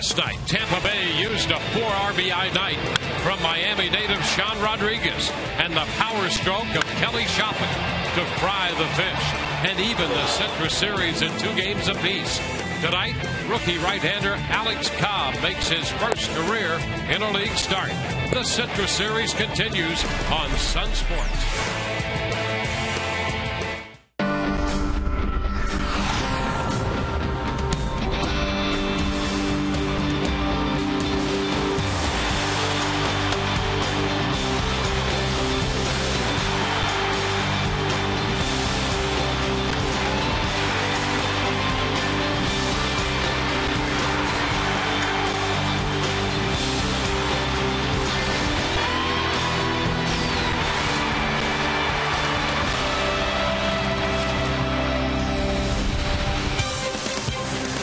last night, Tampa Bay used a 4 RBI night from Miami native Sean Rodriguez and the power stroke of Kelly Shopping to fry the fish and even the Citrus Series in 2 games apiece. Tonight, rookie right-hander Alex Cobb makes his first career in a league start. The Citrus Series continues on Sun Sports.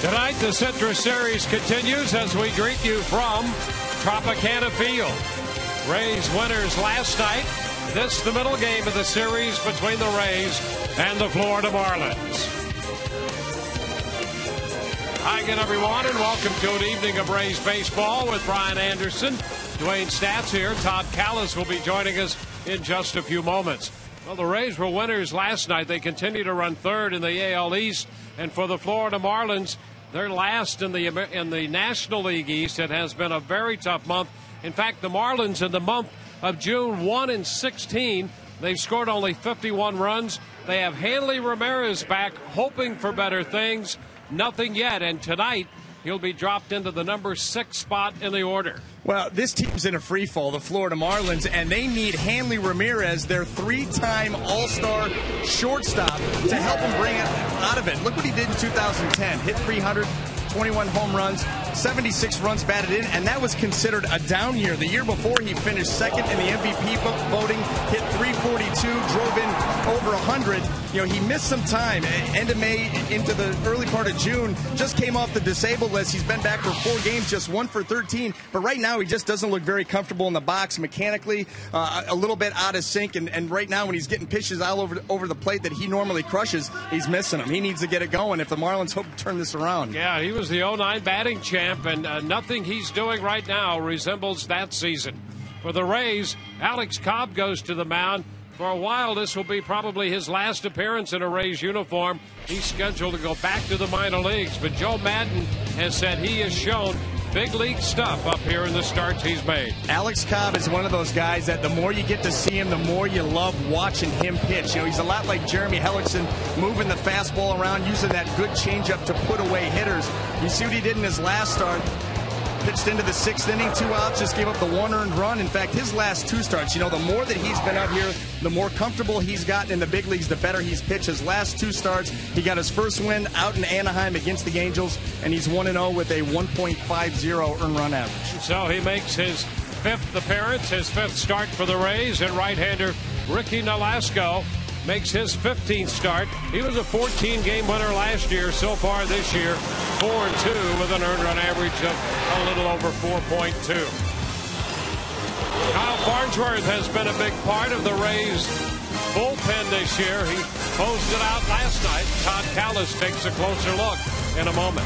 Tonight, the Citrus Series continues as we greet you from Tropicana Field. Rays winners last night. This the middle game of the series between the Rays and the Florida Marlins. Hi again, everyone, and welcome to an evening of Rays baseball with Brian Anderson. Dwayne Stats here. Todd Callis will be joining us in just a few moments. Well, the Rays were winners last night. They continue to run third in the AL East. And for the Florida Marlins, they're last in the National League East. It has been a very tough month. In fact, the Marlins in the month of June 1-16. They've scored only 51 runs. They have Hanley Ramirez back, hoping for better things. Nothing yet. And tonight, he'll be dropped into the number 6 spot in the order. Well, this team's in a free fall, the Florida Marlins, and they need Hanley Ramirez, their 3-time All-Star shortstop, to help them bring it out of it. Look what he did in 2010. Hit 300, 21 home runs, 76 runs batted in, and that was considered a down year. The year before, he finished second in the MVP voting, hit 342, drove in over 100. You know, he missed some time, end of May into the early part of June, just came off the disabled list. He's been back for 4 games, just 1 for 13, but right now he just doesn't look very comfortable in the box mechanically, a little bit out of sync, and right now when he's getting pitches all over the plate that he normally crushes, he's missing them. He needs to get it going if the Marlins hope to turn this around. Yeah, he was the 09 batting champ, and nothing he's doing right now resembles that season. For the Rays, Alex Cobb goes to the mound. For a while, this will be probably his last appearance in a Rays uniform. He's scheduled to go back to the minor leagues, but Joe Madden has said he has shown big league stuff up here in the starts he's made. Alex Cobb is one of those guys that the more you get to see him, the more you love watching him pitch. You know, he's a lot like Jeremy Hellickson, moving the fastball around, using that good changeup to put away hitters. You see what he did in his last start. Pitched into the 6th inning, 2 outs, just gave up the 1 earned run. In fact, his last 2 starts, you know, the more that he's been out here, the more comfortable he's gotten in the big leagues, the better he's pitched. His last 2 starts, he got his first win out in Anaheim against the Angels, and he's 1-0 with a 1.50 earned run average. So he makes his 5th appearance, hhis 5th start for the Rays, and right-hander Ricky Nolasco makes his 15th start. He was a 14-game winner last year. So far this year, 4-2 with an earned run average of a little over 4.2. Kyle Farnsworth has been a big part of the Rays bullpen this year. He closed it out last night. Todd Callis takes a closer look in a moment.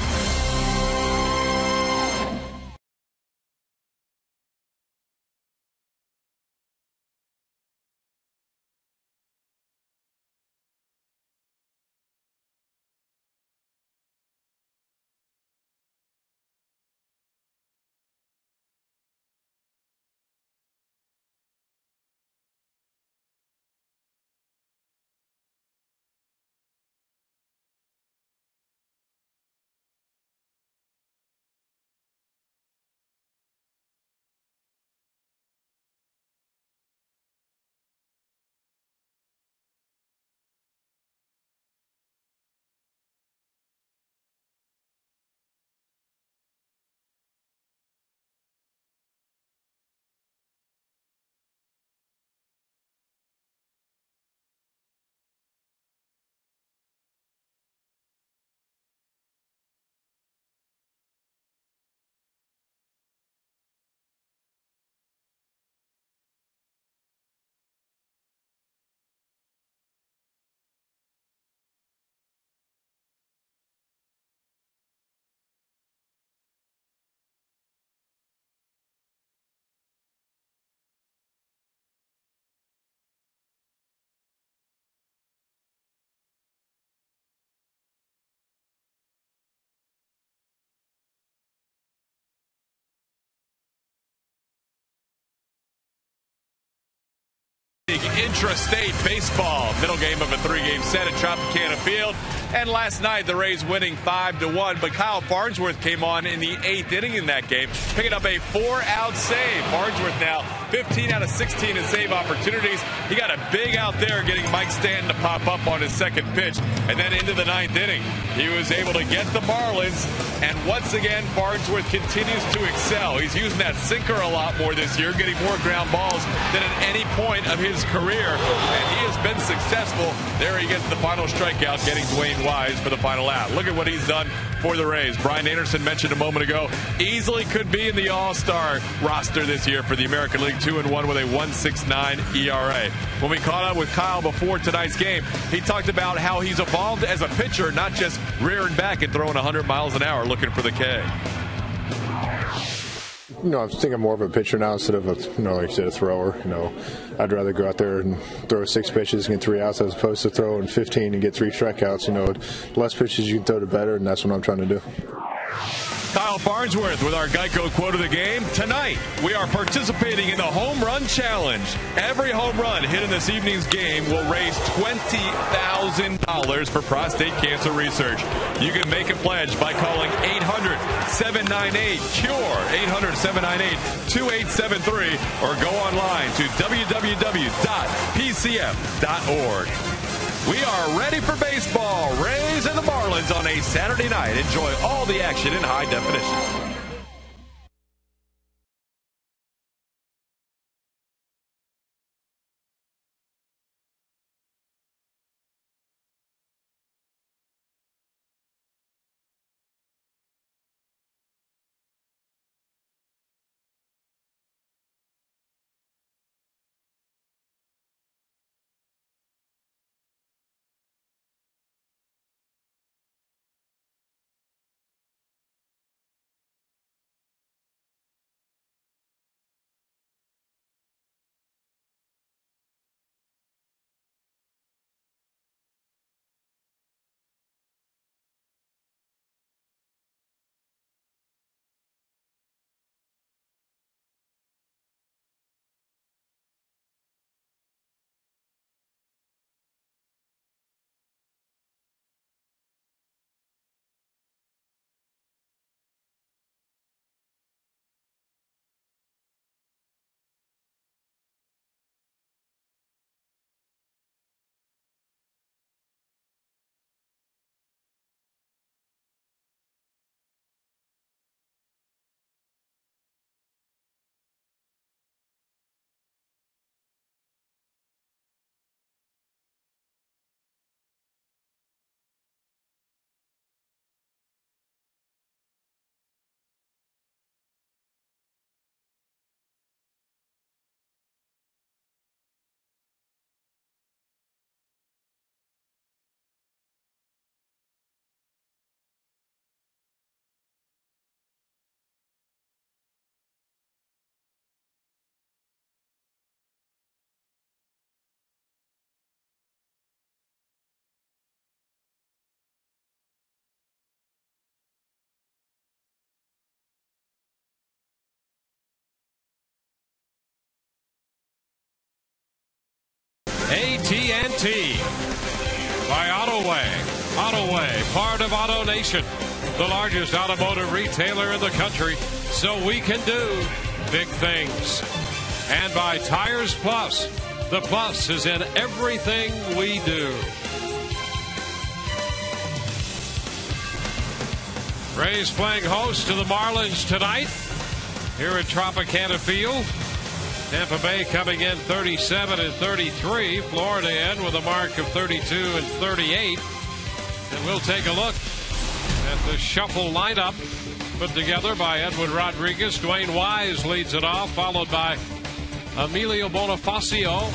intrastate baseball. Middle game of a 3-game set at Tropicana Field. And last night, the Rays winning 5-1. But Kyle Farnsworth came on in the 8th inning in that game, picking up a 4-out save. Farnsworth now 15 out of 16 in save opportunities. He got a big out there, getting Mike Stanton to pop up on his second pitch. And then into the 9th inning, he was able to get the Marlins. And once again, Farnsworth continues to excel. He's using that sinker a lot more this year, getting more ground balls than at any point of his career. And he has been successful. There he gets the final strikeout, getting Dwayne Wise for the final out. Look at what he's done for the Rays. Brian Anderson mentioned a moment ago, easily could be in the All-Star roster this year for the American League, 2-1 with a 1.69 ERA. When we caught up with Kyle before tonight's game, he talked about how he's evolved as a pitcher, not just rearing back and throwing 100 miles an hour looking for the K. I think I'm more of a pitcher now instead of like you said, a thrower. I'd rather go out there and throw 6 pitches and get 3 outs as opposed to throwing 15 and get 3 strikeouts. The less pitches you can throw, the better, and that's what I'm trying to do. Kyle Farnsworth with our Geico quote of the game. Tonight, we are participating in the Home Run Challenge. Every home run hit in this evening's game will raise $20,000 for prostate cancer research. You can make a pledge by calling 800-798-CURE, 800-798-2873, or go online to www.pcf.org. We are ready for baseball. Rays and the Marlins on a Saturday night. Enjoy all the action in high definition. AT&T by AutoWay. AutoWay, part of Auto Nation, the largest automotive retailer in the country, so we can do big things. And by Tires Plus. The plus is in everything we do. Rays playing host to the Marlins tonight here at Tropicana Field. Tampa Bay coming in 37-33. Florida in with a mark of 32-38. And we'll take a look at the shuffle lineup put together by Edwin Rodriguez. Dwayne Wise leads it off, followed by Emilio Bonifacio.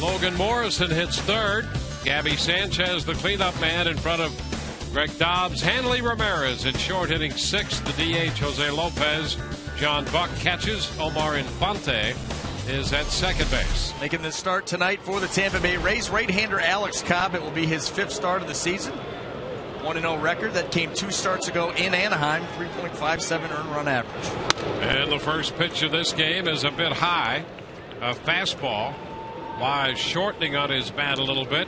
Logan Morrison hits third. Gabby Sanchez, the cleanup man, in front of Greg Dobbs. Hanley Ramirez in short, hitting sixth. The DH, Jose Lopez. John Buck catches. Omar Infante is at second base. Making the start tonight for the Tampa Bay Rays, right-hander Alex Cobb. It will be his fifth start of the season. 1-0 record that came 2 starts ago in Anaheim. 3.57 earned run average. And the first pitch of this game is a bit high. A fastball. Wise shortening on his bat a little bit,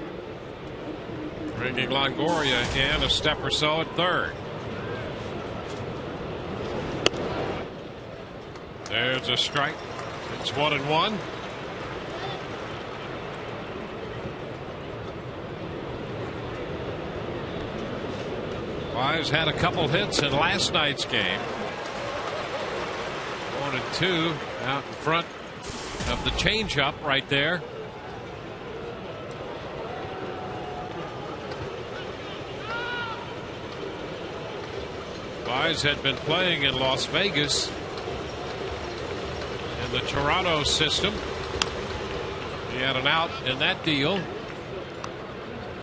bringing Longoria in a step or so at third. There's a strike. It's 1-1. Wise had a couple hits in last night's game. 1-2 out in front of the changeup right there. Wise had been playing in Las Vegas in the Toronto system. He had an out in that deal.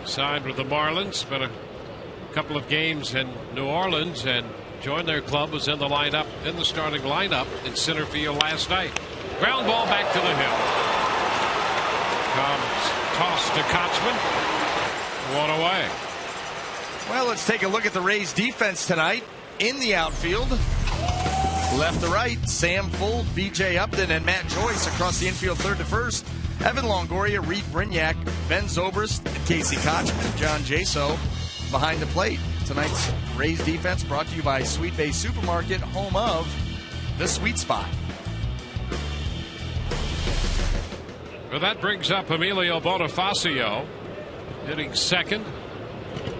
Signed with the Marlins, spent a couple of games in New Orleans and joined their club. Was in the lineup, in the starting lineup in center field last night. Ground ball back to the hill. Comes tossed to Kochman. One away. Well, let's take a look at the Rays defense tonight. In the outfield, left to right, Sam Fuld, B.J. Upton, and Matt Joyce across the infield, third to first. Evan Longoria, Reed Brignac, Ben Zobrist, and Casey Kochman, John Jaso behind the plate. Tonight's Rays defense brought to you by Sweet Bay Supermarket, home of the Sweet Spot. Well, that brings up Emilio Bonifacio, hitting second.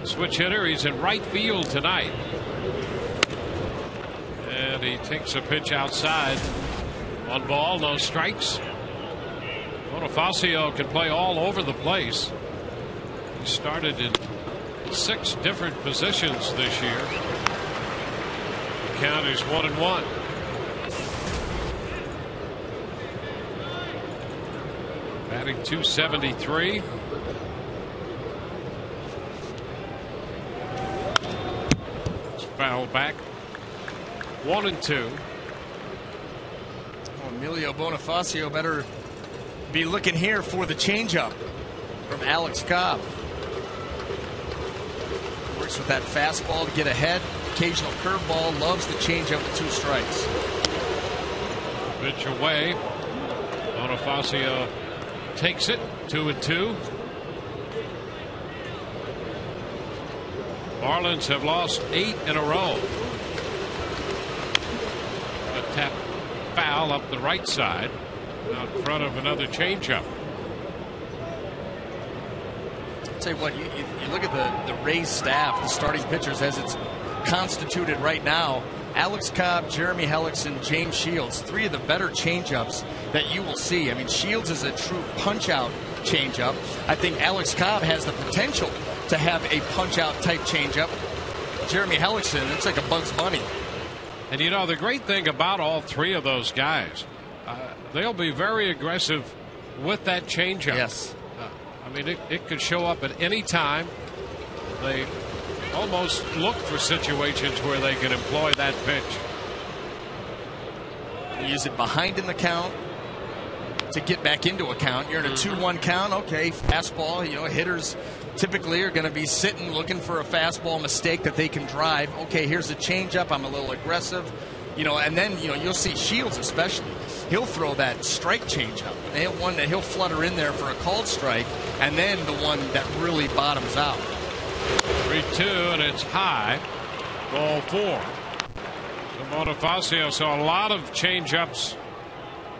Switch hitter. He's in right field tonight. And he takes a pitch outside. One ball, no strikes. Bonifacio can play all over the place. He started in 6 different positions this year. The count is 1-1. Batting .273. It's fouled back. 1-2. Oh, Emilio Bonifacio better be looking here for the changeup from Alex Cobb. Works with that fastball to get ahead. Occasional curveball. Loves the changeup with 2 strikes. Pitch away. Bonifacio takes it. 2-2. Marlins have lost 8 in a row. A tap foul up the right side out in front of another changeup. I'll tell you what, you look at the Rays staff, the starting pitchers as it's constituted right now. Alex Cobb, Jeremy Hellickson, James Shields, 3 of the better changeups that you will see. I mean, Shields is a true punch-out changeup. I think Alex Cobb has the potential to have a punch-out type changeup. Jeremy Hellickson, it's like a Bugs Bunny. And you know, the great thing about all 3 of those guys, they'll be very aggressive with that changeup. Yes. I mean, it could show up at any time. They almost look for situations where they can employ that pitch. You use it behind in the count to get back into a count. You're in a 2-1 count. Okay, fastball. You know, hitters typically are going to be sitting looking for a fastball mistake that they can drive. Okay, here's a changeup. I'm a little aggressive. You know, and then, you know, you'll see Shields especially. He'll throw that strike changeup. One that he'll flutter in there for a called strike, and then the one that really bottoms out. 3-2, and it's high. Ball 4. So Bonifacio saw a lot of changeups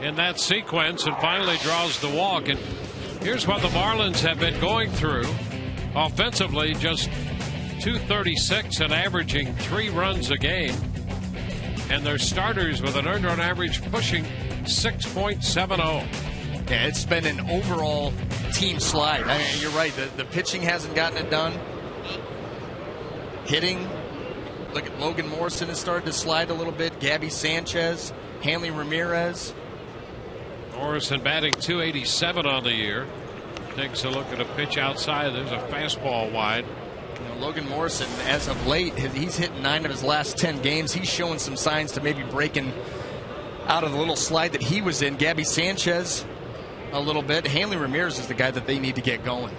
in that sequence and finally draws the walk. And here's what the Marlins have been going through offensively: just .236 and averaging 3 runs a game. And their starters with an earned run average pushing 6.70. Yeah, it's been an overall team slide. I mean, you're right. The pitching hasn't gotten it done. Hitting. Look at Logan Morrison has started to slide a little bit. Gabby Sanchez, Hanley Ramirez. Morrison batting .287 on the year. Takes a look at a pitch outside. There's a fastball wide. You know, Logan Morrison, as of late, he's hit 9 of his last 10 games. He's showing some signs to maybe breaking out of the little slide that he was in. Gabby Sanchez a little bit. Hanley Ramirez is the guy that they need to get going.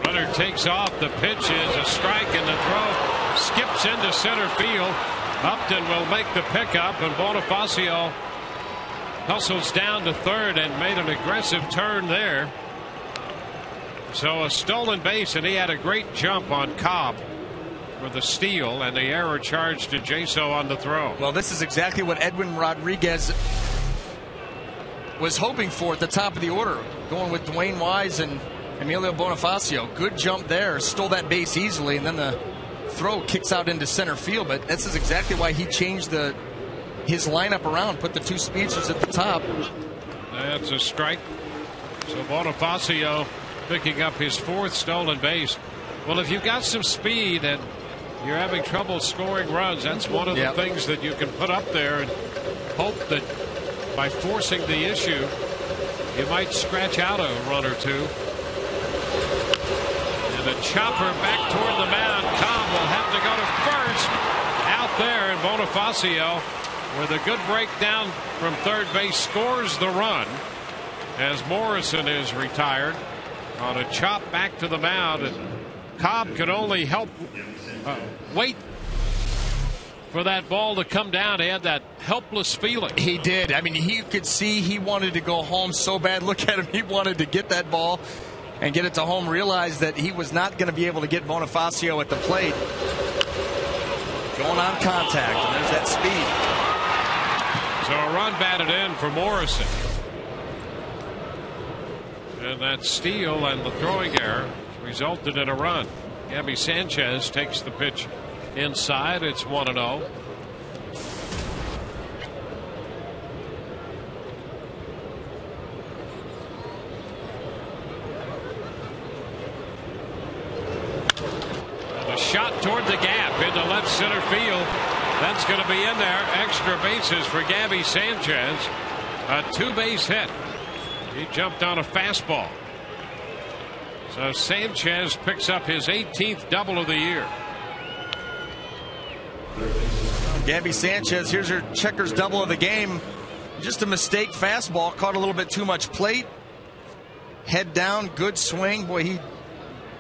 Runner takes off. The pitch is a strike, and the throw skips into center field. Upton will make the pickup, and Bonifacio hustles down to third and made an aggressive turn there. So a stolen base, and he had a great jump on Cobb for the steal, and the error charged to Jaso on the throw. Well, this is exactly what Edwin Rodriguez was hoping for at the top of the order, going with Dwayne Wise and Emilio Bonifacio. Good jump there, stole that base easily, and then the throw kicks out into center field. But this is exactly why he changed his lineup around, put the two speedsters at the top. That's a strike. So Bonifacio picking up his fourth stolen base. Well, if you've got some speed and you're having trouble scoring runs, that's one of the things that you can put up there and hope that by forcing the issue, you might scratch out a run or two. And a chopper back toward the mound. Cobb will have to go to first. Out there, and Bonifacio, with a good breakdown from third base, scores the run as Morrison is retired on a chop back to the mound. And Cobb could only help wait for that ball to come down. He had that helpless feeling. He did. I mean, he could see he wanted to go home so bad. Look at him. He wanted to get that ball and get it to home. Realized that he was not going to be able to get Bonifacio at the plate. Going on contact, and there's that speed. So a run batted in for Morrison. And that steal and the throwing error resulted in a run. Gabby Sanchez takes the pitch inside. It's 1-0. A shot toward the gap into left center field. That's going to be in there. Extra bases for Gabby Sanchez. A two-base hit. He jumped on a fastball. So Sanchez picks up his 18th double of the year. Gabby Sanchez, here's her checkers double of the game. Just a mistake fastball, caught a little bit too much plate. Head down, good swing. Boy, he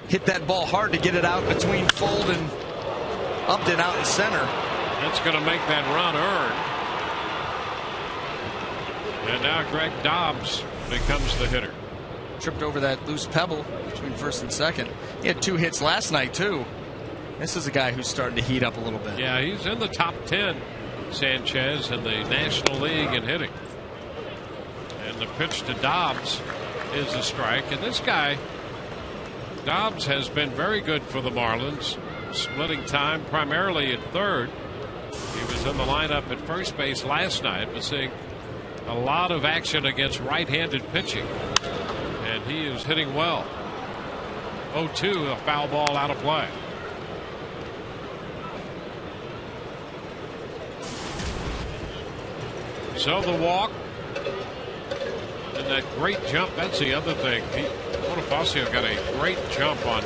hit that ball hard to get it out between fold and upped it out in center. That's going to make that run earned. And now Greg Dobbs becomes the hitter. Tripped over that loose pebble between first and second. He had two hits last night, too. This is a guy who's starting to heat up a little bit. Yeah, he's in the top 10, Sanchez, in the National League in hitting. And the pitch to Dobbs is a strike. And this guy, Dobbs, has been very good for the Marlins, splitting time primarily at third. He was in the lineup at first base last night, but seeing a lot of action against right-handed pitching. And he is hitting well. 0-2, a foul ball out of play. So the walk and that great jump. That's the other thing. Bonifacio got a great jump on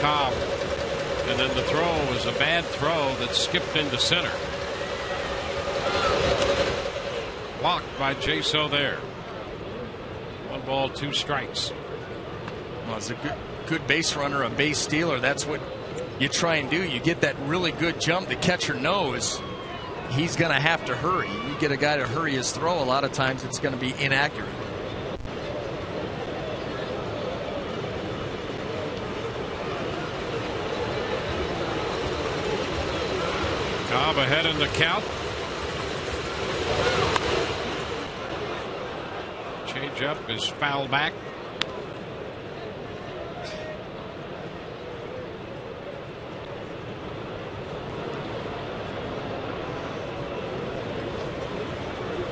Cobb, and then the throw was a bad throw that skipped into center. Blocked by Jaso there. 1 ball, 2 strikes. Well, it's a good base runner, a base stealer. That's what you try and do. You get that really good jump. The catcher knows he's going to have to hurry. You get a guy to hurry his throw, a lot of times it's going to be inaccurate. Cobb ahead in the count. Change up is foul back.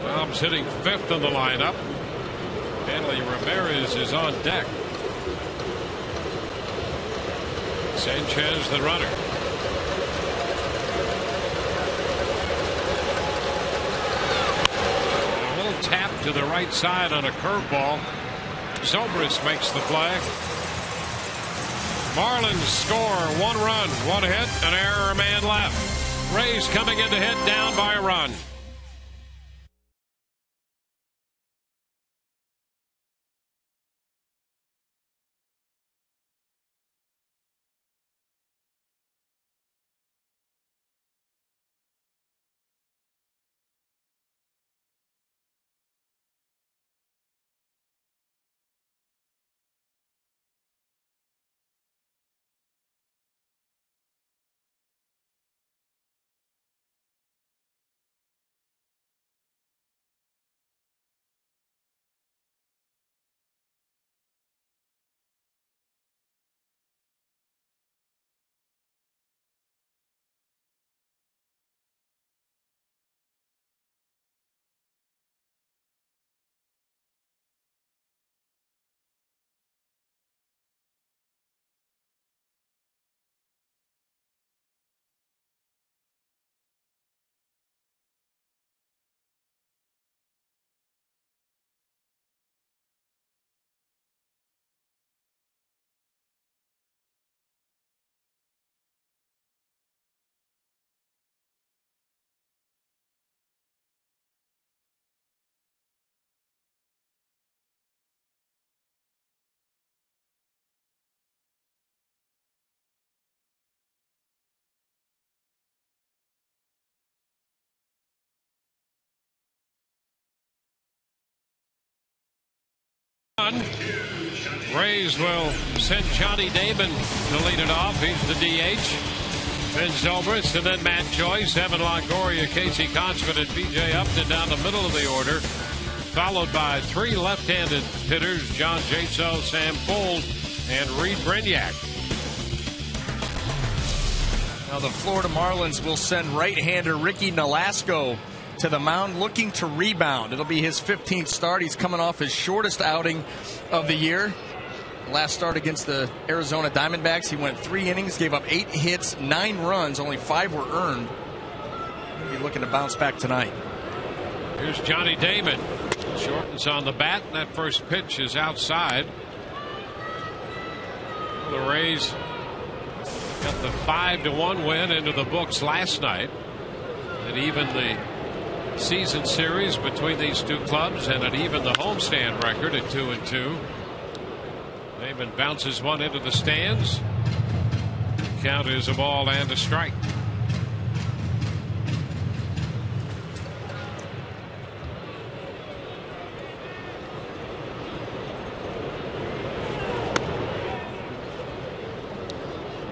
Dobbs hitting 5th in the lineup. Hanley Ramirez is on deck. Sanchez the runner. A little tap to the right side on a curveball. Zobrist makes the play. Marlins score 1 run, 1 hit, an error, a man left. Rays coming in to hit, down by a run. Rays will send Johnny Damon to lead it off. He's the DH. Ben Zobrist, and then Matt Joyce, Evan Longoria, Casey Constant, and B.J. Upton down the middle of the order, followed by three left-handed hitters, John Jaso, Sam Fuld, and Reed Brignac. Now the Florida Marlins will send right-hander Ricky Nolasco to the mound looking to rebound. It'll be his 15th start. He's coming off his shortest outing of the year. Last start against the Arizona Diamondbacks, he went 3 innings, gave up 8 hits, 9 runs, only 5 were earned. He'll be looking to bounce back tonight. Here's Johnny Damon. Shortens on the bat, and that first pitch is outside. The Rays got the 5-1 win into the books last night. And even the season series between these two clubs, and it even the homestand record at 2-2. Damon bounces one into the stands. The count is a ball and a strike.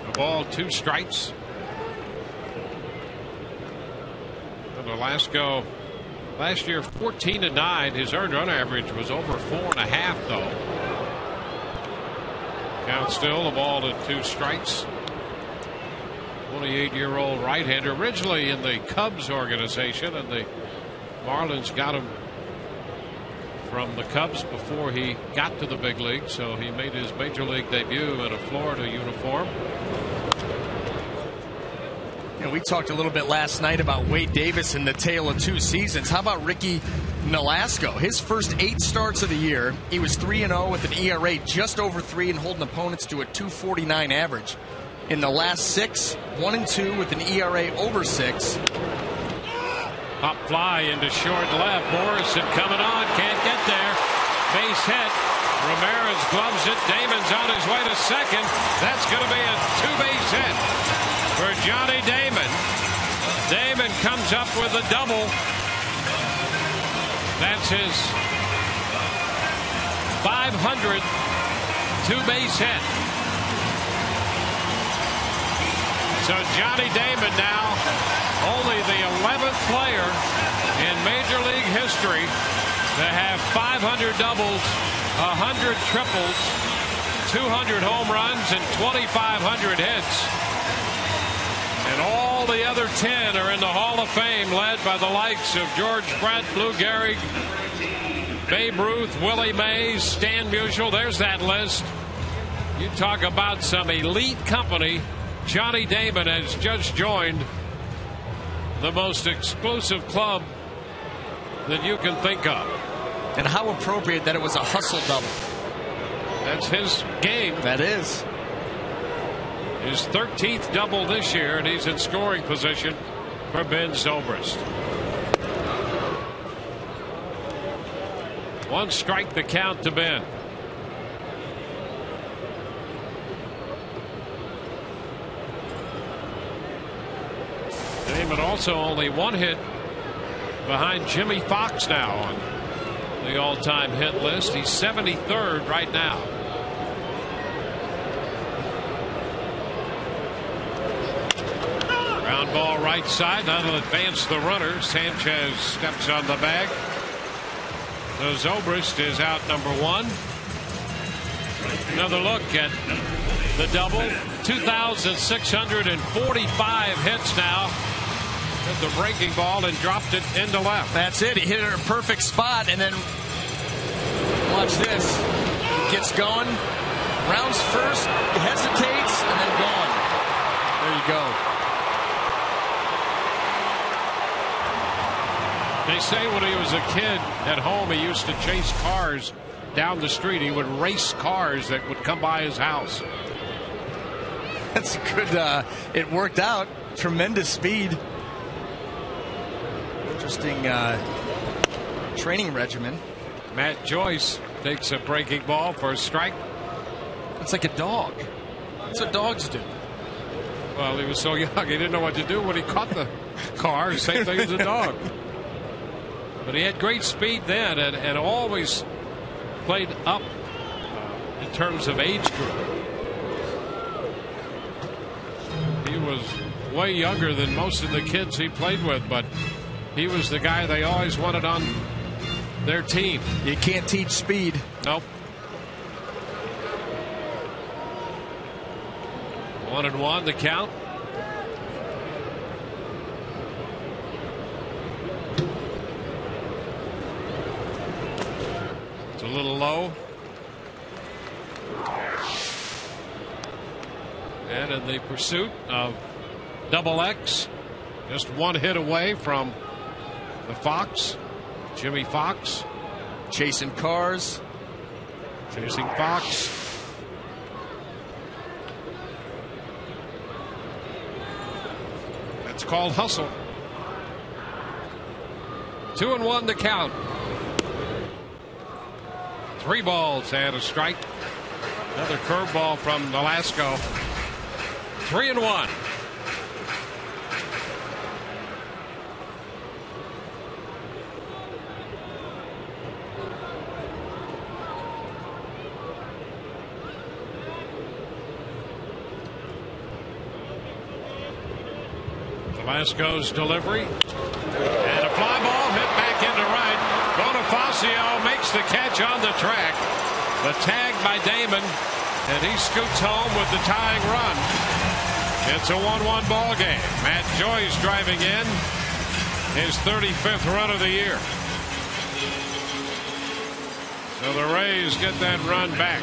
A ball, 2 strikes. And Nolasco last year 14-9. His earned run average was over 4.5 though. Count still, a ball to 2 strikes. 28-year-old right-hander, originally in the Cubs organization, and the Marlins got him from the Cubs before he got to the big league, so he made his major league debut in a Florida uniform. You know, we talked a little bit last night about Wade Davis and the tale of 2 seasons. How about Ricky Nolasco? His first 8 starts of the year, he was 3-0 with an ERA just over 3 and holding opponents to a 2.49 average. In the last 6, 1-2 with an ERA over 6. Pop fly into short left. Morrison coming on, can't get there. Base hit. Ramirez gloves it. Damon's on his way to second. That's going to be a 2-base hit for Johnny Damon. Damon comes up with a double. That's his 500 2-base hit. So Johnny Damon now only the 11th player in Major League history to have 500 doubles, 100 triples, 200 home runs, and 2,500 hits. And all the other 10 are in the Hall of Fame, led by the likes of George Brett, Lou Gehrig, Babe Ruth, Willie Mays, Stan Musial. There's that list. You talk about some elite company. Johnny Damon has just joined the most exclusive club that you can think of. And how appropriate that it was a hustle double. That's his game. That is. His 13th double this year, and he's in scoring position for Ben Zobrist. 1 strike the count to Ben. Damon also only 1 hit behind Jimmy Fox now on the all-time hit list. He's 73rd right now. Ground ball right side. That'll advance the runner. Sanchez steps on the bag. So Zobrist is out number 1. Another look at the double. 2,645 hits now. Hit the breaking ball and dropped it into left. That's it. He hit it in a perfect spot, and then watch this. He gets going, rounds first, hesitates, and then gone. There you go. They say when he was a kid at home, he used to chase cars down the street. He would race cars that would come by his house. That's good. It worked out. Tremendous speed. Interesting training regimen. Matt Joyce takes a breaking ball for a strike. It's like a dog. That's what dogs do. Well, he was so young, he didn't know what to do when he caught the car. Same thing as a dog. But he had great speed then, and always played up in terms of age group. He was way younger than most of the kids he played with, but he was the guy they always wanted on their team. You can't teach speed. Nope. 1-1 the count. It's a little low. And in the pursuit of Double X, just one hit away from the Fox, Jimmy Fox. Chasing cars. Chasing Fox. That's called hustle. 2-1 the count. 3 balls and a strike. Another curveball from Nolasco. 3-1. Velasco's delivery, and a fly ball hit back into right. Bonifacio makes the catch on the track, but tagged by Damon, and he scoots home with the tying run. It's a 1-1 ball game. Matt Joyce driving in, his 35th run of the year. So the Rays get that run back.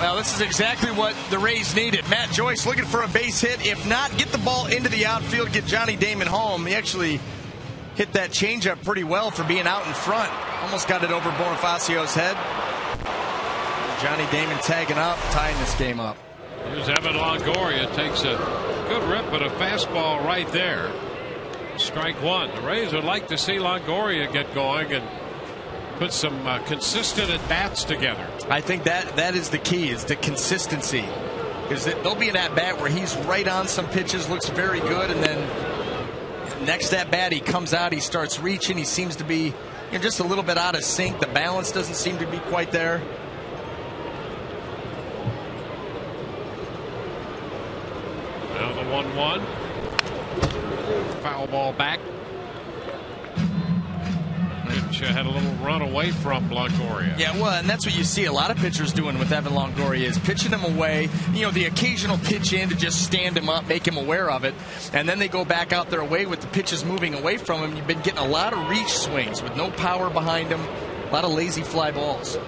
Well, this is exactly what the Rays needed. Matt Joyce looking for a base hit. If not, get the ball into the outfield, get Johnny Damon home. He actually hit that changeup pretty well for being out in front. Almost got it over Bonifacio's head. Johnny Damon tagging up, tying this game up. Here's Evan Longoria. Takes a good rip, but a fastball right there. Strike one. The Rays would like to see Longoria get going and put some consistent at-bats together. I think that is the key, is the consistency. Because there'll be an at-bat where he's right on some pitches, looks very good, and then next at-bat he comes out, he starts reaching, he seems to be just a little bit out of sync. The balance doesn't seem to be quite there. Now the 1-1. Foul ball back. Which had a little run away from Longoria. Yeah, well, and that's what you see a lot of pitchers doing with Evan Longoria, is pitching him away. The occasional pitch in to just stand him up, make him aware of it, and then they go back out their way with the pitches moving away from him. You've been getting a lot of reach swings with no power behind him, a lot of lazy fly balls.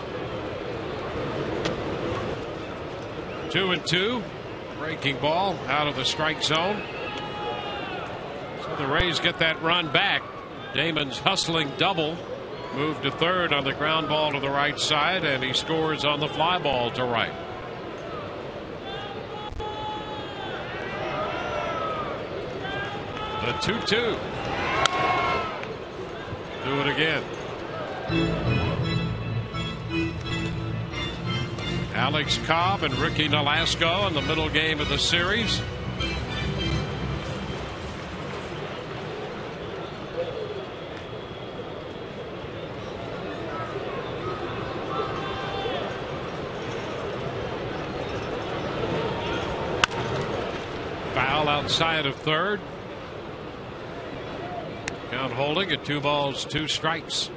2-2. Breaking ball out of the strike zone. So the Rays get that run back. Damon's hustling double moved to third on the ground ball to the right side, and he scores on the fly ball to right. The 2-2. Do it again. Alex Cobb and Ricky Nolasco in the middle game of the series. Foul outside of third. Count holding at 2 balls, 2 strikes.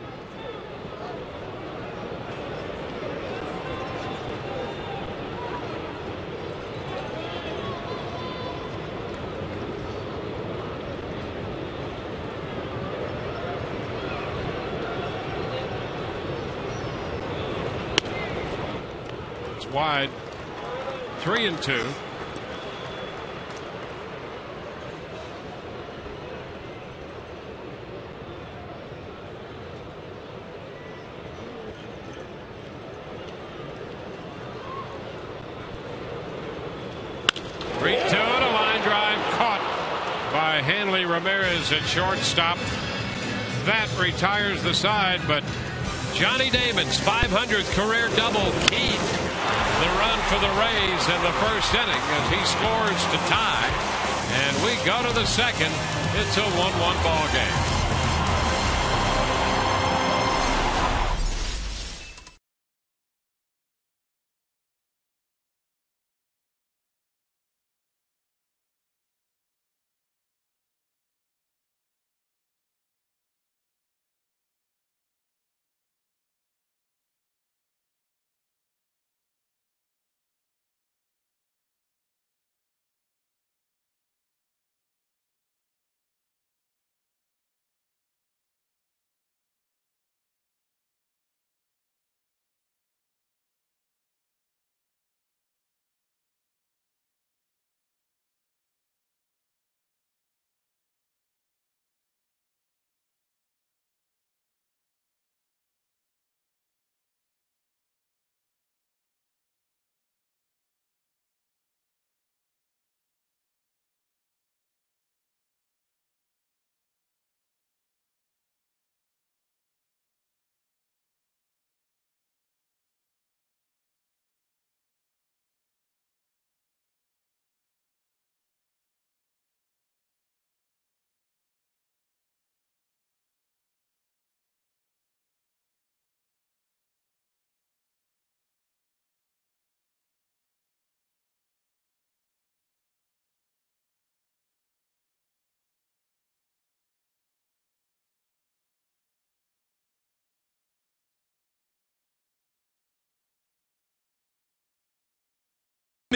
It's wide. 3-2. Hanley Ramirez at shortstop. That retires the side, but Johnny Damon's 500th career double keyed the run for the Rays in the first inning as he scores to tie. And we go to the second. It's a 1-1 ball game.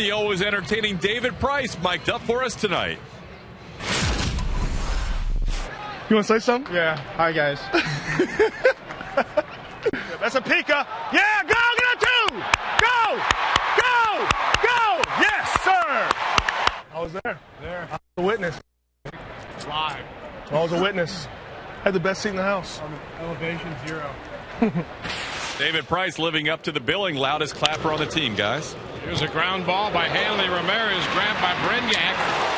The always entertaining David Price mic'd up for us tonight. You want to say something? Yeah. Hi, guys. That's a Pika. Yeah, go, get a 2. Go, go, go. Yes, sir. I was there. I was a witness. Live. I was a witness. Had the best seat in the house. Elevation 0. David Price living up to the billing, loudest clapper on the team, guys. Here's a ground ball by Hanley Ramirez, grabbed by Brignac,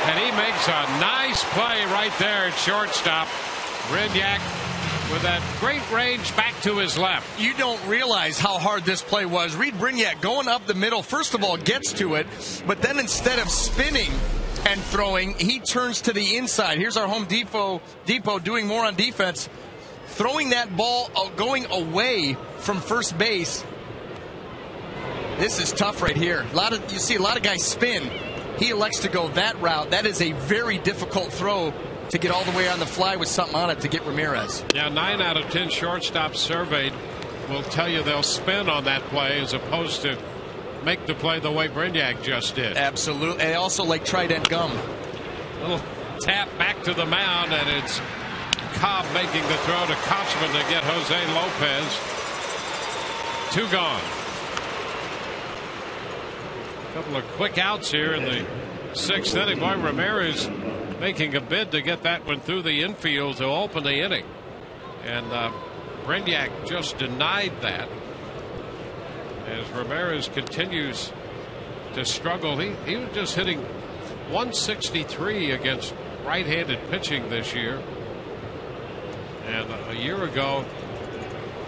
and he makes a nice play right there at shortstop. Brignac with that great range back to his left. You don't realize how hard this play was. Reed Brignac going up the middle, first of all, gets to it, but then instead of spinning and throwing, he turns to the inside. Here's our Home Depot doing more on defense, throwing that ball going away from first base. This is tough right here. You see a lot of guys spin. He elects to go that route. That is a very difficult throw to get all the way on the fly with something on it to get Ramirez. Yeah, 9 out of 10 shortstops surveyed will tell you they'll spin on that play as opposed to make the play the way Brignac just did. Absolutely. And also like Trident gum. Little tap back to the mound, and it's Cobb making the throw to Kochman to get Jose Lopez. 2 gone. A couple of quick outs here in the 6th inning. Boy, Ramirez making a bid to get that one through the infield to open the inning. And Brignac just denied that. As Ramirez continues to struggle, he was just hitting 163 against right-handed pitching this year. And a year ago,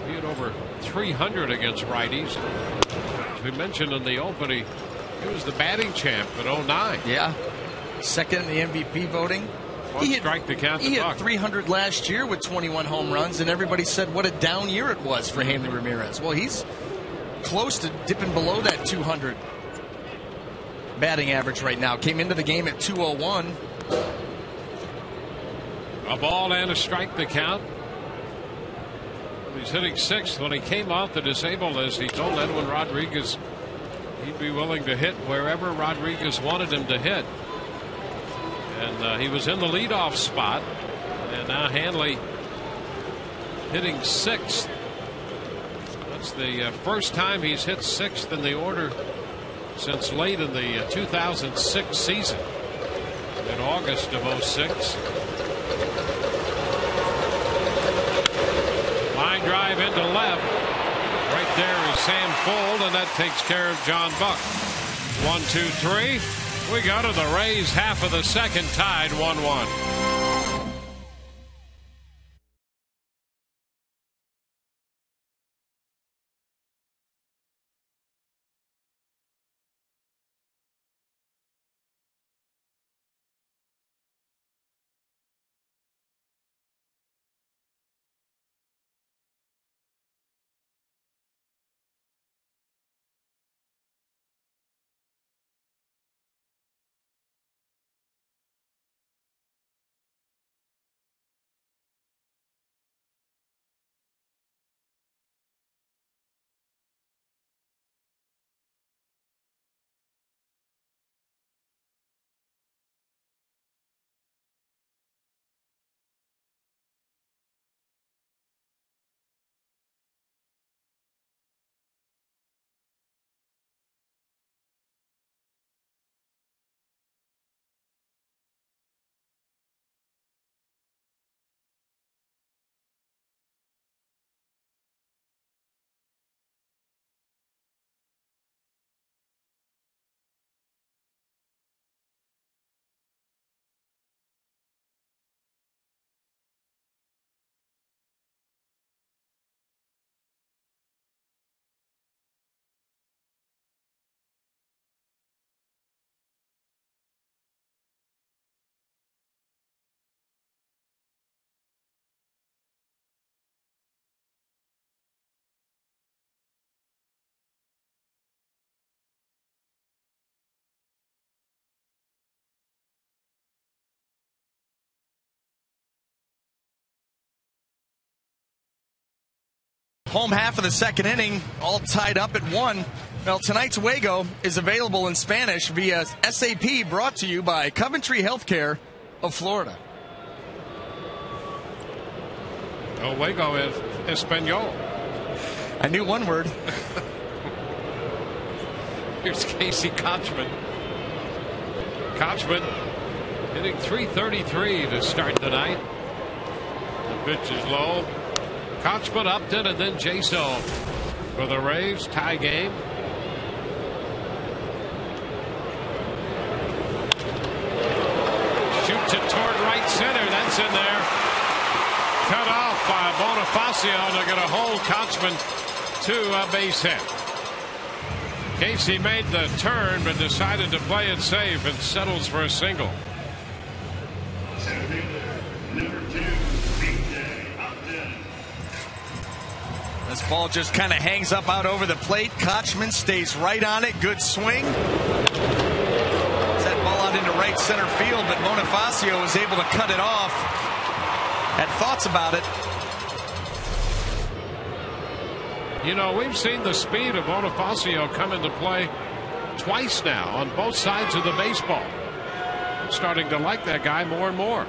he had over 300 against righties. As we mentioned in the opening, he was the batting champ in 09. Yeah. Second in the MVP voting. He had 300 last year with 21 home runs, and everybody said what a down year it was for Hanley Ramirez. Well, he's close to dipping below that 200 batting average right now. Came into the game at 201. A ball and a strike the count. He's hitting 6th. When he came off the disabled list, he told Edwin Rodriguez he'd be willing to hit wherever Rodriguez wanted him to hit. And he was in the leadoff spot. And now Hanley hitting 6th. That's the first time he's hit 6th in the order since late in the 2006 season. In August of 06. Line drive into left. Right there is Sam Fuld, and that takes care of John Buck. 1, 2, 3. We go to the Rays, half of the second, tied 1-1. Home half of the second inning, all tied up at 1. Well, tonight's Wago is available in Spanish via SAP, brought to you by Coventry Healthcare of Florida. Oh, Wago is Espanol. I knew one word. Here's Casey Kochman. Kochman hitting .333 to start the night. The pitch is low. Kochman, Upton, and then Jaso for the Rays. Tie game. Shoots it toward right center. That's in there. Cut off by Bonifacio. They're going to hold Kochman to a base hit. Casey made the turn but decided to play it safe and settles for a single. This ball just kind of hangs up out over the plate. Kochman stays right on it. Good swing. That ball out into right center field, but Bonifacio was able to cut it off. Had thoughts about it. You know, we've seen the speed of Bonifacio come into play twice now on both sides of the baseball. I'm starting to like that guy more and more.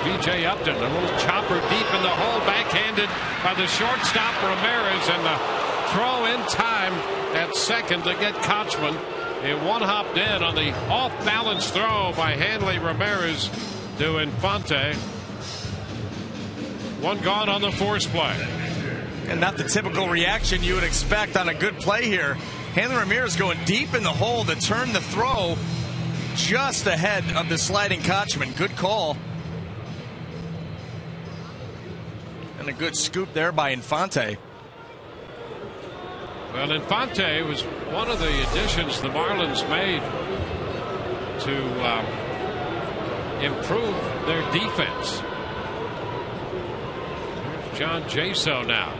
B.J. Upton, a little chopper deep in the hole, backhanded by the shortstop Ramirez, and the throw in time at second to get Kochman. It one-hopped in on the off-balance throw by Hanley Ramirez to Infante. One gone on the force play. And not the typical reaction you would expect on a good play here. Hanley Ramirez going deep in the hole to turn the throw just ahead of the sliding Kochman. Good call. And a good scoop there by Infante. Well, Infante was one of the additions the Marlins made to improve their defense. Here's John Jaso now.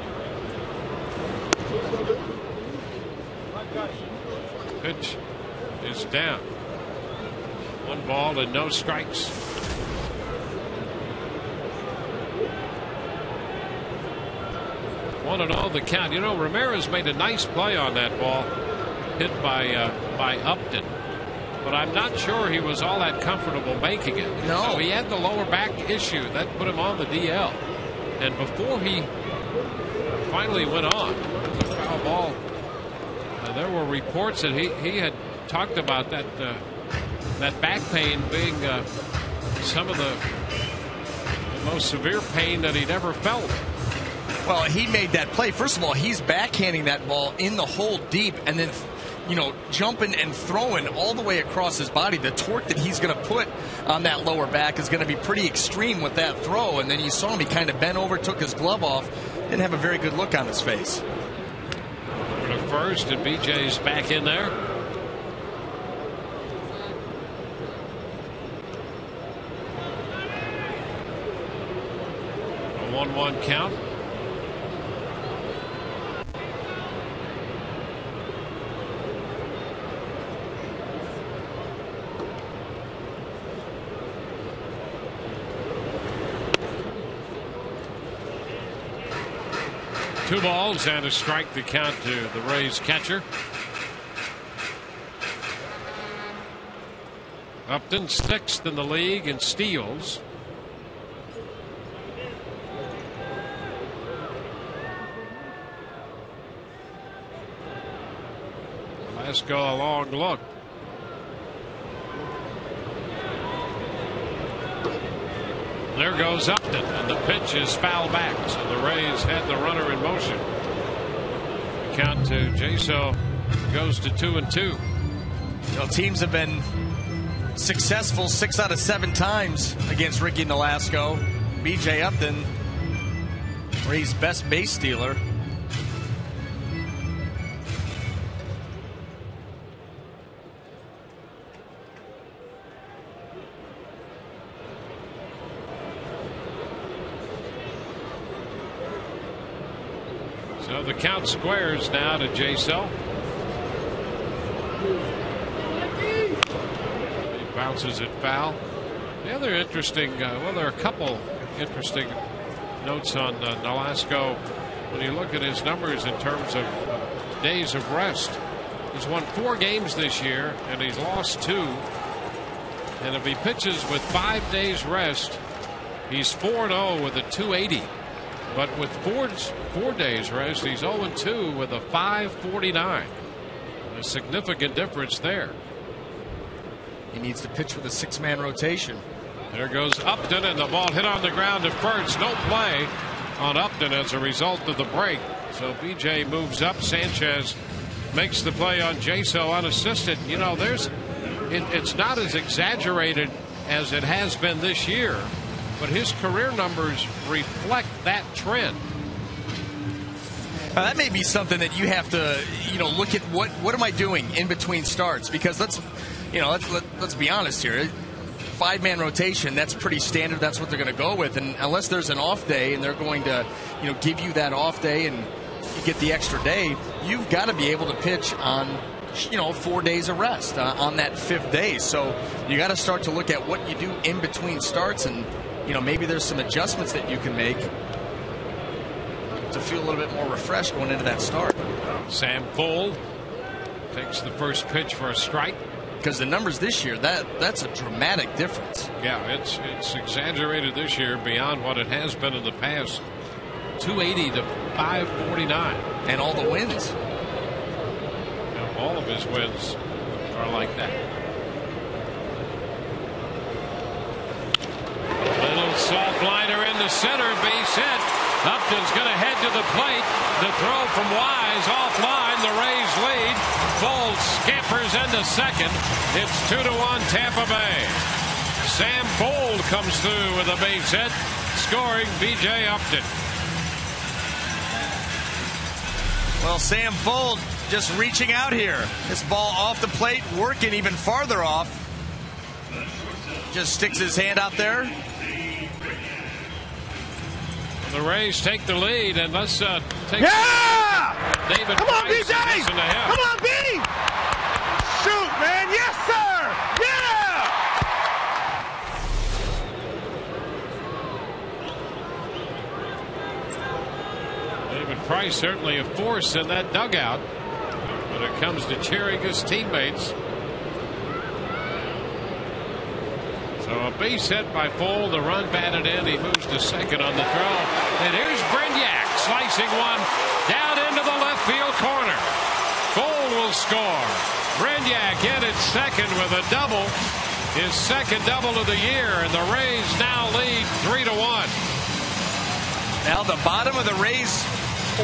Pitch is down. 1 ball and no strikes. 1-0 the count. You know, Ramirez made a nice play on that ball hit by Upton, but I'm not sure he was all that comfortable making it. No, so he had the lower back issue that put him on the DL, and before he finally went on the foul ball, there were reports that he had talked about that back pain being some of the most severe pain that he'd ever felt. Well, he made that play. First of all, he's backhanding that ball in the hole deep and then, you know, jumping and throwing all the way across his body. The torque that he's going to put on that lower back is going to be pretty extreme with that throw. And then you saw him, he kind of bent over, took his glove off, didn't have a very good look on his face. For the first, and BJ's back in there. A 1-1 count. Two balls and a strike to count to the Rays catcher. Upton 6th in the league in steals. Let's go a long look. There goes Upton, and the pitch is foul back, so the Rays had the runner in motion. The count to Jaso goes to 2-2. Well, teams have been successful 6 out of 7 times against Ricky Nolasco. B.J. Upton, Rays' best base stealer. So the count squares now to Jaso. He bounces it foul. The other interesting, well, there are a couple interesting notes on Nolasco when you look at his numbers in terms of days of rest. He's won 4 games this year, and he's lost 2. And if he pitches with 5 days rest, he's 4-0 with a 280. But with 4 days rest, he's 0-2 with a 549. A significant difference there. He needs to pitch with a 6-man rotation. There goes Upton, and the ball hit on the ground at first. No play on Upton as a result of the break. So BJ moves up. Sanchez makes the play on Jaso unassisted. You know, it's not as exaggerated as it has been this year, but his career numbers reflect that trend. Now, that may be something that you have to, look at what am I doing in between starts? Because let's be honest here. 5-man rotation, that's pretty standard. That's what they're going to go with. And unless there's an off day and they're going to, give you that off day and you get the extra day, you've got to be able to pitch on, 4 days of rest on that 5th day. So you got to start to look at what you do in between starts, and maybe there's some adjustments that you can make to feel a little bit more refreshed going into that start. Sam Fuld takes the first pitch for a strike. Because the numbers this year, that's a dramatic difference. Yeah, it's exaggerated this year beyond what it has been in the past. 280 to 549. And all the wins. Now, all of his wins are like that. Little soft liner in the center, base hit. Upton's going to head to the plate. The throw from Wise offline. The Rays lead. Fuld scampers into second. It's 2-1 Tampa Bay. Sam Fuld comes through with a base hit, scoring B.J. Upton. Well, Sam Fuld just reaching out here. This ball off the plate, working even farther off. Just sticks his hand out there. The Rays take the lead, and let's take David. Come on, Price BJ! and listen to him. Come on, B! Shoot, man! Yes, sir! Yeah! David Price certainly a force in that dugout when it comes to cheering his teammates. So a base hit by Fuld, the run batted in. He moves to second on the throw. And here's Brignac slicing one down into the left field corner. Fuld will score. Brignac in at second with a double. His second double of the year, and the Rays now lead 3-1. Now the bottom of the Rays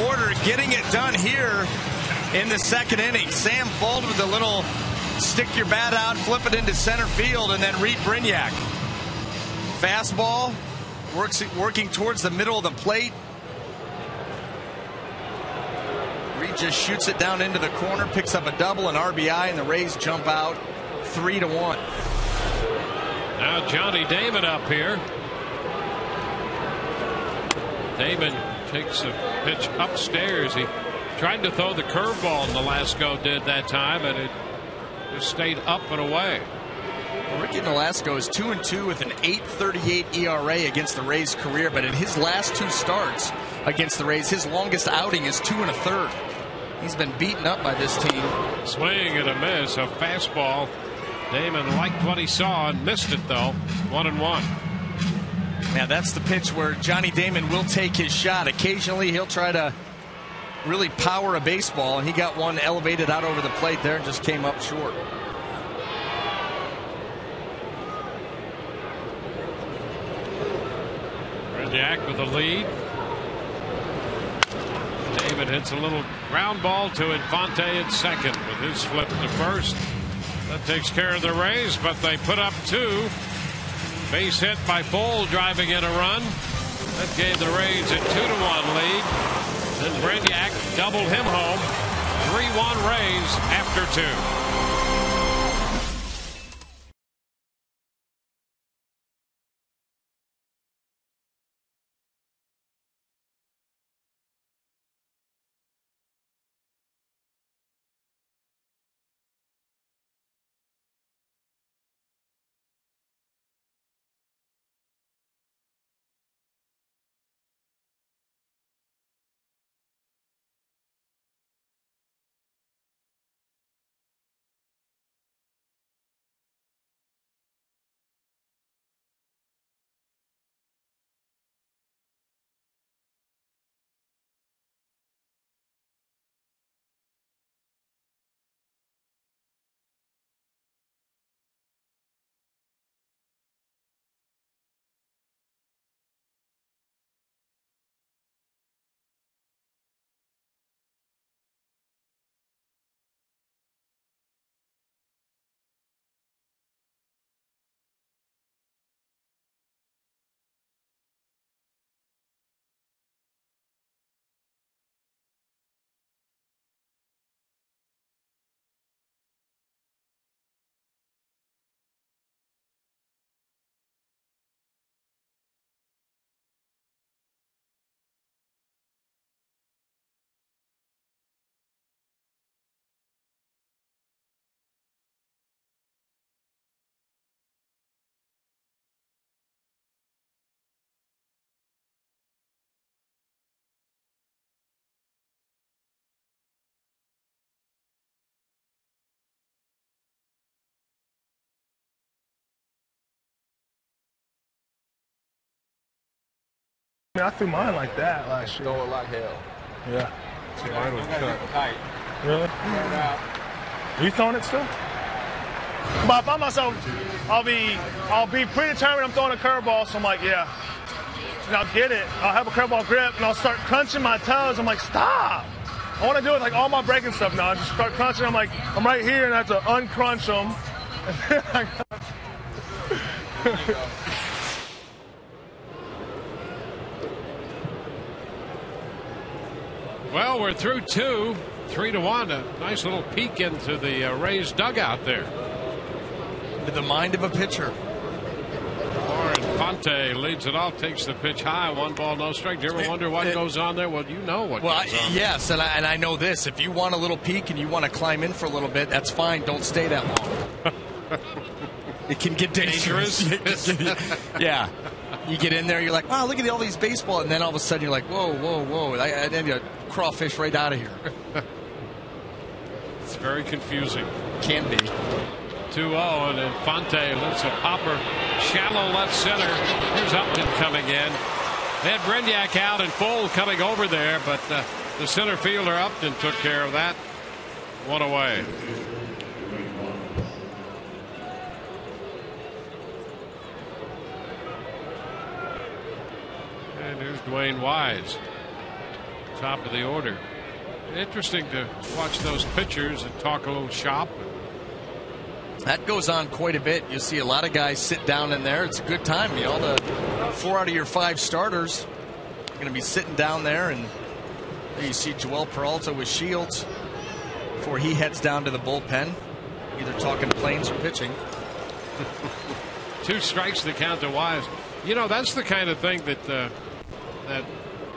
order getting it done here in the second inning. Sam Fuld with a little stick your bat out, flip it into center field, and then Reed Brignac. Fastball, working towards the middle of the plate. Reed just shoots it down into the corner, picks up a double, an RBI, and the Rays jump out 3-1. Now Johnny Damon up here. Damon takes a pitch upstairs. He tried to throw the curveball, and Nolasco did that time, and it just stayed up and away. Well, Ricky Nolasco is 2-2 with an 8.38 ERA against the Rays' career, but in his last 2 starts against the Rays, his longest outing is 2 1/3. He's been beaten up by this team. Swing and a miss, a fastball. Damon liked what he saw and missed it though. 1-1. Now that's the pitch where Johnny Damon will take his shot. Occasionally he'll try to really power a baseball, and he got one elevated out over the plate there and just came up short. Brignac with the lead. David hits a little ground ball to Infante at second with his flip to first. That takes care of the Rays, but they put up 2. Base hit by Fuld driving in a run. That gave the Rays a 2-1 lead. Then Brignac doubled him home. 3-1 Rays after 2. I threw mine like that last year. Throw it like hell. Yeah. See, mine was cut. Really? Are you throwing it still? But if I'm myself, I'll be predetermined I'm throwing a curveball, so I'm like, yeah. And I'll get it. I'll have a curveball grip, and I'll start crunching my toes. I'm like, stop. I want to do it like all my breaking stuff now. I just start crunching. I'm like, I'm right here, and I have to uncrunch them. Well, we're through 2, 3-1. A nice little peek into the Rays dugout there. Into the mind of a pitcher. Infante leads it off, takes the pitch high, 1 ball, no strike. Do you ever wonder what goes on there? Well, you know what goes on. Yes, and I know this. If you want a little peek and you want to climb in for a little bit, that's fine. Don't stay that long. It can get dangerous. Yeah. You get in there, you're like, wow, look at all these baseball. And then all of a sudden you're like, whoa, whoa, whoa. And then you crawfish right out of here. It's very confusing. Can be. 2-0, and Infante lifts a popper, shallow left center. Here's Upton coming in. They had Brenyak out and full coming over there, but the center fielder Upton took care of that. 1 away. And here's Dwayne Wise, top of the order. Interesting to watch those pitchers and talk a little shop. That goes on quite a bit. You see a lot of guys sit down in there. It's a good time. You know, the 4 out of your 5 starters are going to be sitting down there. And there you see Joel Peralta with Shields before he heads down to the bullpen, either talking planes or pitching. 2 strikes to count to Wise. You know, that's the kind of thing that that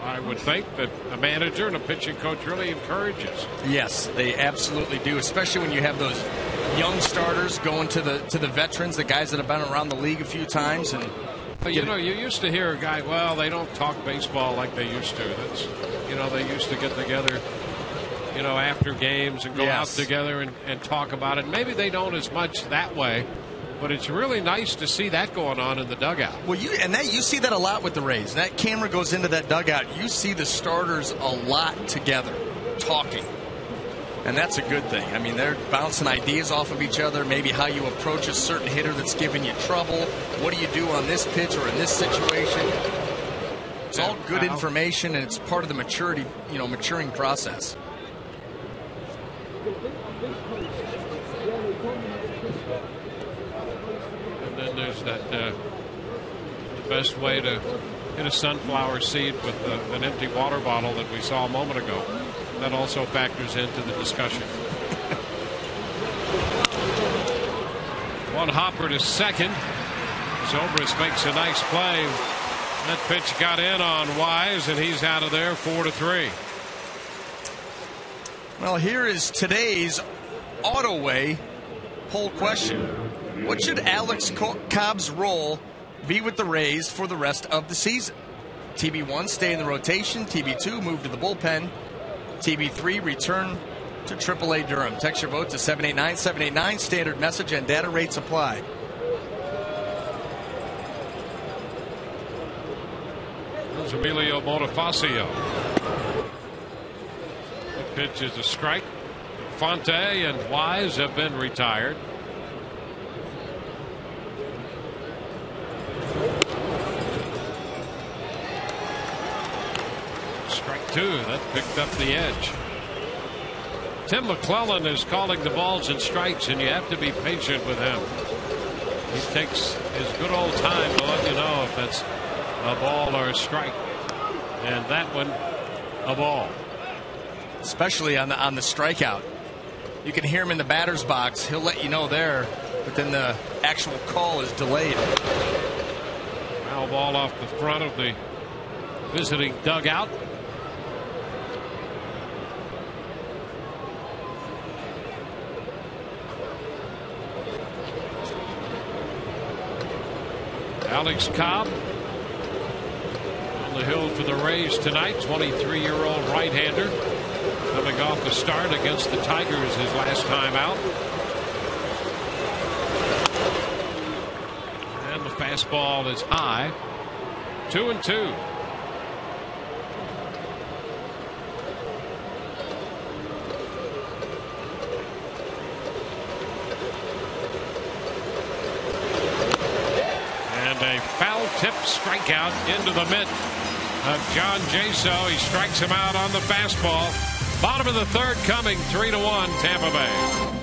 I would think that a manager and a pitching coach really encourages. Yes, they absolutely do, especially when you have those young starters going to the veterans, the guys that have been around the league a few times. And but you know, you used to hear a guy, well, they don't talk baseball like they used to. That's, you know, they used to get together, you know, after games and go out together and talk about it. Maybe they don't as much that way, but it's really nice to see that going on in the dugout. Well, you see that a lot with the Rays. That camera goes into that dugout. You see the starters a lot together, talking. And that's a good thing. I mean, they're bouncing ideas off of each other, maybe how you approach a certain hitter that's giving you trouble. What do you do on this pitch or in this situation? It's all good information, and it's part of the maturing process. And then there's that the best way to hit a sunflower seed with an empty water bottle that we saw a moment ago. That also factors into the discussion. 1 hopper to second. Zobrist makes a nice play. That pitch got in on Wise, and he's out of there 4-3. Well, here is today's Autoway poll question. What should Alex Cobb's role be with the Rays for the rest of the season? TB1, stay in the rotation. TB2, move to the bullpen. TB3, return to AAA Durham. Text your vote to 789-789. Standard message and data rates apply. There's Emilio Bonifacio. The pitch is a strike. Fonte and Wise have been retired. Strike 2. That picked up the edge. Tim McClellan is calling the balls and strikes, and you have to be patient with him. He takes his good old time to let you know if that's a ball or a strike. And that one, a ball. Especially on the strikeout. You can hear him in the batter's box. He'll let you know there, but then the actual call is delayed. Foul ball off the front of the visiting dugout. Alex Cobb on the hill for the Rays tonight. 23-year-old right-hander coming off a start against the Tigers his last time out. And the fastball is high. 2-2. tip strikeout into the mitt of John Jaso. He strikes him out on the fastball. Bottom of the third coming, 3-1 Tampa Bay.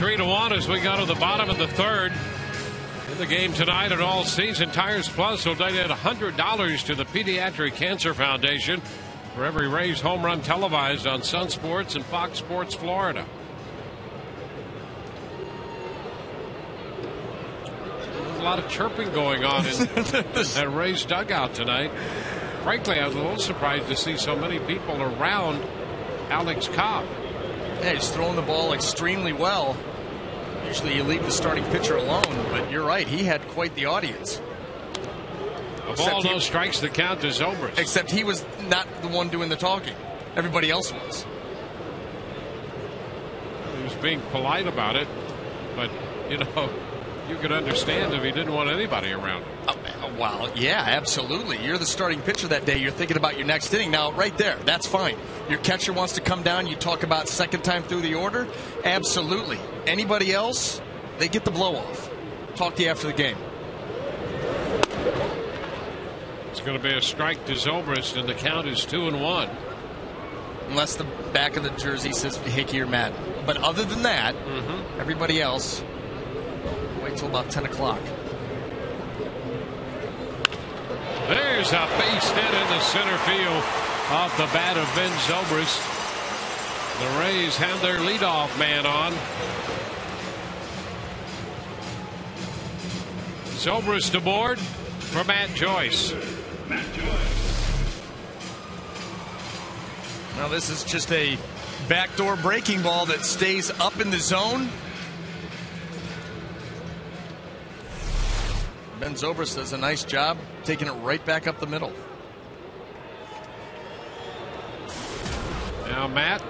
Three to one as we go to the bottom of the third. In the game tonight and all season, Tires Plus will donate $100 to the Pediatric Cancer Foundation for every Rays home run televised on Sun Sports and Fox Sports Florida. There's a lot of chirping going on in that Rays dugout tonight. Frankly, I was a little surprised to see so many people around Alex Cobb. Yeah, he's throwing the ball extremely well. Usually you leave the starting pitcher alone, but you're right. He had quite the audience. Of all those strikes that count to Zobrist. Except he was not the one doing the talking. Everybody else was. He was being polite about it, but, you know, you could understand if he didn't want anybody around him. Well, yeah, absolutely. You're the starting pitcher that day. You're thinking about your next inning. Now, right there, that's fine. Your catcher wants to come down. You talk about second time through the order. Absolutely. Anybody else, they get the blow off. Talk to you after the game. It's going to be a strike to Zobrist, and the count is 2-1. Unless the back of the jersey says Hickey or Madden. But other than that, everybody else, wait till about 10 o'clock. There's a base hit in the center field off the bat of Ben Zobrist. The Rays have their leadoff man on. Zobrist aboard for Matt Joyce. Now this is just a backdoor breaking ball that stays up in the zone. Ben Zobrist does a nice job taking it right back up the middle. Now Matt.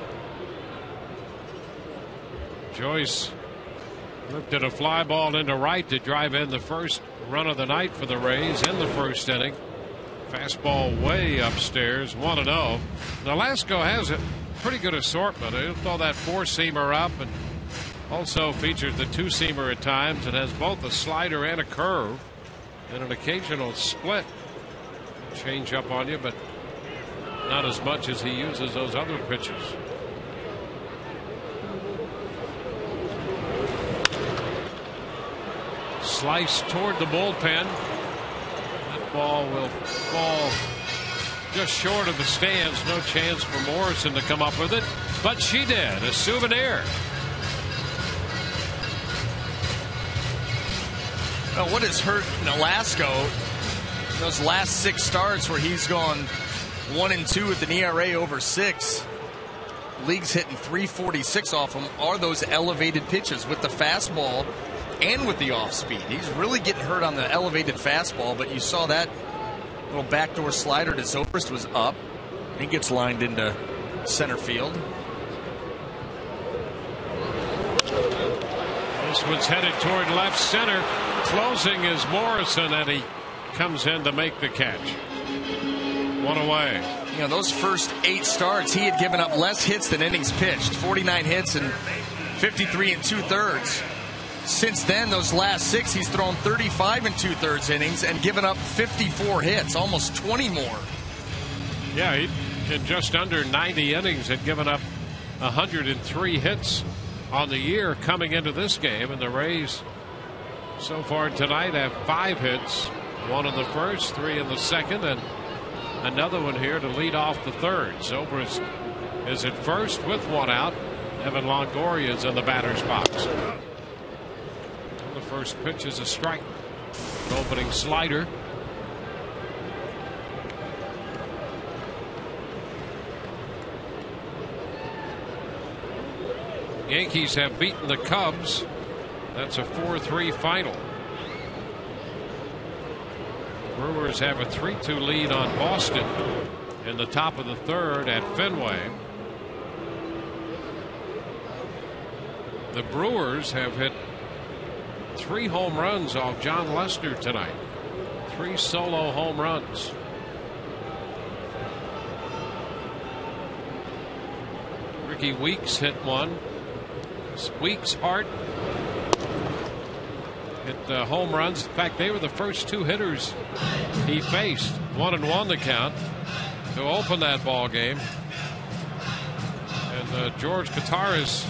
Joyce lifted a fly ball into right to drive in the first run of the night for the Rays in the first inning. Fastball way upstairs, 1-0. Nolasco has a pretty good assortment. He'll throw that four-seamer up and also features the two-seamer at times and has both a slider and a curve and an occasional split. Change up on you, but not as much as he uses those other pitches. Slice toward the bullpen. That ball will fall just short of the stands. No chance for Morrison to come up with it, but she did. A souvenir. Well, what has hurt Nolasco, those last 6 starts where he's gone 1-2 with an ERA over 6. league's hitting 346 off him are those elevated pitches with the fastball and with the off speed. He's really getting hurt on the elevated fastball, but you saw that little backdoor slider to Zobrist was up. He gets lined into center field. This one's headed toward left center. Closing is Morrison, and he comes in to make the catch. One away. You know, those first 8 starts, he had given up less hits than innings pitched. 49 hits and 53 2/3. Since then, those last 6, he's thrown 35 2/3 innings and given up 54 hits, almost 20 more. Yeah, he in just under 90 innings had given up 103 hits on the year coming into this game, and the Rays so far tonight have 5 hits, 1 in the first, 3 in the second, and another one here to lead off the third. Zobrist is at first with 1 out. Evan Longoria is in the batter's box. The first pitch is a strike. Opening slider. Yankees have beaten the Cubs. That's a 4-3 final. Brewers have a 3-2 lead on Boston in the top of the third at Fenway. The Brewers have hit 3 home runs off John Lester tonight. 3 solo home runs. Ricky Weeks hit 1. Weeks, Hart hit home runs. In fact, they were the first 2 hitters he faced. 1-1 the count to open that ball game. And George Kataris,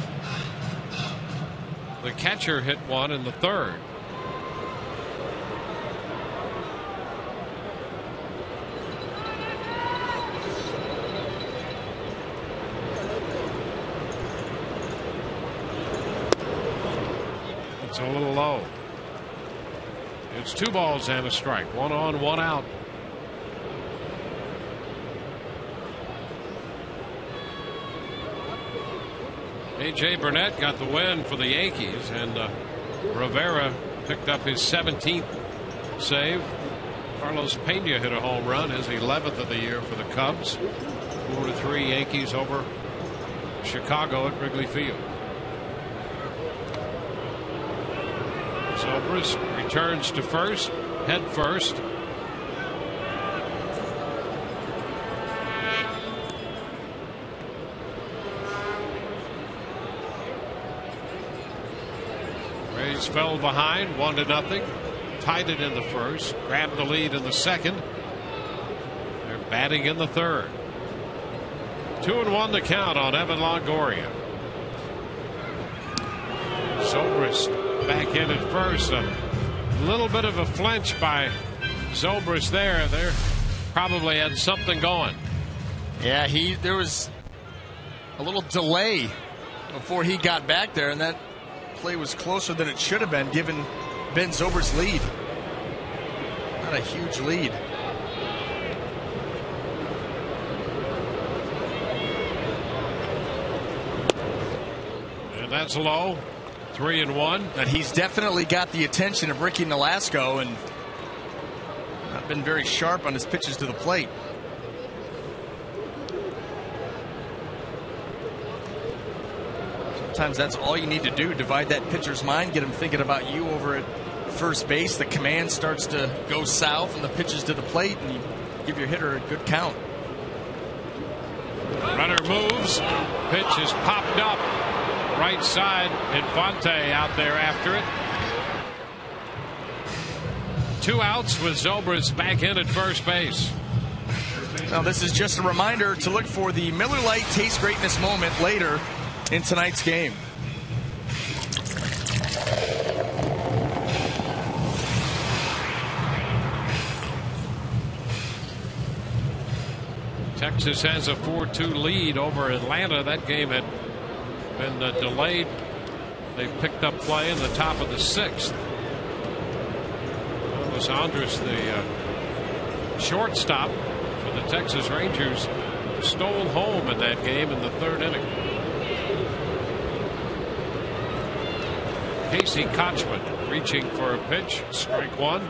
the catcher, hit 1 in the third. It's a little low. It's 2 balls and a strike. 1 on, 1 out. A.J. Burnett got the win for the Yankees, and Rivera picked up his 17th save. Carlos Pena hit a home run, his 11th of the year for the Cubs. 4-3 Yankees over Chicago at Wrigley Field. Zobrist returns to first, head first. Rays fell behind 1-0, tied it in the first, grabbed the lead in the second. They're batting in the third. 2-1 the count on Evan Longoria. Zobrist back in at first. A little bit of a flinch by Zobrist there. They probably had something going. Yeah, there was a little delay before he got back there, and that play was closer than it should have been given Ben Zobrist's lead. Not a huge lead. And that's low. 3-1. And he's definitely got the attention of Ricky Nolasco and not been very sharp on his pitches to the plate. Sometimes that's all you need to do. Divide that pitcher's mind, get him thinking about you over at first base. The command starts to go south and the pitches to the plate, and you give your hitter a good count. Runner moves. Pitch is popped up. Right side, Infante out there after it. 2 outs with Zobrist back in at first base. Now this is just a reminder to look for the Miller Lite Taste Greatness moment later in tonight's game. Texas has a 4-2 lead over Atlanta. That game had been delayed. They picked up play in the top of the 6th. Los Andres, the shortstop for the Texas Rangers, stole home in that game in the 3rd inning. Casey Kochman reaching for a pitch. Strike one.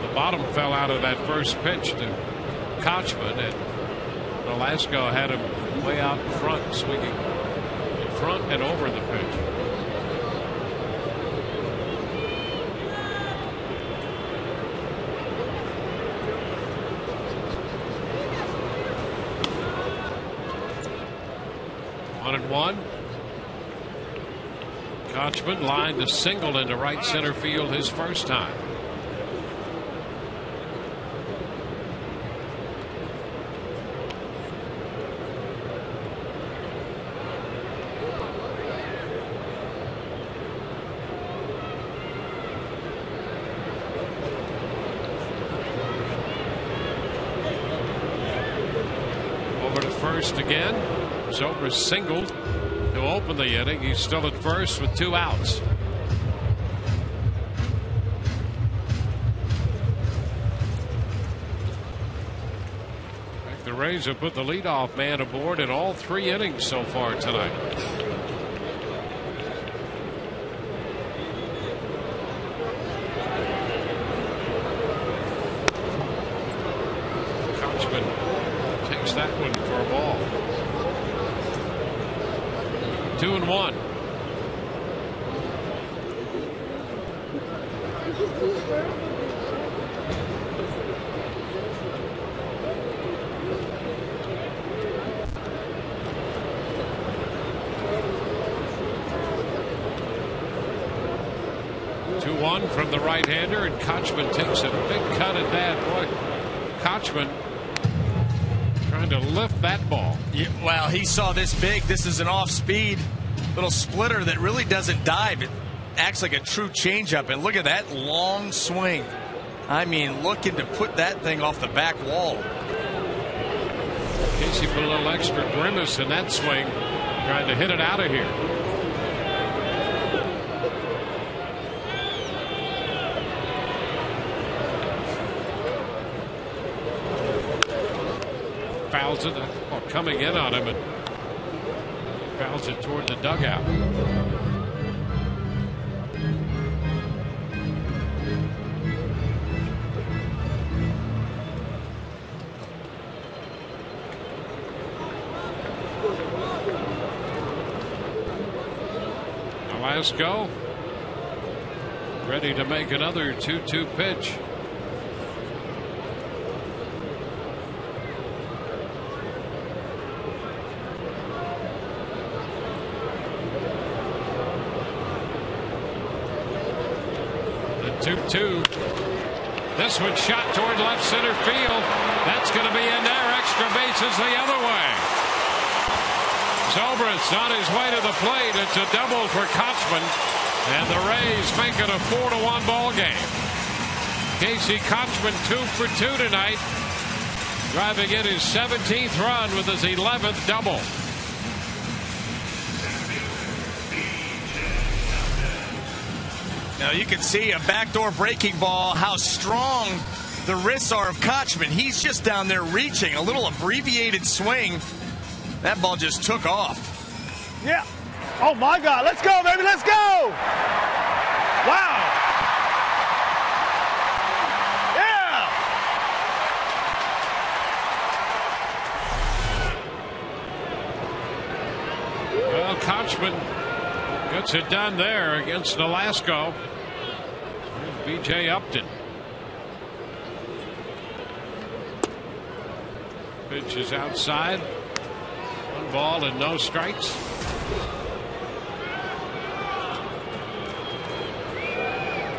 The bottom fell out of that first pitch to Kochman, and Velasco had him way out in front, swinging in front and over the pitch. One and one. Kochman lined a single into right center field his first time. Over to first again. Zobrist singled to open the inning. He's still at first with 2 outs. The Rays have put the leadoff man aboard in all 3 innings so far tonight. Kochman takes that one for a ball. 2 and 1. From the right-hander, and Kochman takes a big cut at that. Boy, Kochman trying to lift that ball. Yeah, well, he saw this big. This is an off-speed little splitter that really doesn't dive. It acts like a true changeup, and look at that long swing. I mean, looking to put that thing off the back wall. Casey put a little extra grimace in that swing, trying to hit it out of here. Fouls it, coming in on him, and fouls it toward the dugout. Velasco ready to make another 2-2 pitch. The 2-2. This one shot toward left center field. That's going to be in there. Extra bases the other way. Zobrist on his way to the plate. It's a double for Kochman, and the Rays make it a 4-1 ball game. Casey Kochman 2 for 2 tonight, driving in his 17th run with his 11th double. Now you can see a backdoor breaking ball, how strong the wrists are of Kochman. He's just down there reaching, a little abbreviated swing. That ball just took off. Yeah. Oh, my God. Let's go, baby. Let's go. Wow. Yeah. Well, Kochman gets it done there against Velasco. B.J. Upton. Pitch is outside. 1 ball and no strikes.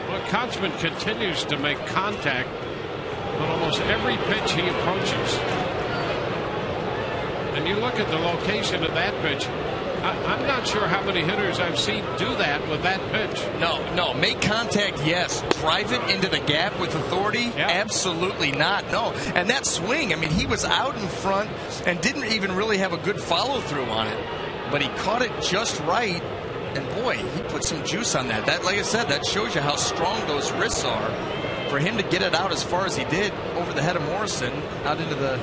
Well, Kochman continues to make contact on almost every pitch he approaches. And you look at the location of that pitch. I'm not sure how many hitters I've seen do that with that pitch. No. Make contact, yes. Drive it into the gap with authority? Yeah. Absolutely not. No. And that swing, I mean, he was out in front and didn't even really have a good follow-through on it. But he caught it just right. And, boy, he put some juice on that. That, like I said, that shows you how strong those wrists are for him to get it out as far as he did over the head of Morrison out into the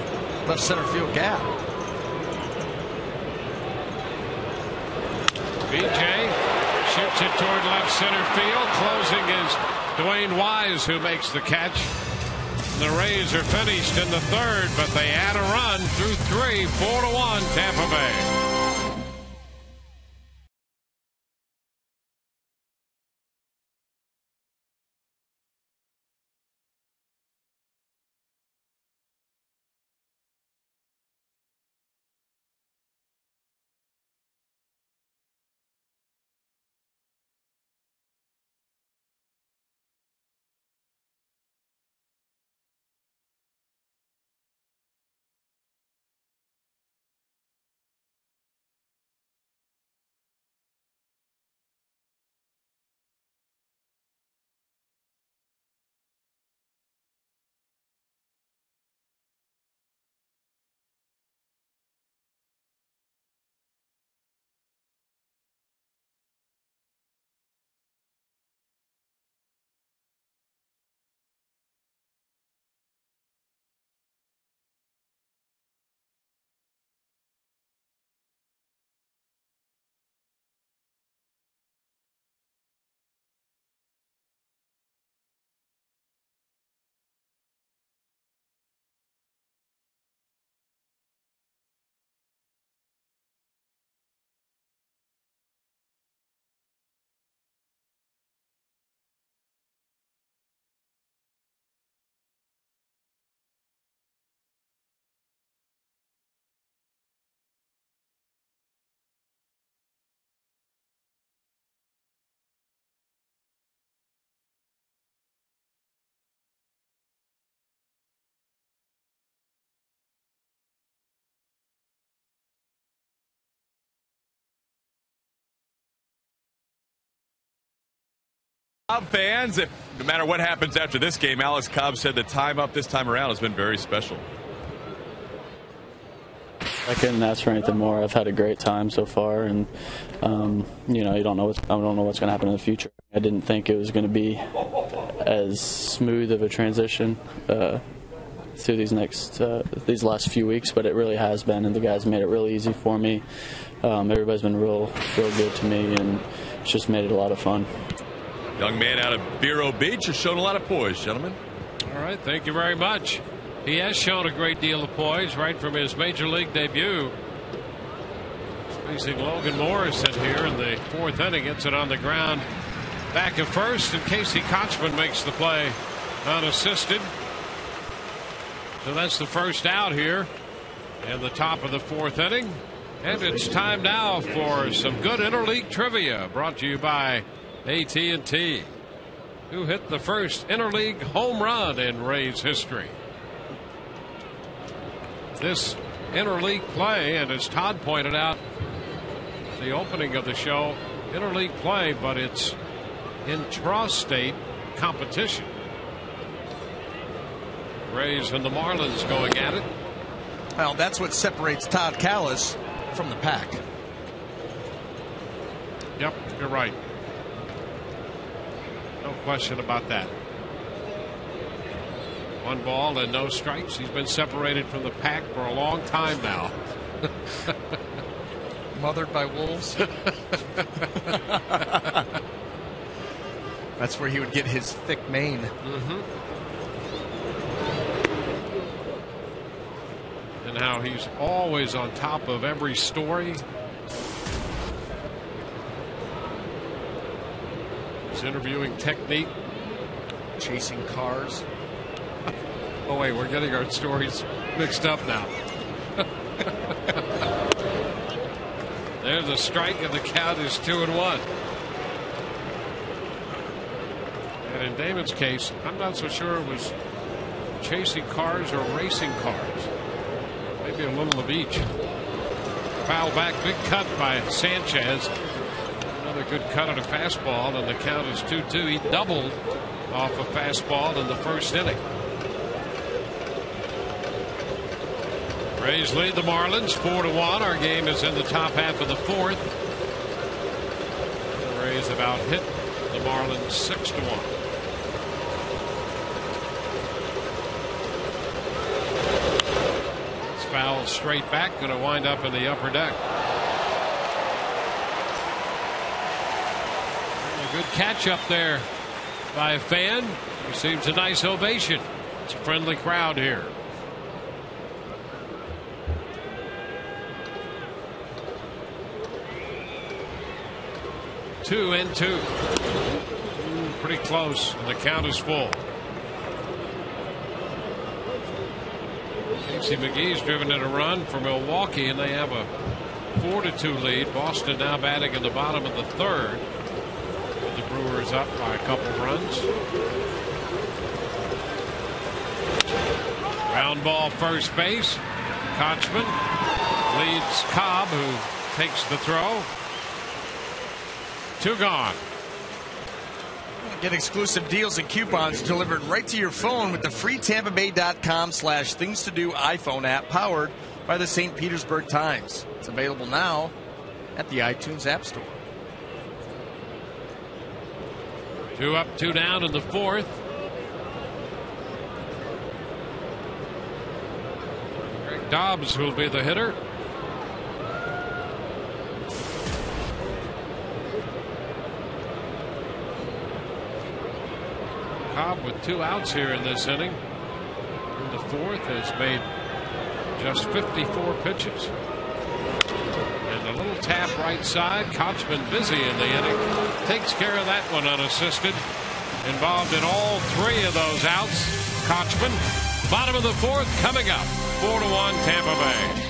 left center field gap. BJ shoots it toward left center field. Closing is Dwayne Wise, who makes the catch. The Rays are finished in the third, but they add a run through 3, 4-1 Tampa Bay. Cobb fans, no matter what happens after this game, Alex Cobb said the time up this time around has been very special. I couldn't ask for anything more. I've had a great time so far, and you know, I don't know what's going to happen in the future. I didn't think it was going to be as smooth of a transition through these last few weeks, but it really has been, and the guys made it really easy for me. Everybody's been real good to me, and it's just made it a lot of fun. Young man out of Vero Beach has shown a lot of poise, gentlemen. All right, thank you very much. He has shown a great deal of poise right from his major league debut. Facing Logan Morrison here in the fourth inning, gets it on the ground back at first, and Casey Kochman makes the play unassisted. So that's the first out here in the top of the fourth inning, and it's time now for some good interleague trivia brought to you by AT&T. Who hit the first interleague home run in Rays history? This interleague play, and as Todd pointed out at the opening of the show, interleague play, but it's intra-state competition. Rays and the Marlins going at it. Well, that's what separates Todd Callis from the pack. Yep, you're right. No question about that. 1 ball and no strikes. He's been separated from the pack for a long time now. Mothered by wolves. That's where he would get his thick mane. And how he's always on top of every story. His interviewing technique. Chasing cars. Oh wait, we're getting our stories mixed up now. There's a strike, and the count is 2-1. And in Damon's case, I'm not so sure it was chasing cars or racing cars. Maybe a little of each. Foul back, big cut by Sanchez. Another good cut on a fastball, and the count is 2-2. He doubled off a fastball in the first inning. Rays lead the Marlins 4-1. Our game is in the top half of the fourth. The Rays have out hit the Marlins 6-1. foul straight back, going to wind up in the upper deck. A good catch up there by a fan. Receives a nice ovation. It's a friendly crowd here. Two and two. Pretty close, and the count is full. Casey McGee's driven in a run for Milwaukee, and they have a 4-2 lead. Boston now batting in the bottom of the third. The Brewers up by a couple runs. Ground ball first base. Kochman leads Cobb, who takes the throw. 2 gone. Get exclusive deals and coupons delivered right to your phone with the free TampaBay.com/things-to-do iPhone app powered by the St. Petersburg Times. It's available now at the iTunes App Store. 2 up, 2 down in the fourth. Greg Dobbs will be the hitter. Cobb with 2 outs here in this inning. In the fourth has made just 54 pitches. And a little tap right side. Kochman busy in the inning. Takes care of that one unassisted. Involved in all 3 of those outs. Kochman. Bottom of the fourth coming up. 4-1 Tampa Bay.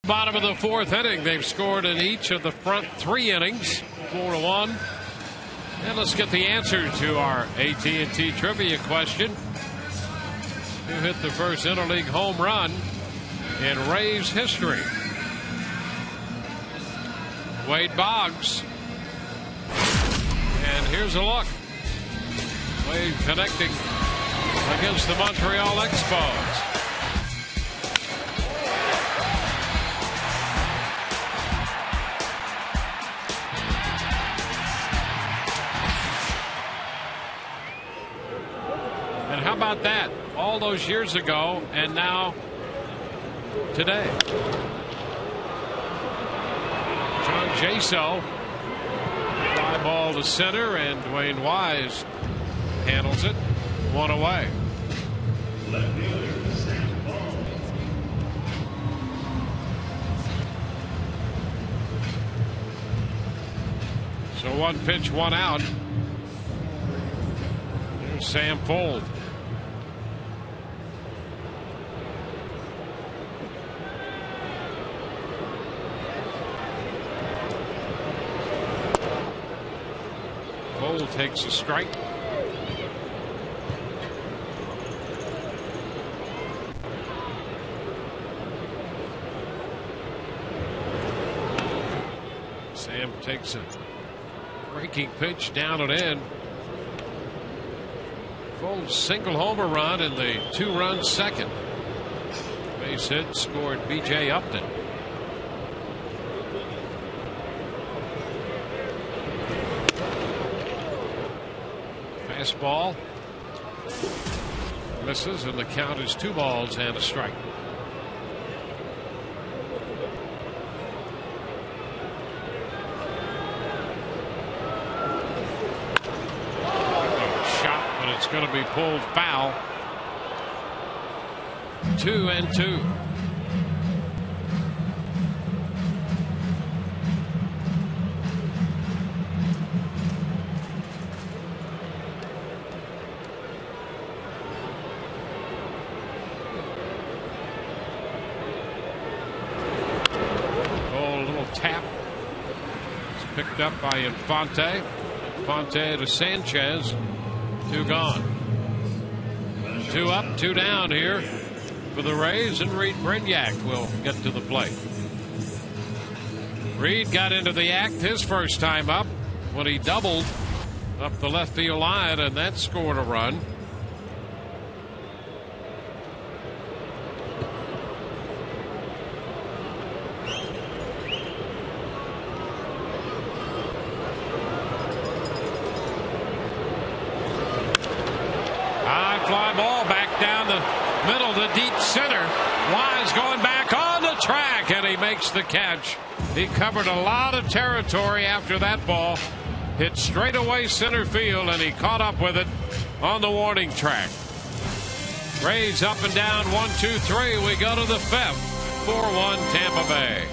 Bottom of the fourth inning. They've scored in each of the front 3 innings. 4-1. And let's get the answer to our AT&T trivia question. Who hit the first interleague home run in Rays history? Wade Boggs. And here's a look. Wade connecting against the Montreal Expos. And how about that? All those years ago, and now today. John Jaso, fly ball to center, and Dwayne Wise handles it. 1 away. So 1 pitch, 1 out. There's Sam Fuld. Fuld takes a strike. Sam takes a breaking pitch down and in. Full single homer run in the 2-run second. Base hit scored B.J. Upton. Fastball misses, and the count is 2 balls and a strike. Shot, but it's going to be pulled foul. 2-2. Tap. It's picked up by Infante. Infante to Sanchez. 2 gone. 2 up, 2 down here for the Rays, and Reed Brignac will get to the plate. Reed got into the act his first time up when he doubled up the left field line, and that scored a run. Fly ball back down the middle to deep center. Wise going back on the track, and he makes the catch. He covered a lot of territory after that ball. Hit straight away center field, and he caught up with it on the warning track. Rays up and down 1-2-3. We go to the 5th. 4-1 Tampa Bay.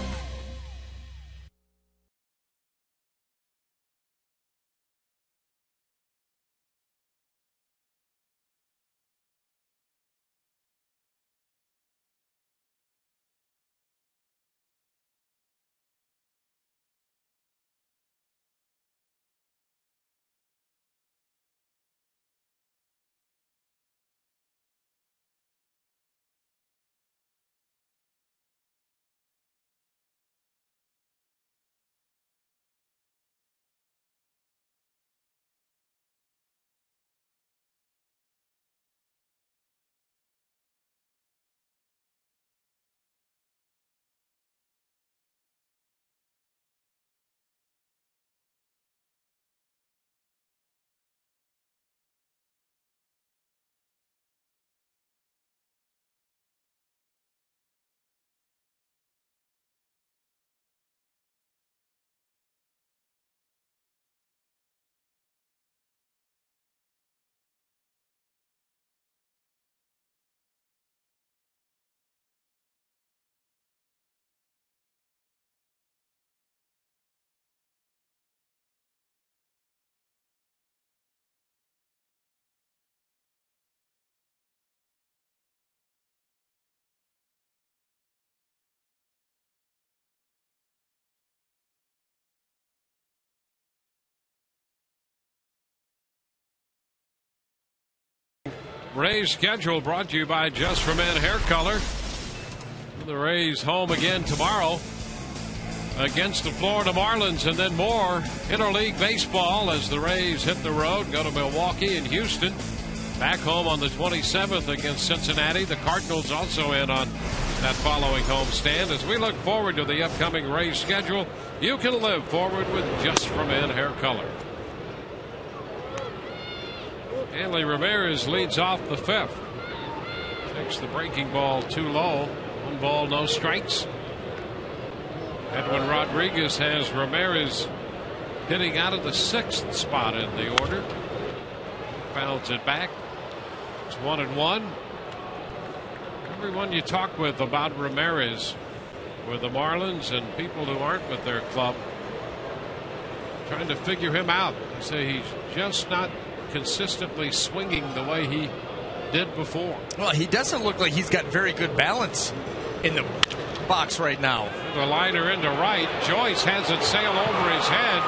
Rays schedule brought to you by Just for Men Hair Color. The Rays home again tomorrow against the Florida Marlins, and then more interleague baseball as the Rays hit the road, go to Milwaukee and Houston. Back home on the 27th against Cincinnati. The Cardinals also in on that following homestand. As we look forward to the upcoming Rays schedule, you can live forward with Just for Men Hair Color. Hanley Ramirez leads off the 5th. Takes the breaking ball too low. 1 ball, no strikes. Edwin Rodriguez has Ramirez hitting out of the 6th spot in the order. Fouls it back. It's 1-1. Everyone you talk with about Ramirez, with the Marlins and people who aren't with their club, trying to figure him out. They say he's just not consistently swinging the way he did before. Well, he doesn't look like he's got very good balance in the box right now. The liner into right. Joyce has it sail over his head.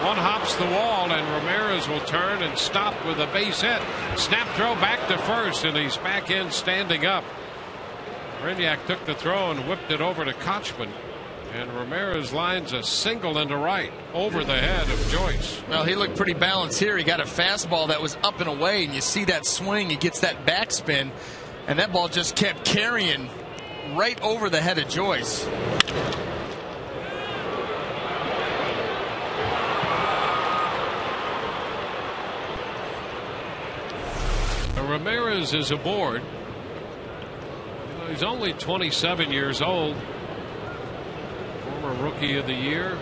One hops the wall, and Ramirez will turn and stop with a base hit. Snap throw back to first, and he's back in standing up. Brignac took the throw and whipped it over to Kochman. And Ramirez lines a single into right over the head of Joyce. Well, he looked pretty balanced here. He got a fastball that was up and away, and you see that swing. He gets that backspin, and that ball just kept carrying right over the head of Joyce. Ramirez is aboard. You know, he's only 27 years old. Former Rookie of the Year.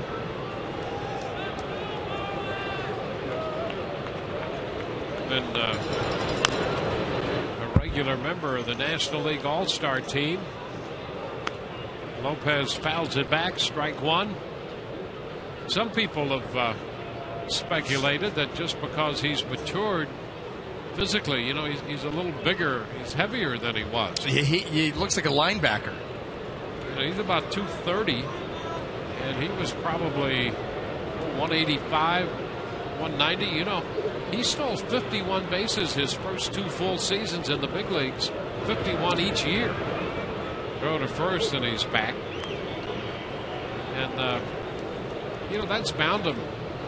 Been a regular member of the National League All-Star team. Lopez fouls it back, strike one. Some people have speculated that just because he's matured physically, you know, he's a little bigger, he's heavier than he was. He looks like a linebacker. You know, he's about 230, and he was probably 185, 190. You know, he stole 51 bases his first 2 full seasons in the big leagues, 51 each year. Throw to first, and he's back. And, you know, that's bound to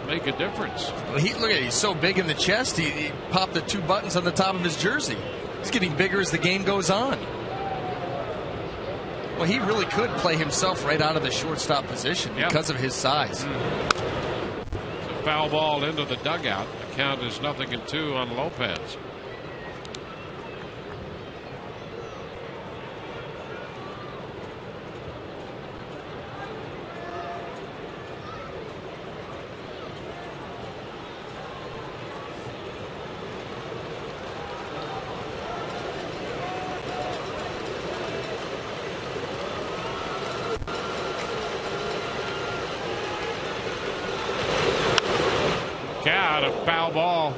make a difference. Well, look at it. He's so big in the chest. He popped the 2 buttons on the top of his jersey. He's getting bigger as the game goes on. Well, he really could play himself right out of the shortstop position because of his size. It's a foul ball into the dugout. The count is 0-2 on Lopez. Count, a foul ball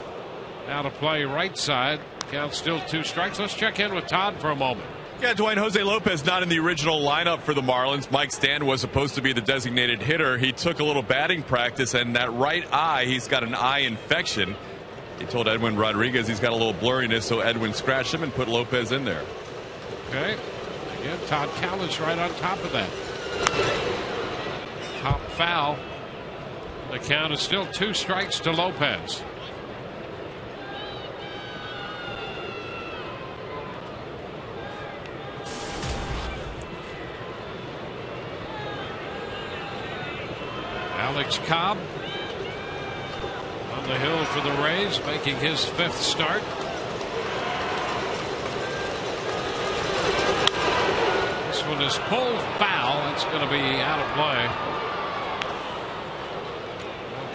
out of play right side. Count still 2 strikes. Let's check in with Todd for a moment. Yeah, Dwayne, Jose Lopez not in the original lineup for the Marlins. Mike Stanton was supposed to be the designated hitter. He took a little batting practice, and that right eye, he's got an eye infection. He told Edwin Rodriguez he's got a little blurriness, so Edwin scratched him and put Lopez in there. Okay. Again, Todd Callis right on top of that. Top foul. The count is still 2 strikes to Lopez. Alex Cobb on the hill for the Rays, making his 5th start. This one is pulled foul. It's going to be out of play.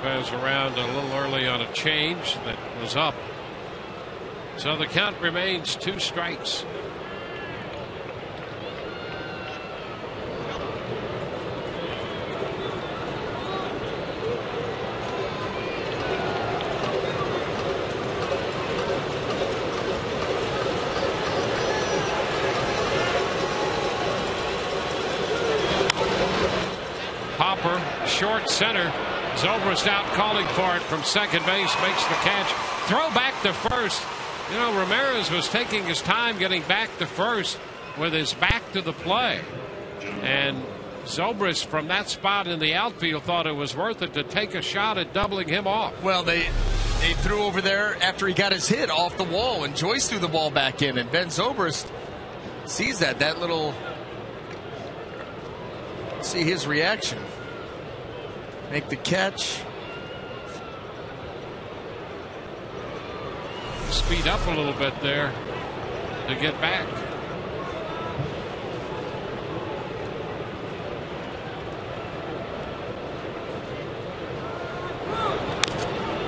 Lopez around a little early on a change that was up. So the count remains 2 strikes. Hopper, short center. Zobrist out calling for it from second base, makes the catch. Throw back to first. You know, Ramirez was taking his time getting back to first with his back to the play. And Zobrist from that spot in the outfield thought it was worth it to take a shot at doubling him off. Well, they threw over there after he got his hit off the wall, and Joyce threw the ball back in, and Ben Zobrist sees that little. See his reaction. Make the catch. Speed up a little bit there to get back.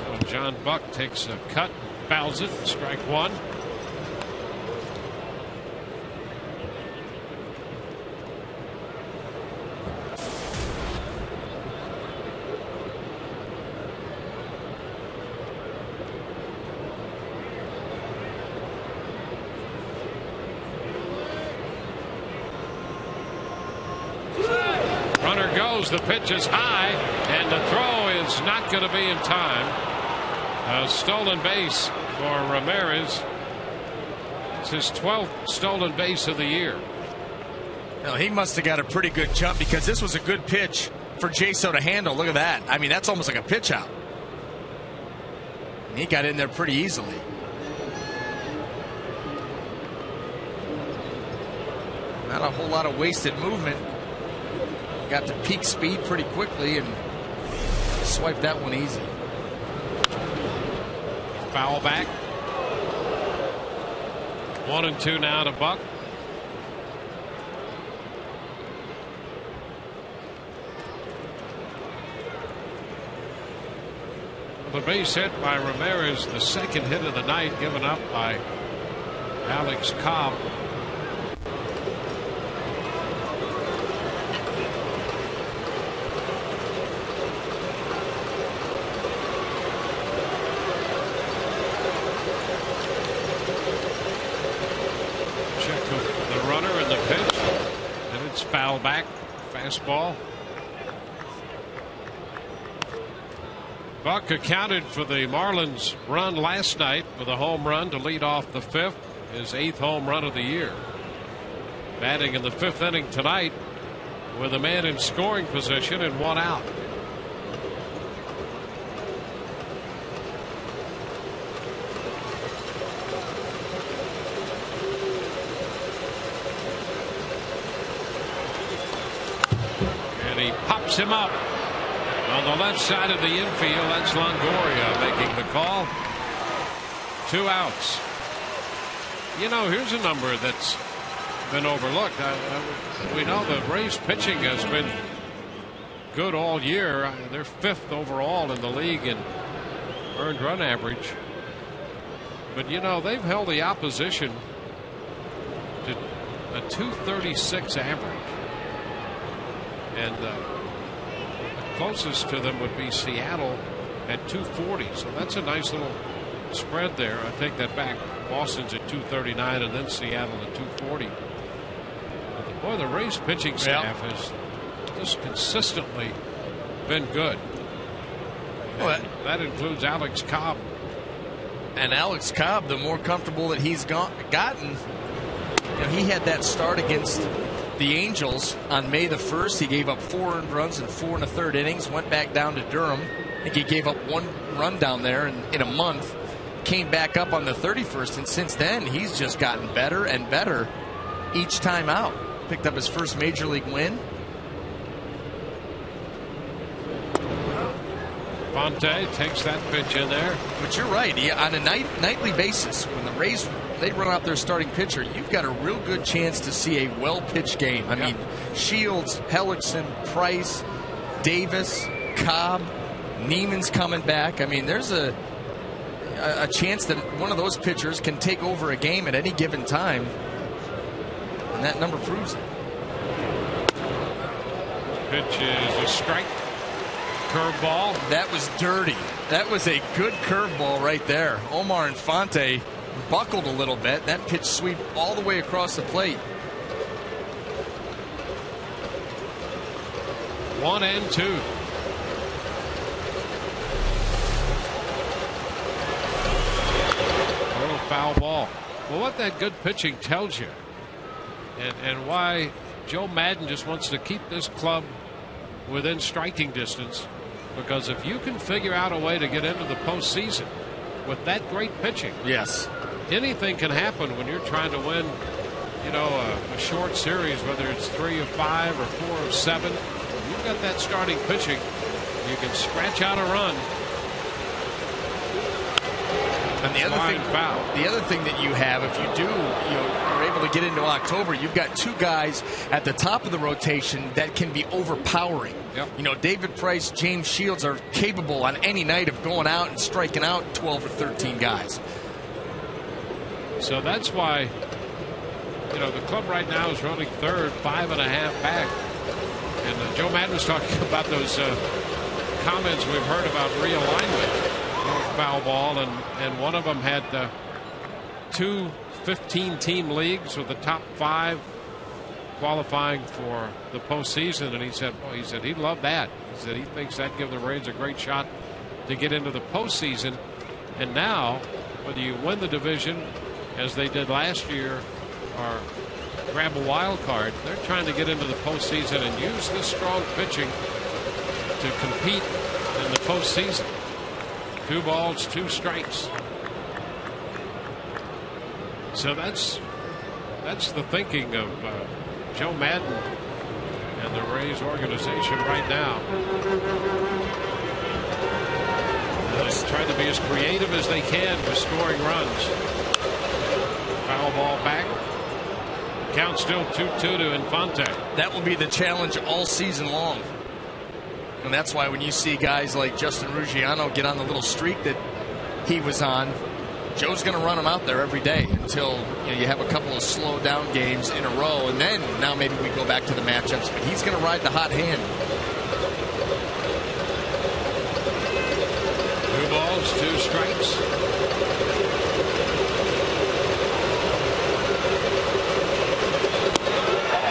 When John Buck takes a cut, fouls it, strike 1. The pitch is high, and the throw is not going to be in time. A stolen base for Ramirez. It's his 12th stolen base of the year. No, he must have got a pretty good jump because this was a good pitch for Jaso to handle. Look at that. I mean, that's almost like a pitch out. And he got in there pretty easily. Not a whole lot of wasted movement. Got to peak speed pretty quickly and swiped that one easy. Foul back. 1-2 now to Buck. The base hit by Ramirez, the second hit of the night, given up by Alex Cobb. Check the runner and the pitch, and it's foul back. Fastball. Buck accounted for the Marlins' run last night with a home run to lead off the fifth, his 8th home run of the year. Batting in the 5th inning tonight with a man in scoring position and 1 out. And he pops him up. On the left side of the infield, that's Longoria making the call. 2 outs. You know, here's a number that's been overlooked. We know the Rays pitching has been good all year. They're 5th overall in the league in earned run average. But, you know, they've held the opposition to a 236 average. And closest to them would be Seattle at 240, so that's a nice little spread there. I take that back. Boston's at 239 and then Seattle at 240. But boy, the Rays pitching staff has just consistently been good. Well, that includes Alex Cobb. And Alex Cobb, the more comfortable that he's gotten, you know, he had that start against the Angels on May the 1st. He gave up 4 earned runs in 4 1/3 innings, went back down to Durham. I think he gave up 1 run down there in a month, came back up on the 31st, and since then he's just gotten better and better each time out. Picked up his first major league win. Fonte takes that pitch in there. But you're right. On a nightly basis, when the Rays they run out their starting pitcher, you've got a real good chance to see a well-pitched game. I mean, Shields, Hellickson, Price, Davis, Cobb, Neiman's coming back. I mean, there's a chance that one of those pitchers can take over a game at any given time, and that number proves it. Pitch is a strike. Curveball. That was dirty. That was a good curveball right there. Omar Infante buckled a little bit. That pitch sweep all the way across the plate. 1-2. Oh, foul ball. Well, what that good pitching tells you, and why Joe Madden just wants to keep this club within striking distance, because if you can figure out a way to get into the postseason with that great pitching, yes, anything can happen when you're trying to win, you know, a short series, whether it's 3 of 5 or 4 of 7. You've got that starting pitching, you can scratch out a run. And the other thing that you have, if you are able to get into October, you've got 2 guys at the top of the rotation that can be overpowering. Yep. You know, David Price, James Shields are capable on any night of going out and striking out 12 or 13 guys. So that's why, you know, the club right now is running third, 5.5 back. And Joe Madden was talking about those comments we've heard about realignment. Foul ball, and one of them had 2 15-team leagues with the top 5 qualifying for the postseason, and he said he'd love that. He said he thinks that'd give the Rays a great shot to get into the postseason. And now, whether you win the division as they did last year or grab a wild card. They're trying to get into the postseason and use this strong pitching to compete in the postseason. 2 balls, 2 strikes. So that's the thinking of Joe Madden and the Rays organization right now. They try to be as creative as they can with scoring runs. Foul ball back. Count still 2-2 to Infante. That will be the challenge all season long. And that's why when you see guys like Justin Ruggiano get on the little streak that he was on, Joe's going to run him out there every day until you have a couple of slow down games in a row, and then now maybe we go back to the matchups. But he's going to ride the hot hand. 2 balls, 2 strikes.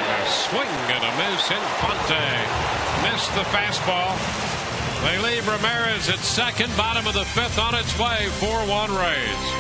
A swing and a miss. Infante missed the fastball. They leave Ramirez at second. Bottom of the 5th on its way. 4-1 Rays.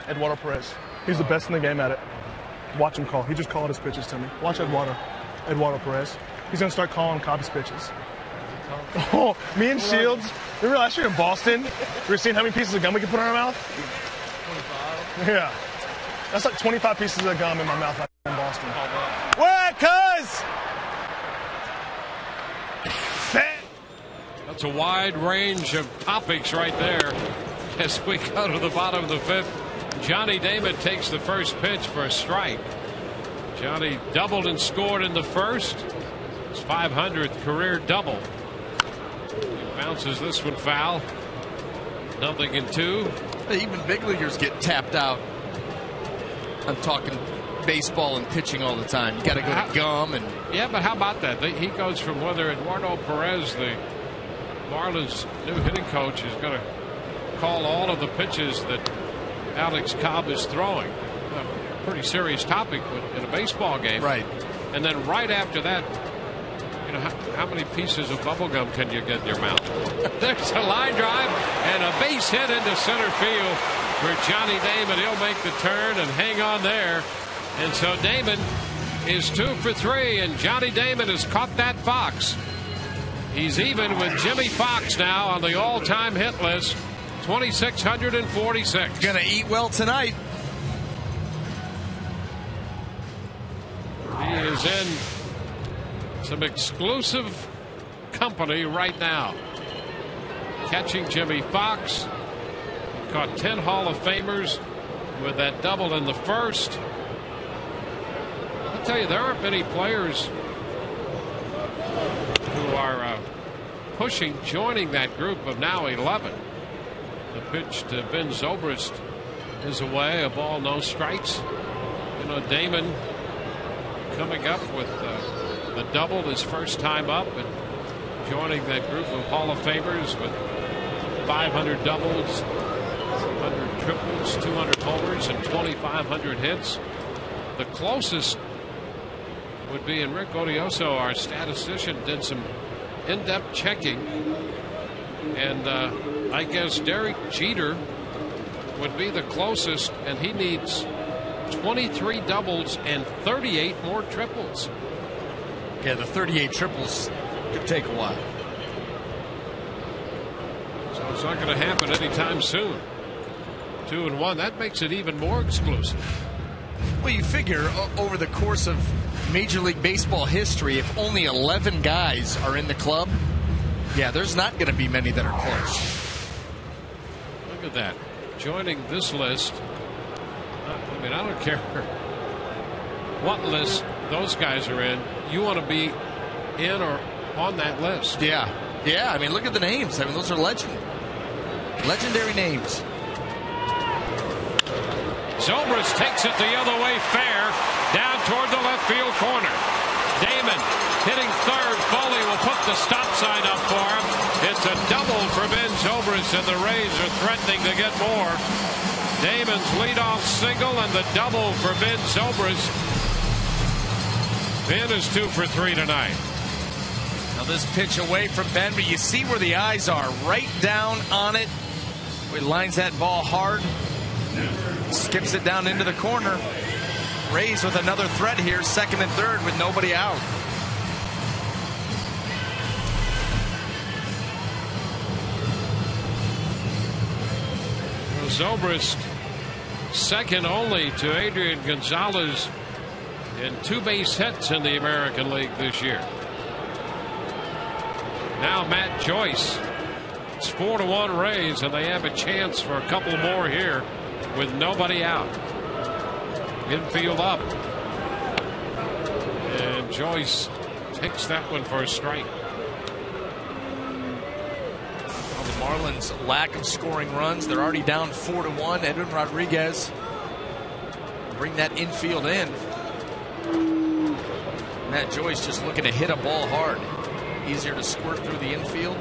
Eduardo Perez. He's the best in the game at it. Watch him call. He just called his pitches to me. Watch Eduardo Perez. He's going to start calling Cobb's pitches. Oh, me and Shields, remember last year in Boston? We were seeing how many pieces of gum we could put in our mouth? 25. Yeah. That's like 25 pieces of gum in my mouth in Boston. Where, cuz? That's a wide range of topics right there as we go to the bottom of the 5th. Johnny Damon takes the first pitch for a strike. Johnny doubled and scored in the first. His 500th career double. He bounces this one foul. 0-2. Even big leaguers get tapped out. I'm talking baseball and pitching all the time. You got to go to gum and. Yeah, but how about that? He goes from whether Eduardo Perez, the Marlins' new hitting coach, is going to call all of the pitches that Alex Cobb is throwing. A pretty serious topic in a baseball game. Right. And then right after that, how many pieces of bubble gum can you get in your mouth? There's a line drive and a base hit into center field for Johnny Damon. He'll make the turn and hang on there. And so Damon is 2 for 3, and Johnny Damon has caught that fox. He's even with Jimmy Fox now on the all-time hit list. 2,646. Gonna eat well tonight. He is in some exclusive company right now. Catching Jimmy Fox. Caught 10 Hall of Famers with that double in the first. I'll tell you, there aren't many players who are joining that group of now 11. The pitch to Ben Zobrist is away. A ball, no strikes. Damon coming up with the double his first time up and joining that group of Hall of Famers with 500 doubles, 100 triples, 200 homers, and 2,500 hits. The closest would be, and Rick Odioso, our statistician, did some in-depth checking, and I guess Derek Jeter would be the closest, and he needs 23 doubles and 38 more triples. Yeah, the 38 triples could take a while. So it's not going to happen anytime soon. 2-1. That makes it even more exclusive. Well, you figure over the course of Major League Baseball history, if only 11 guys are in the club, yeah, there's not going to be many that are close. Look at that. Joining this list, I mean, I don't care what list those guys are in. You want to be in or on that list. Yeah. Yeah, I mean, look at the names. I mean, those are legendary names. Zobrist takes it the other way fair, down toward the left field corner. Damon hitting third. Foley will put the stop sign up for him. It's a double for Ben Zobrist, and the Rays are threatening to get more. Damon's leadoff single and the double for Ben Zobrist. Ben is 2 for 3 tonight. Now this pitch away from Ben, but you see where the eyes are, right down on it. He lines that ball hard, skips it down into the corner. Rays with another threat here, second and third with nobody out. Zobrist second only to Adrian Gonzalez in 2 base hits in the American League this year. Now Matt Joyce. It's 4-1 Rays, and they have a chance for a couple more here with nobody out. Infield up, and Joyce takes that one for a strike. Well, the Marlins' lack of scoring runs, they're already down 4-1. Edwin Rodriguez bring that infield in. Matt Joyce just looking to hit a ball hard. Easier to squirt through the infield.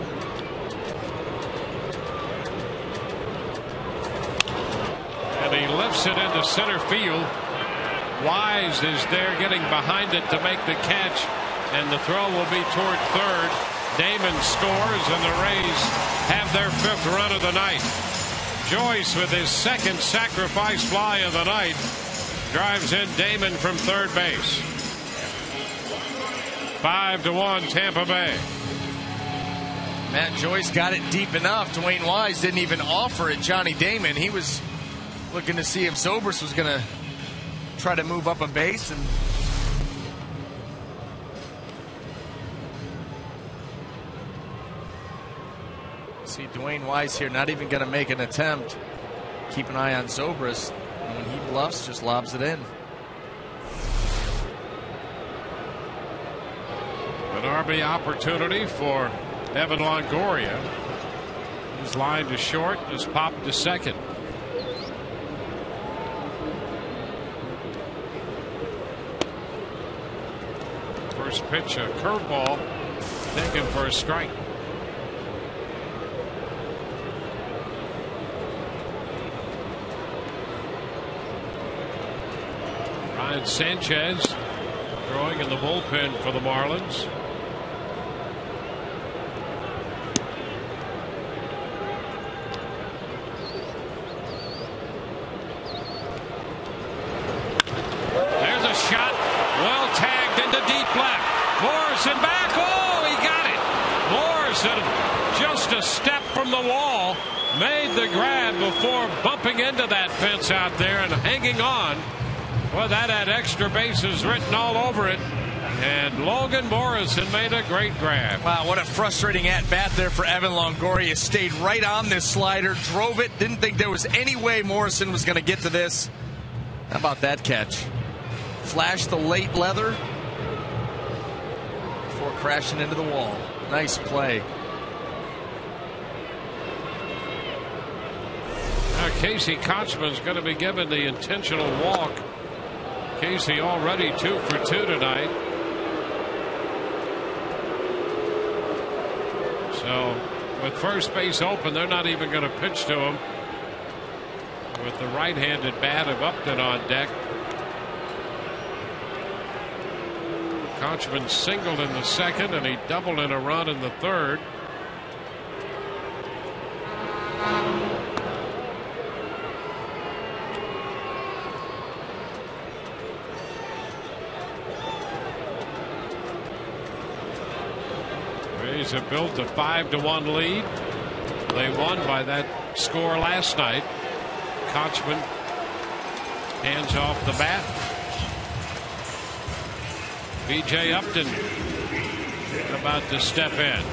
And he lifts it into center field. Wise is there getting behind it to make the catch, and the throw will be toward third. Damon scores, and the Rays have their 5th run of the night. Joyce, with his 2nd sacrifice fly of the night, drives in Damon from third base. 5-1 Tampa Bay. Matt Joyce got it deep enough. Dwayne Wise didn't even offer it. Johnny Damon, he was looking to see if Zobrist was going to try to move up a base, and see Dwayne Wise here not even going to make an attempt. Keep an eye on Zobrist, and when he bluffs, just lobs it in. An RB opportunity for Evan Longoria. He's lined to short, is popped to second. First pitch, a curveball taken for a strike. Ryan Sanchez throwing in the bullpen for the Marlins. There's a shot, well tagged into deep left. Morrison back. Oh, he got it. Morrison, just a step from the wall, made the grab before bumping into that fence out there and hanging on. Well, that had extra bases written all over it. And Logan Morrison made a great grab. Wow, what a frustrating at-bat there for Evan Longoria. Stayed right on this slider, drove it, didn't think there was any way Morrison was going to get to this. How about that catch? Flashed the late leather before crashing into the wall. Nice play. Now Casey Kochman's going to be given the intentional walk. Casey already 2 for 2 tonight. So With first base open, they're not even going to pitch to him. With the right-handed bat of Upton on deck. Konchman singled in the second, and he doubled in a run in the third. Rays have built a 5-1 lead. They won by that score last night. Konchman hands off the bat. B.J. Upton about to step in.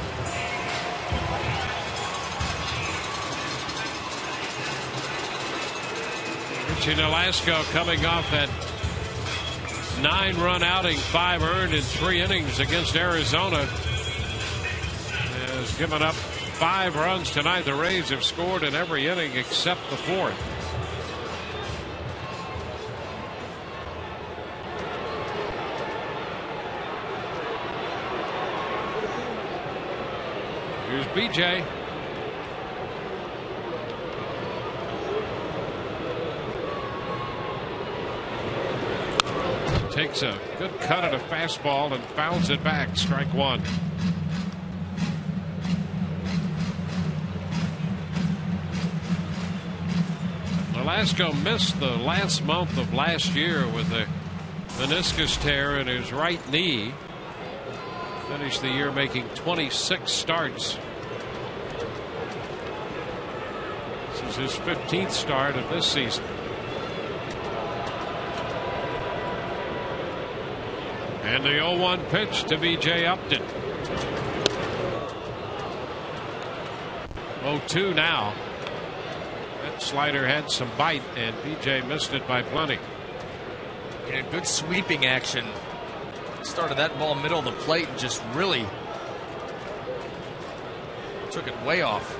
Richie Nolasco coming off that 9-run outing, 5 earned in 3 innings against Arizona, has given up 5 runs tonight. The Rays have scored in every inning except the 4th. Here's BJ. Takes a good cut at a fastball and fouls it back. Strike 1. Nolasco missed the last month of last year with a meniscus tear in his right knee. Finished the year making 26 starts. This is his 15th start of this season. And the 0-1 pitch to B.J. Upton. 0-2 now. That slider had some bite, and B.J. missed it by plenty. Yeah, good sweeping action. Started that ball middle of the plate and just really took it way off.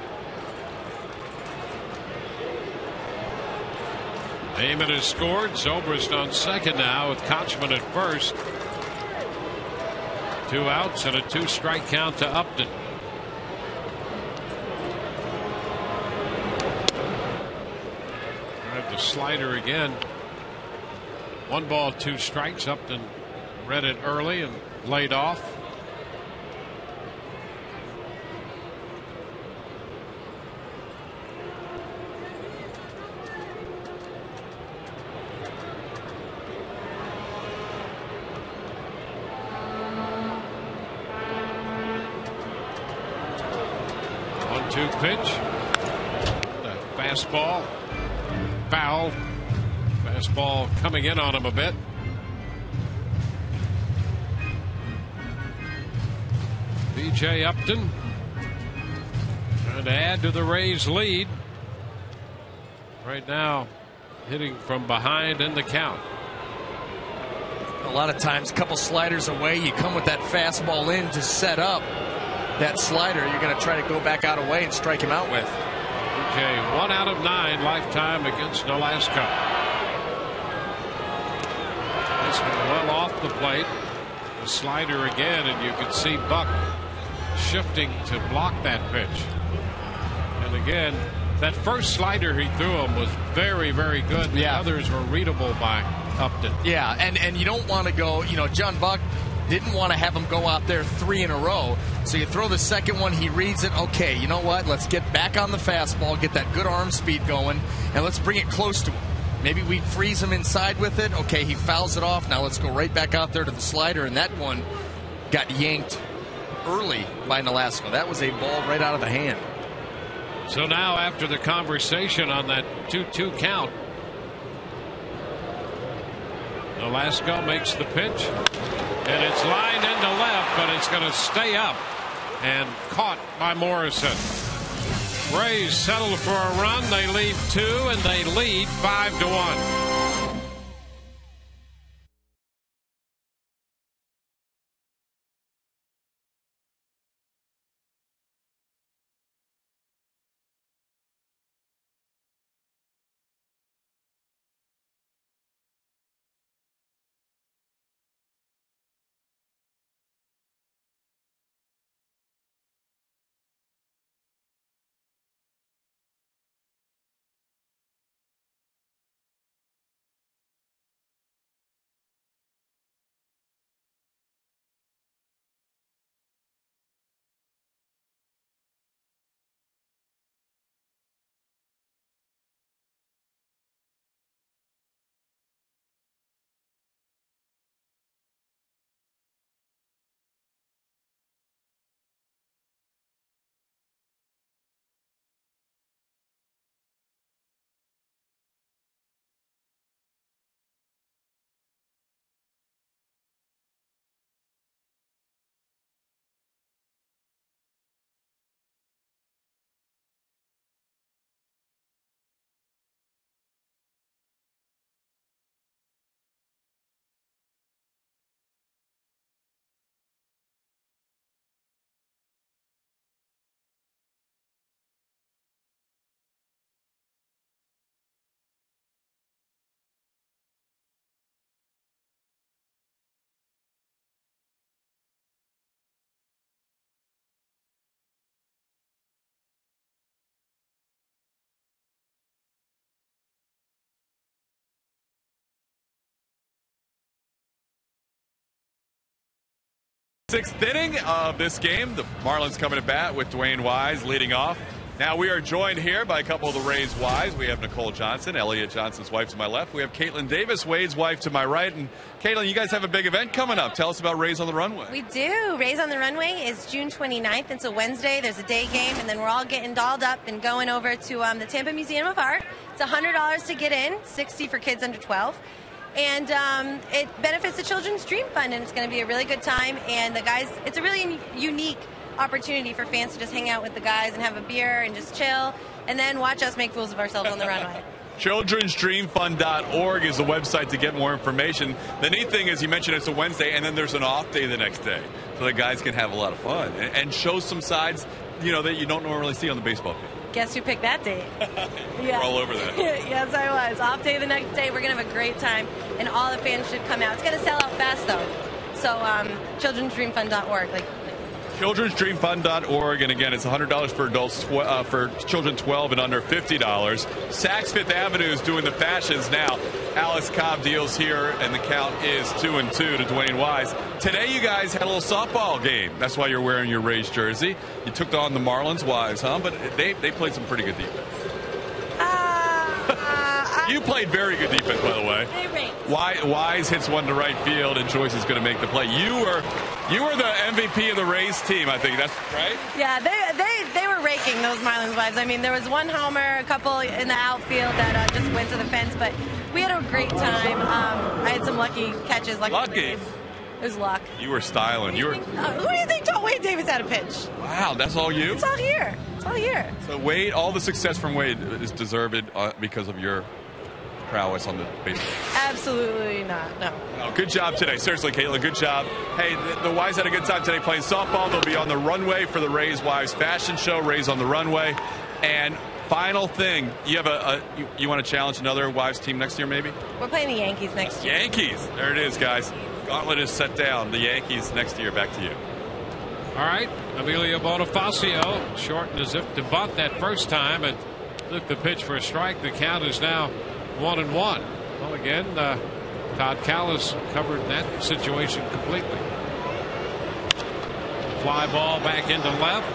Heyman has scored. Zobrist on second now with Konchman at first. 2 outs and a 2-strike count to Upton. Tried the slider again. 1 ball, 2 strikes. Upton read it early and laid off. One-two pitch. The fastball. Foul. Fastball coming in on him a bit. B.J. Upton trying to add to the Rays' lead. Right now, hitting from behind in the count. A lot of times, a couple sliders away, you come with that fastball in to set up that slider. You're going to try to go back out away and strike him out with. B.J. 1 out of 9 lifetime against Nolasco. This one well off the plate. The slider again, and you can see Buck shifting to block that pitch. And again, that first slider he threw him was very, very good. The others were readable by Upton. Yeah, and you don't want to go, John Buck didn't want to have him go out there 3 in a row. So you throw the second one, he reads it. Okay, you know what? Let's get back on the fastball, get that good arm speed going, and let's bring it close to him. Maybe we freeze him inside with it. Okay, he fouls it off. Now let's go right back out there to the slider, and that one got yanked early by Nolasco. That was a ball right out of the hand. So now after the conversation on that 2-2 count, Nolasco makes the pitch, and it's lined into left, but it's going to stay up and caught by Morrison. Rays settle for a run. They leave 2, and they lead 5-1. Sixth inning of this game. The Marlins coming to bat with Dwayne Wise leading off. Now we are joined here by a couple of the Rays' wives. We have Nicole Johnson, Elliot Johnson's wife to my left. We have Caitlin Davis, Wade's wife to my right. And Caitlin, you guys have a big event coming up. Tell us about Rays on the Runway. We do. Rays on the Runway is June 29th. It's a Wednesday. There's a day game, and then we're all getting dolled up and going over to the Tampa Museum of Art. It's $100 to get in, $60 for kids under 12. And it benefits the Children's Dream Fund, and it's going to be a really good time. And the guys, it's a really unique opportunity for fans to just hang out with the guys and have a beer and just chill, and then watch us make fools of ourselves on the runway. Children'sDreamFund.org is the website to get more information. The neat thing is you mentioned it's a Wednesday, and then there's an off day the next day, so the guys can have a lot of fun and show some sides, you know, that you don't normally see on the baseball field. Guess who picked that date? We're all over that. Yes, I was. Off day the next day. We're going to have a great time, and all the fans should come out. It's going to sell out fast, though. So, Children'sDreamFund.org. Children'sDreamFund.org, and again, it's $100 for adults, for children 12 and under, $50. Saks Fifth Avenue is doing the fashions now. Alex Cobb deals here, and the count is 2-2 to Dwayne Wise. Today, you guys had a little softball game. That's why you're wearing your Rays jersey. You took on the Marlins' Wise, huh? But they played some pretty good defense. You played very good defense, by the way. Wise hits one to right field, and Joyce is going to make the play. You were the MVP of the Rays team, I think. That's right? Yeah, they were raking, those Marlins wives. I mean, there was one homer, a couple in the outfield that just went to the fence, but we had a great time. I had some lucky catches. Lucky? It was luck. You were styling. Who do you think taught Wade Davis how to pitch? Wow, that's all you? It's all here. It's all here. So Wade, all the success from Wade is deserved because of your prowess on the baseball. Absolutely not. No. Oh, good job today. Seriously, Caitlin, good job. Hey, the Wives had a good time today playing softball. They'll be on the runway for the Rays Wives fashion show, Rays on the Runway. And final thing, you have you want to challenge another Wives team next year, maybe? We're playing the Yankees next year. Yankees. There it is, guys. Gauntlet is set down. The Yankees next year. Back to you. All right. Amelia Bonifacio shortened as if to bunt that first time and took the pitch for a strike. The count is now 1-1. Well, again, Todd Callis covered that situation completely. Fly ball back into left.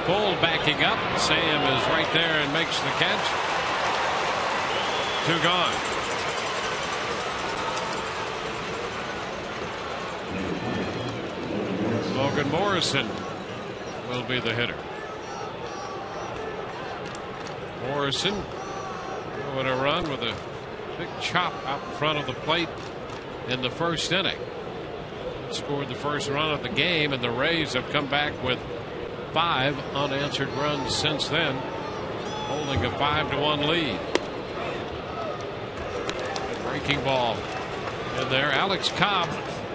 Full backing up. Sam is right there and makes the catch. 2 gone. Logan Morrison will be the hitter. Morrison with a run with a big chop out in front of the plate in the first inning. Scored the first run of the game, and the Rays have come back with 5 unanswered runs since then, holding a 5-1 lead. Breaking ball in there. Alex Cobb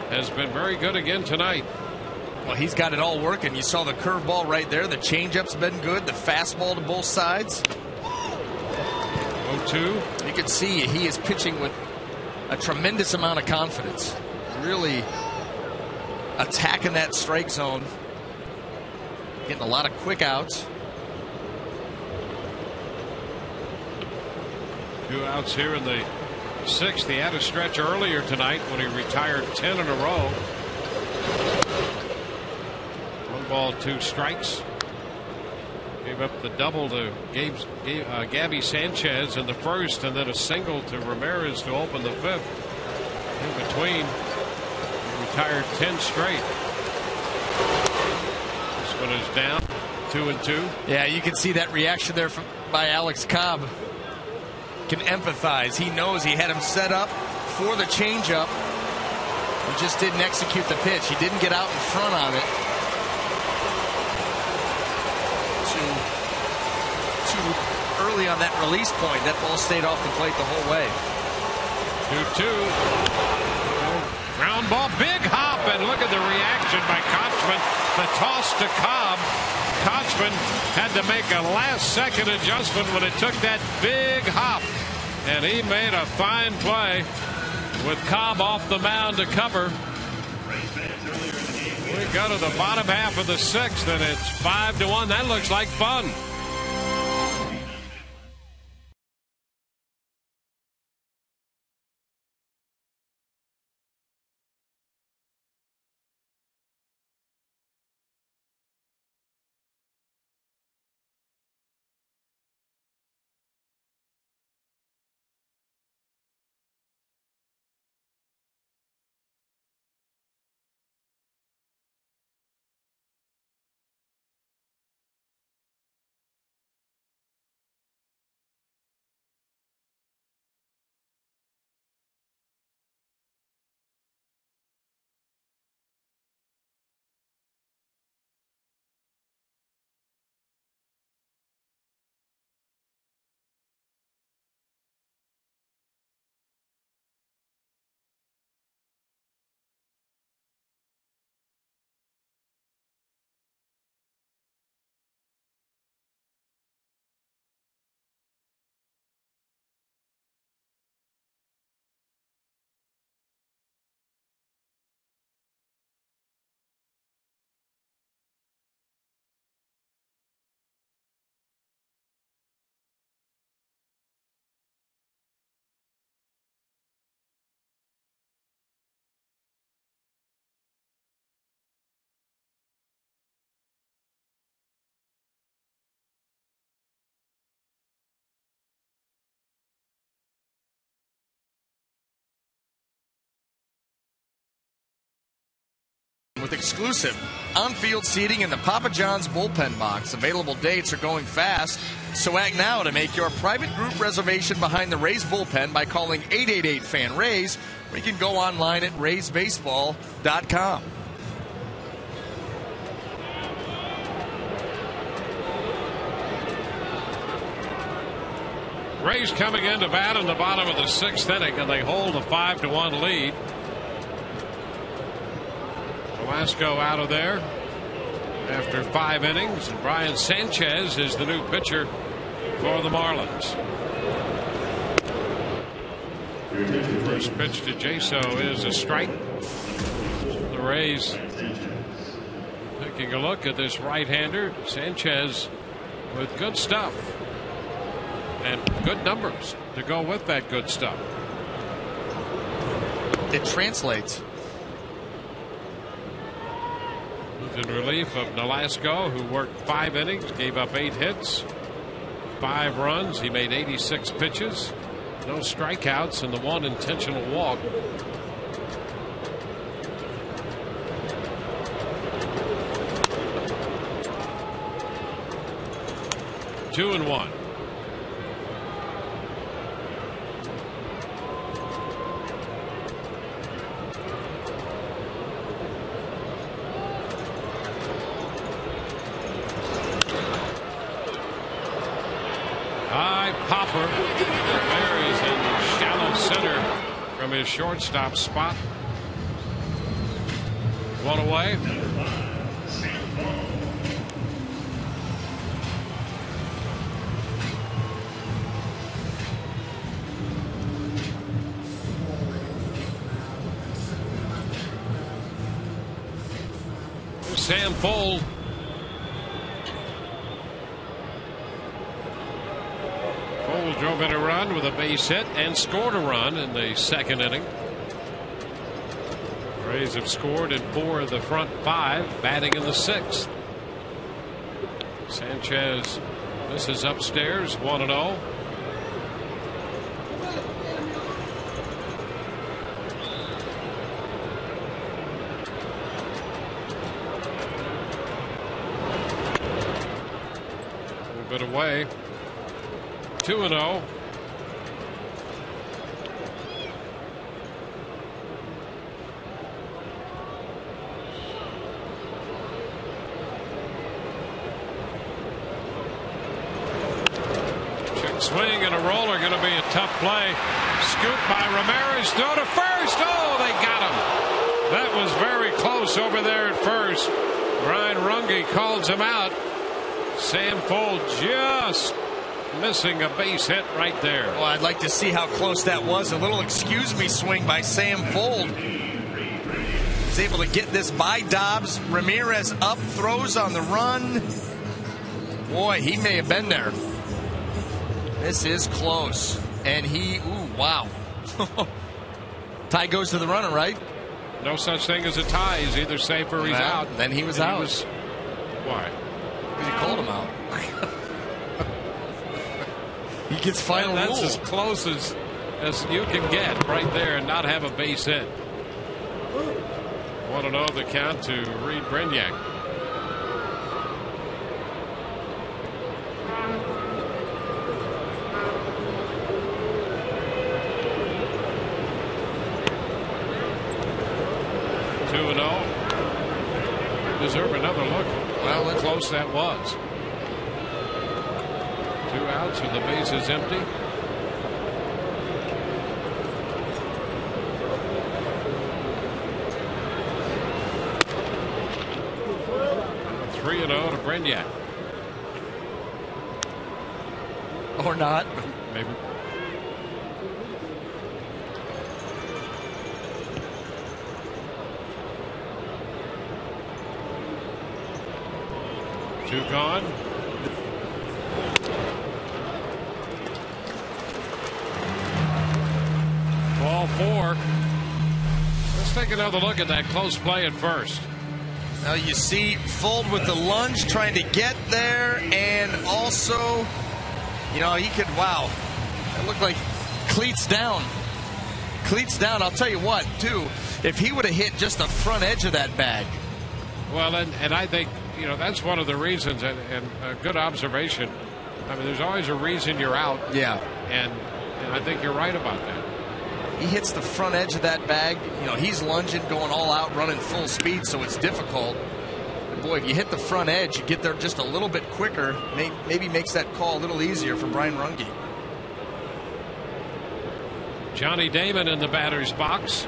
has been very good again tonight. Well, he's got it all working. You saw the curveball right there. The changeup's been good. The fastball to both sides. 0-2. You can see he is pitching with a tremendous amount of confidence. Really attacking that strike zone. Getting a lot of quick outs. 2 outs here in the 6th. He had a stretch earlier tonight when he retired 10 in a row. 1 ball, 2 strikes. Gave up the double to Gabby Sanchez in the first, and then a single to Ramirez to open the 5th. In between, he retired 10 straight. This one is down 2-2. Yeah, you can see that reaction there by Alex Cobb. Can empathize. He knows he had him set up for the changeup. He just didn't execute the pitch. He didn't get out in front on it. Too early on that release point. That ball stayed off the plate the whole way. 2-2. Ground ball, big hop, and look at the reaction by Kochman. The toss to Cobb. Kochman had to make a last-second adjustment when it took that big hop, and he made a fine play with Cobb off the mound to cover. We go to the bottom half of the 6th, and it's 5-1. That looks like fun. with exclusive on-field seating in the Papa John's bullpen box. Available dates are going fast, so act now to make your private group reservation behind the Rays bullpen by calling 888-FAN-RAYS, or you can go online at raysbaseball.com. Rays coming into bat in the bottom of the 6th inning, and they hold a 5-1 lead. Velasco out of there after 5 innings. Brian Sanchez is the new pitcher for the Marlins. First pitch to Jaso is a strike. The Rays taking a look at this right-hander. Sanchez with good stuff and good numbers to go with that good stuff. It translates. In relief of Nolasco, who worked 5 innings, gave up 8 hits, 5 runs. He made 86 pitches, no strikeouts, and the 1 intentional walk. Two and one. Popper. There is in shallow center from his shortstop spot. 1 away. There's Sam Fold. Drove in a run with a base hit and scored a run in the 2nd inning. Rays have scored in 4 of the front 5, batting in the 6th. Sanchez misses upstairs, 1-0. A little bit away. 2-0. Check swing and a roller, going to be a tough play. Scoop by Ramirez, throw to first. Oh, they got him. That was very close over there at first. Brian Runge calls him out. Sam Fold just missing a base hit right there. Well, I'd like to see how close that was. A little excuse me swing by Sam Fold. He's able to get this by Dobbs. Ramirez up, throws on the run. Boy, he may have been there. This is close. And he, ooh, wow. Tie goes to the runner, right? No such thing as a tie. He's either safe or he's out. Then he was out. Why? Because he called him out. He gets final That's rule. as close as you can get right there and not have a base hit. 1-0 the count to Reed Brignac. Deserve another look. Well, how close that was. 2 outs with the bases empty. Three and 0 to Brignac. Or not. Maybe. Two gone. Ball 4. Let's take another look at that close play at first. Now you see Fold with the lunge trying to get there, and also, you know, he could, wow, it looked like cleats down. Cleats down. I'll tell you what, too, if he would have hit just the front edge of that bag, Well, and I think, that's one of the reasons, and a good observation. I mean, there's always a reason you're out. Yeah. And I think you're right about that. He hits the front edge of that bag. He's lunging, going all out, running full speed, so it's difficult. But boy, if you hit the front edge, you get there just a little bit quicker. Maybe makes that call a little easier for Brian Runge. Johnny Damon in the batter's box.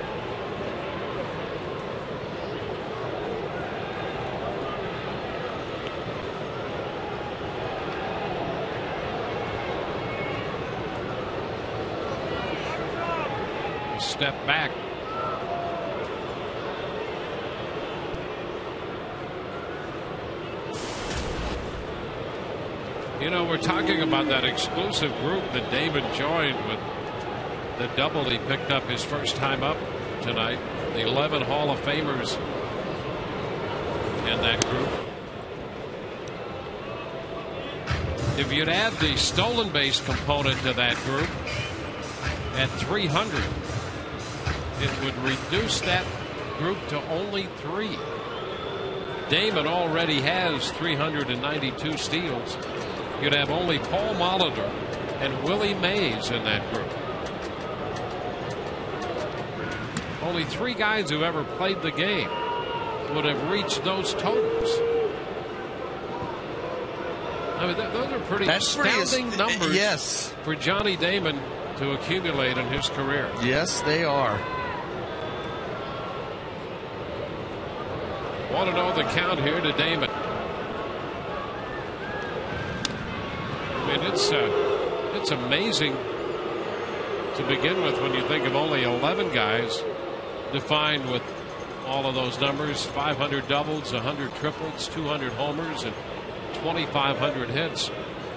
Step back. We're talking about that exclusive group that Damon joined with the double he picked up his first time up tonight. The 11 Hall of Famers in that group. If you'd add the stolen base component to that group at 300, it would reduce that group to only 3. Damon already has 392 steals. You'd have only Paul Molitor and Willie Mays in that group. Only 3 guys who've ever played the game would have reached those totals. I mean, those are pretty astounding numbers. Yes. For Johnny Damon to accumulate in his career. Yes, they are. Want to know the count here to Damon. I mean, it's amazing to begin with when you think of only 11 guys defined with all of those numbers: 500 doubles, 100 triples, 200 homers, and 2,500 hits.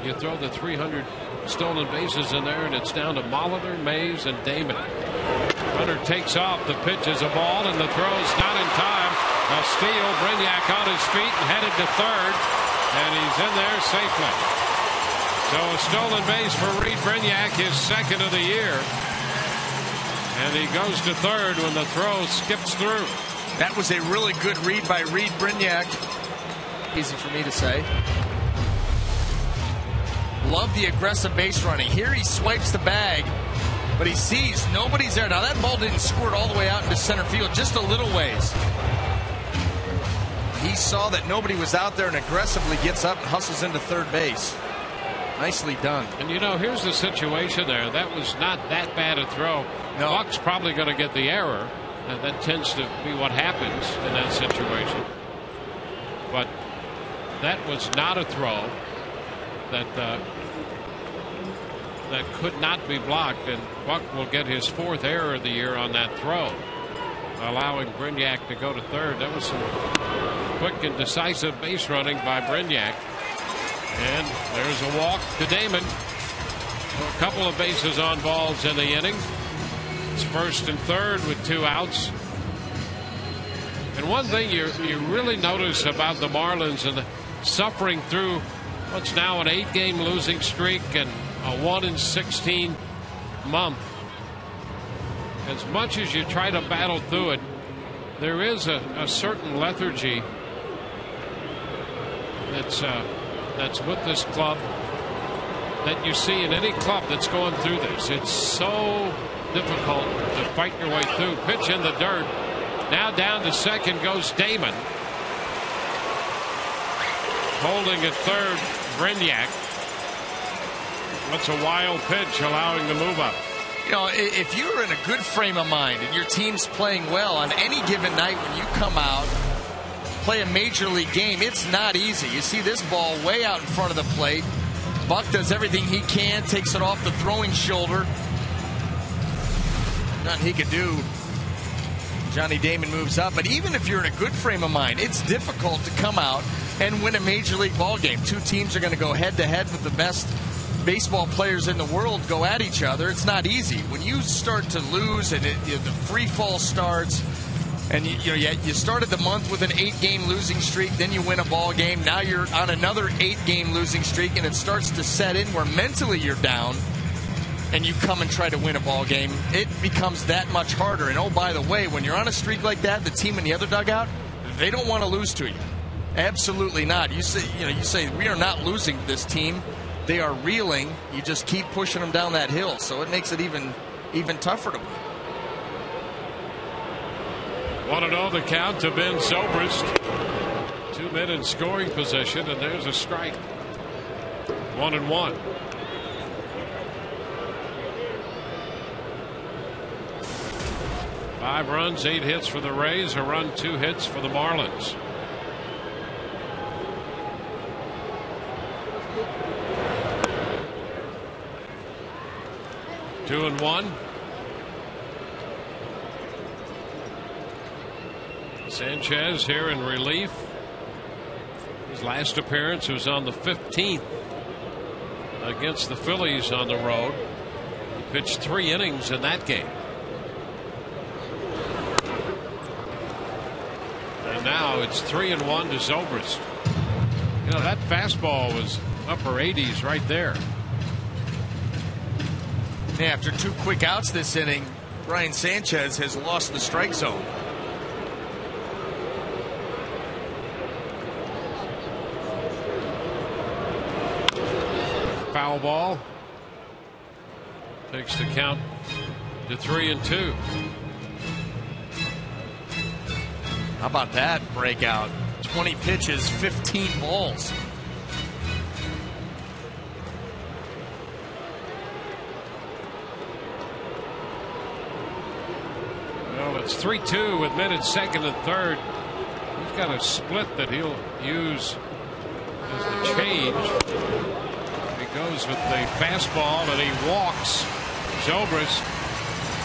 You throw the 300 stolen bases in there, and it's down to Molitor, Mays, and Damon. Runner takes off. The pitch is a ball, and the throw's not in time. A steal. Brignac on his feet and headed to third, and he's in there safely. So a stolen base for Reed Brignac, his second of the year. And he goes to third when the throw skips through. That was a really good read by Reed Brignac. Easy for me to say. Love the aggressive base running. Here he swipes the bag, but he sees nobody's there. Now that ball didn't squirt all the way out into center field, just a little ways. He saw that nobody was out there and aggressively gets up and hustles into third base. Nicely done. And here's the situation there. That was not that bad a throw. No. Buck's probably going to get the error, and that tends to be what happens in that situation. But that was not a throw that could not be blocked, and Buck will get his 4th error of the year on that throw, allowing Brignac to go to third. That was some quick and decisive base running by Brignac. And there's a walk to Damon. A couple of bases on balls in the inning. It's first and third with 2 outs. And one thing you really notice about the Marlins and suffering through what's now an 8-game losing streak and a 1-16 month. As much as you try to battle through it, there is a certain lethargy that's with this club that you see in any club that's going through this. It's so difficult to fight your way through. Pitch in the dirt. Now down to second goes Damon. Holding at third, Brignac. That's a wild pitch, allowing the move up. If you're in a good frame of mind and your team's playing well on any given night when you come out, play a major league game, it's not easy. You see this ball way out in front of the plate. Buck does everything he can, takes it off the throwing shoulder. Nothing he could do. Johnny Damon moves up. But even if you're in a good frame of mind, it's difficult to come out and win a major league ball game. 2 teams are going to go head to head with the best baseball players in the world go at each other. It's not easy. When you start to lose and the free fall starts, and you started the month with an 8-game losing streak, then you win a ball game. Now you're on another 8-game losing streak, and it starts to set in where mentally you're down, and you come and try to win a ball game. It becomes that much harder. And oh, by the way, when you're on a streak like that, the team in the other dugout, They don't want to lose to you. Absolutely not. You say we are not losing this team. They are reeling. You just keep pushing them down that hill, so it makes it even tougher to win. 1-0 the count to Ben Zobrist. 2 men in scoring position, and there's a strike. 1-1. Five runs, 8 hits for the Rays, a run, 2 hits for the Marlins. Two and one. Sanchez here in relief. His last appearance was on the 15th against the Phillies on the road. He pitched 3 innings in that game. And now it's 3-1 to Zobrist. You know, that fastball was upper 80s right there. Yeah, after 2 quick outs this inning, Brian Sanchez has lost the strike zone. Foul ball. Takes the count to 3-2. How about that breakout? 20 pitches, 15 balls. Well, it's 3-2 with men at second and third. He's got a split that he'll use as the change. He goes with the fastball and he walks Zobrist.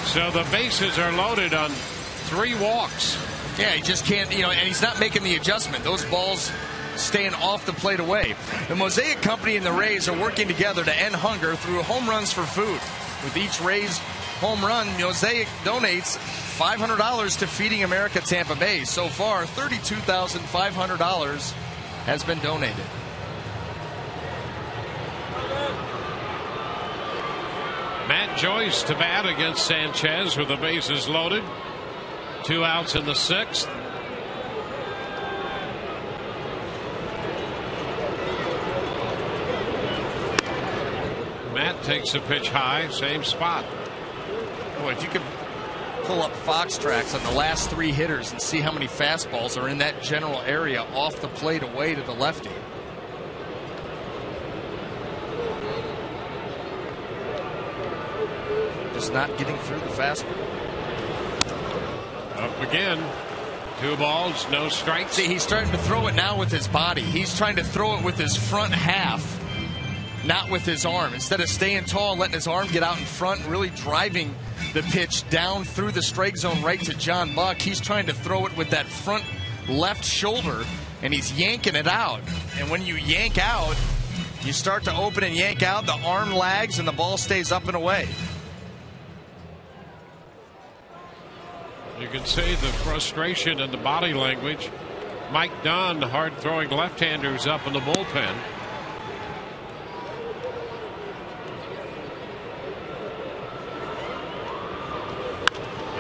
So the bases are loaded on 3 walks. Yeah, he just can't, and he's not making the adjustment. Those balls staying off the plate away. The Mosaic Company and the Rays are working together to end hunger through home runs for food. With each Rays home run, Mosaic donates $500 to Feeding America Tampa Bay. So far, $32,500 has been donated. Matt Joyce to bat against Sanchez with the bases loaded. 2 outs in the 6th. Matt takes a pitch high, same spot. Boy, if you could pull up Fox tracks on the last 3 hitters and see how many fastballs are in that general area off the plate away to the lefty. Just not getting through the fastball. Up again. 2 balls, no strikes. See, he's starting to throw it now with his body. He's trying to throw it with his front half, not with his arm. Instead of staying tall and letting his arm get out in front and really driving the pitch down through the strike zone right to John Buck, he's trying to throw it with that front left shoulder, and he's yanking it out. And when you yank out, you start to open and yank out, the arm lags, and the ball stays up and away. You can see the frustration in the body language. Mike Dunn, hard-throwing left-handers up in the bullpen.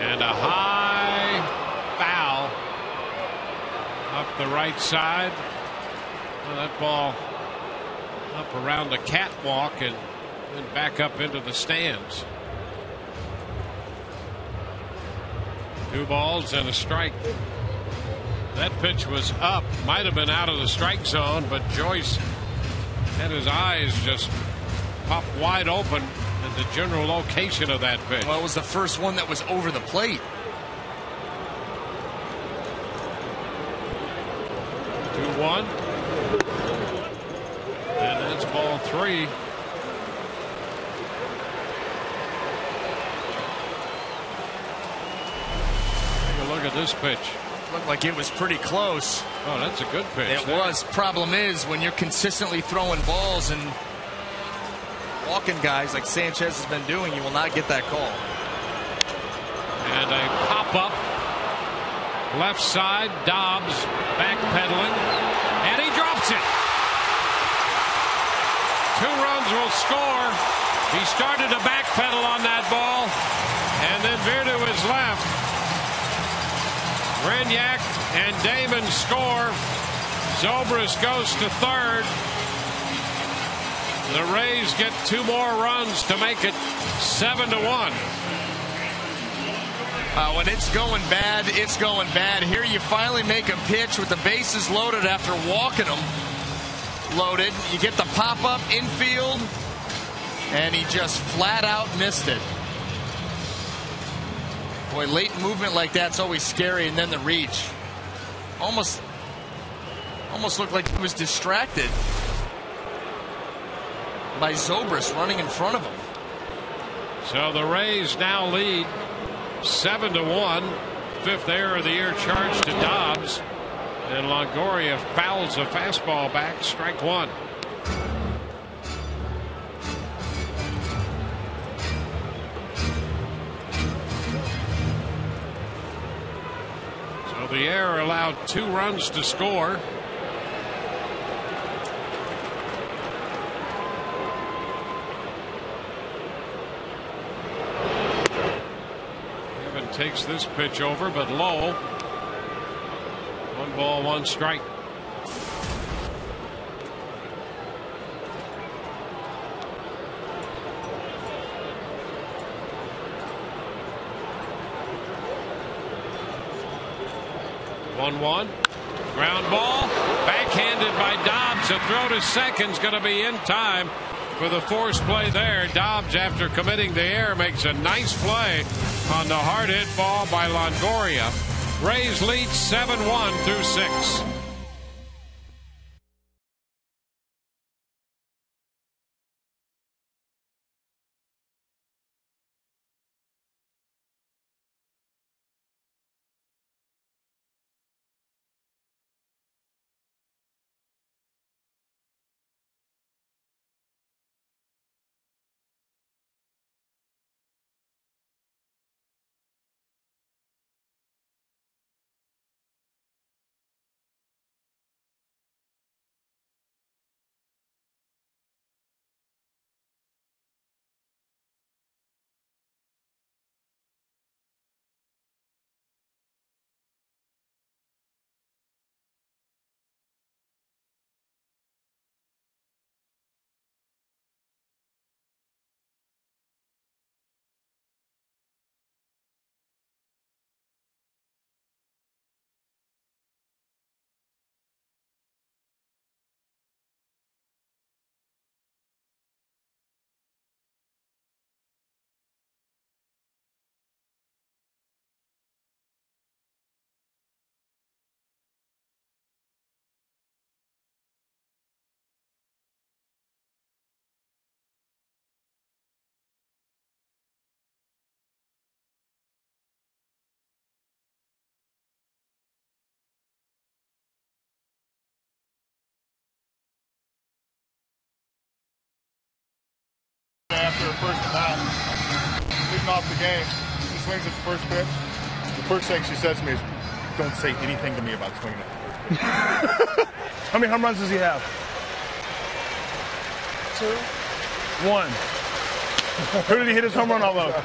And a high foul up the right side. Well, that ball up around the catwalk and then back up into the stands. 2 balls and a strike. That pitch was up, might have been out of the strike zone, but Joyce had his eyes just pop wide open at the general location of that pitch. Well, it was the first one that was over the plate. 2-1. And that's ball 3. Look at this pitch. Looked like it was pretty close. Oh, that's a good pitch. It was. Problem is, when you're consistently throwing balls and walking guys like Sanchez has been doing, you will not get that call. And a pop-up. Left side, Dobbs backpedaling. And he drops it. 2 runs will score. He started to backpedal on that ball and then veered to his left. Renyak and Damon score. Zobrist goes to third. The Rays get 2 more runs to make it 7-1. When it's going bad, it's going bad. Here you finally make a pitch with the bases loaded after walking them loaded. You get the pop-up infield, and he just flat out missed it. Boy, late movement like that's always scary, and then the reach. Almost looked like he was distracted by Zobrist running in front of him. So the Rays now lead 7-1. 5th error of the year charged to Dobbs. And Longoria fouls a fastball back, strike 1. So the error allowed 2 runs to score. Takes this pitch over, but low. 1 ball, 1 strike. One ground ball, backhanded by Dobbs. A throw to second's going to be in time for the force play there. Dobbs, after committing the error, makes a nice play on the hard hit ball by Longoria. Rays lead 7-1 through 6. After the first out, leading off the game, he swings at the first pitch. The first thing she says to me is, "Don't say anything to me about swinging at the first pitch." How many home runs does he have? 2. 1. Who did he hit his home run off of?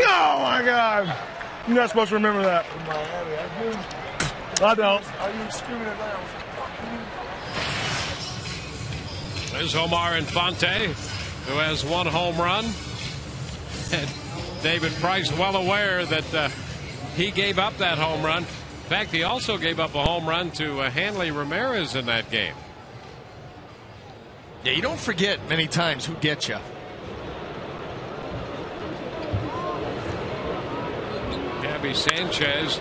Oh my God! You're not supposed to remember that. In Miami, I do. I don't. Are you screaming it loud? There's Omar Infante, who has 1 home run. And David Price well aware that he gave up that home run. In fact, he also gave up a home run to Hanley Ramirez in that game. Yeah, you don't forget many times who gets you. Gabby Sanchez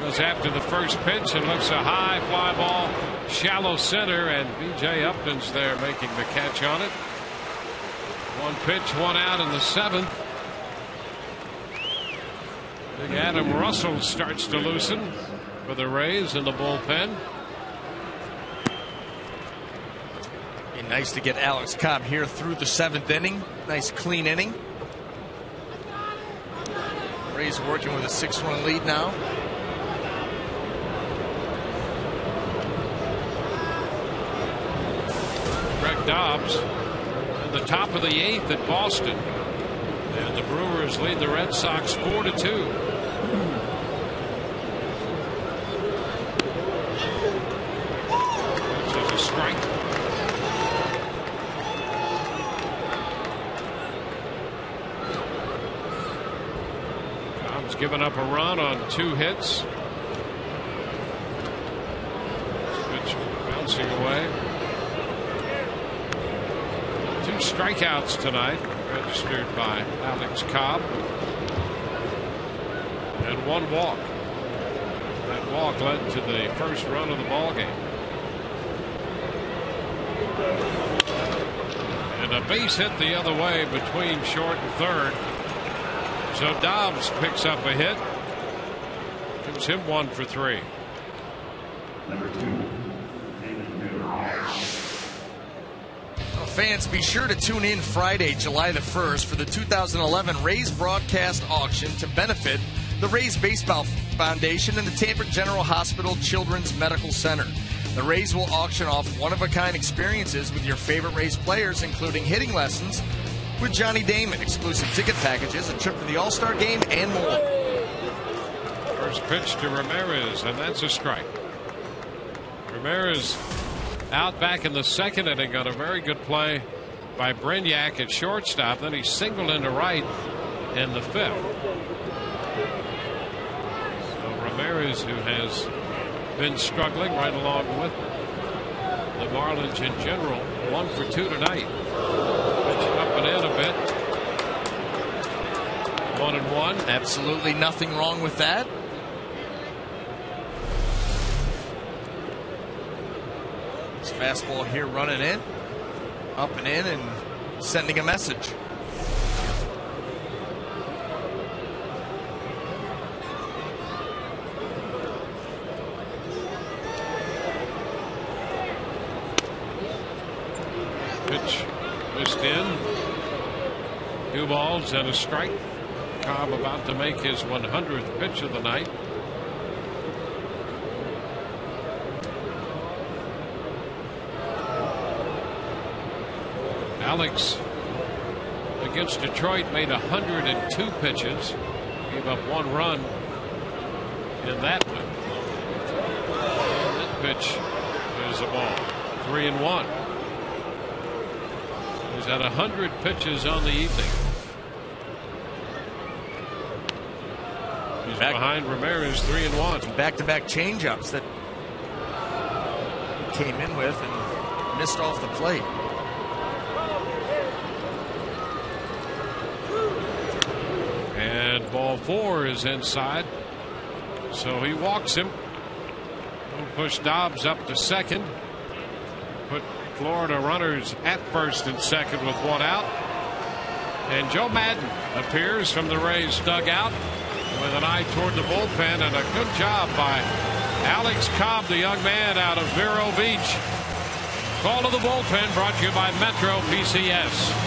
goes after the first pitch and looks a high fly ball, shallow center, and B.J. Upton's there making the catch on it. 1 pitch, 1 out in the 7th. Big Adam Russell starts to loosen for the Rays in the bullpen. Be nice to get Alex Cobb here through the 7th inning. Nice clean inning. Rays working with a 6-1 lead now. Greg Dobbs in the top of the 8th at Boston. And the Brewers lead the Red Sox 4-2. given up a run on 2 hits. Pitch bouncing away. 2 strikeouts tonight registered by Alex Cobb. And 1 walk. That walk led to the first run of the ball game. And a base hit the other way between short and third. So Dobbs picks up a hit. Gives him 1 for 3. Number 2. Fans, be sure to tune in Friday, July the 1st for the 2011 Rays broadcast auction to benefit the Rays Baseball Foundation and the Tampa General Hospital Children's Medical Center. The Rays will auction off one-of-a-kind experiences with your favorite Rays players, including hitting lessons with Johnny Damon, exclusive ticket packages, a trip to the All-Star Game, and more. First pitch to Ramirez, and that's a strike. Ramirez out back in the second inning on a very good play by Brignac at shortstop. Then he singled into right in the 5th. So Ramirez, who has been struggling right along with the Marlins in general, 1 for 2 tonight. Pitch up and in a bit. 1-1. Absolutely nothing wrong with that. Fastball here running in, up and in, and sending a message. Pitch missed in. 2 balls and a strike. Cobb about to make his 100th pitch of the night. Alex against Detroit made 102 pitches, gave up 1 run in that one. And that pitch is a ball. 3-1. He's had 100 pitches on the evening. He's behind Ramirez, 3-1. Back-to-back changeups that he came in with and missed off the plate. And ball 4 is inside. So he walks him. He'll push Dobbs up to second. Put Florida runners at first and second with 1 out. And Joe Madden appears from the Rays dugout with an eye toward the bullpen, and a good job by Alex Cobb, the young man out of Vero Beach. Call to the bullpen brought to you by Metro PCS.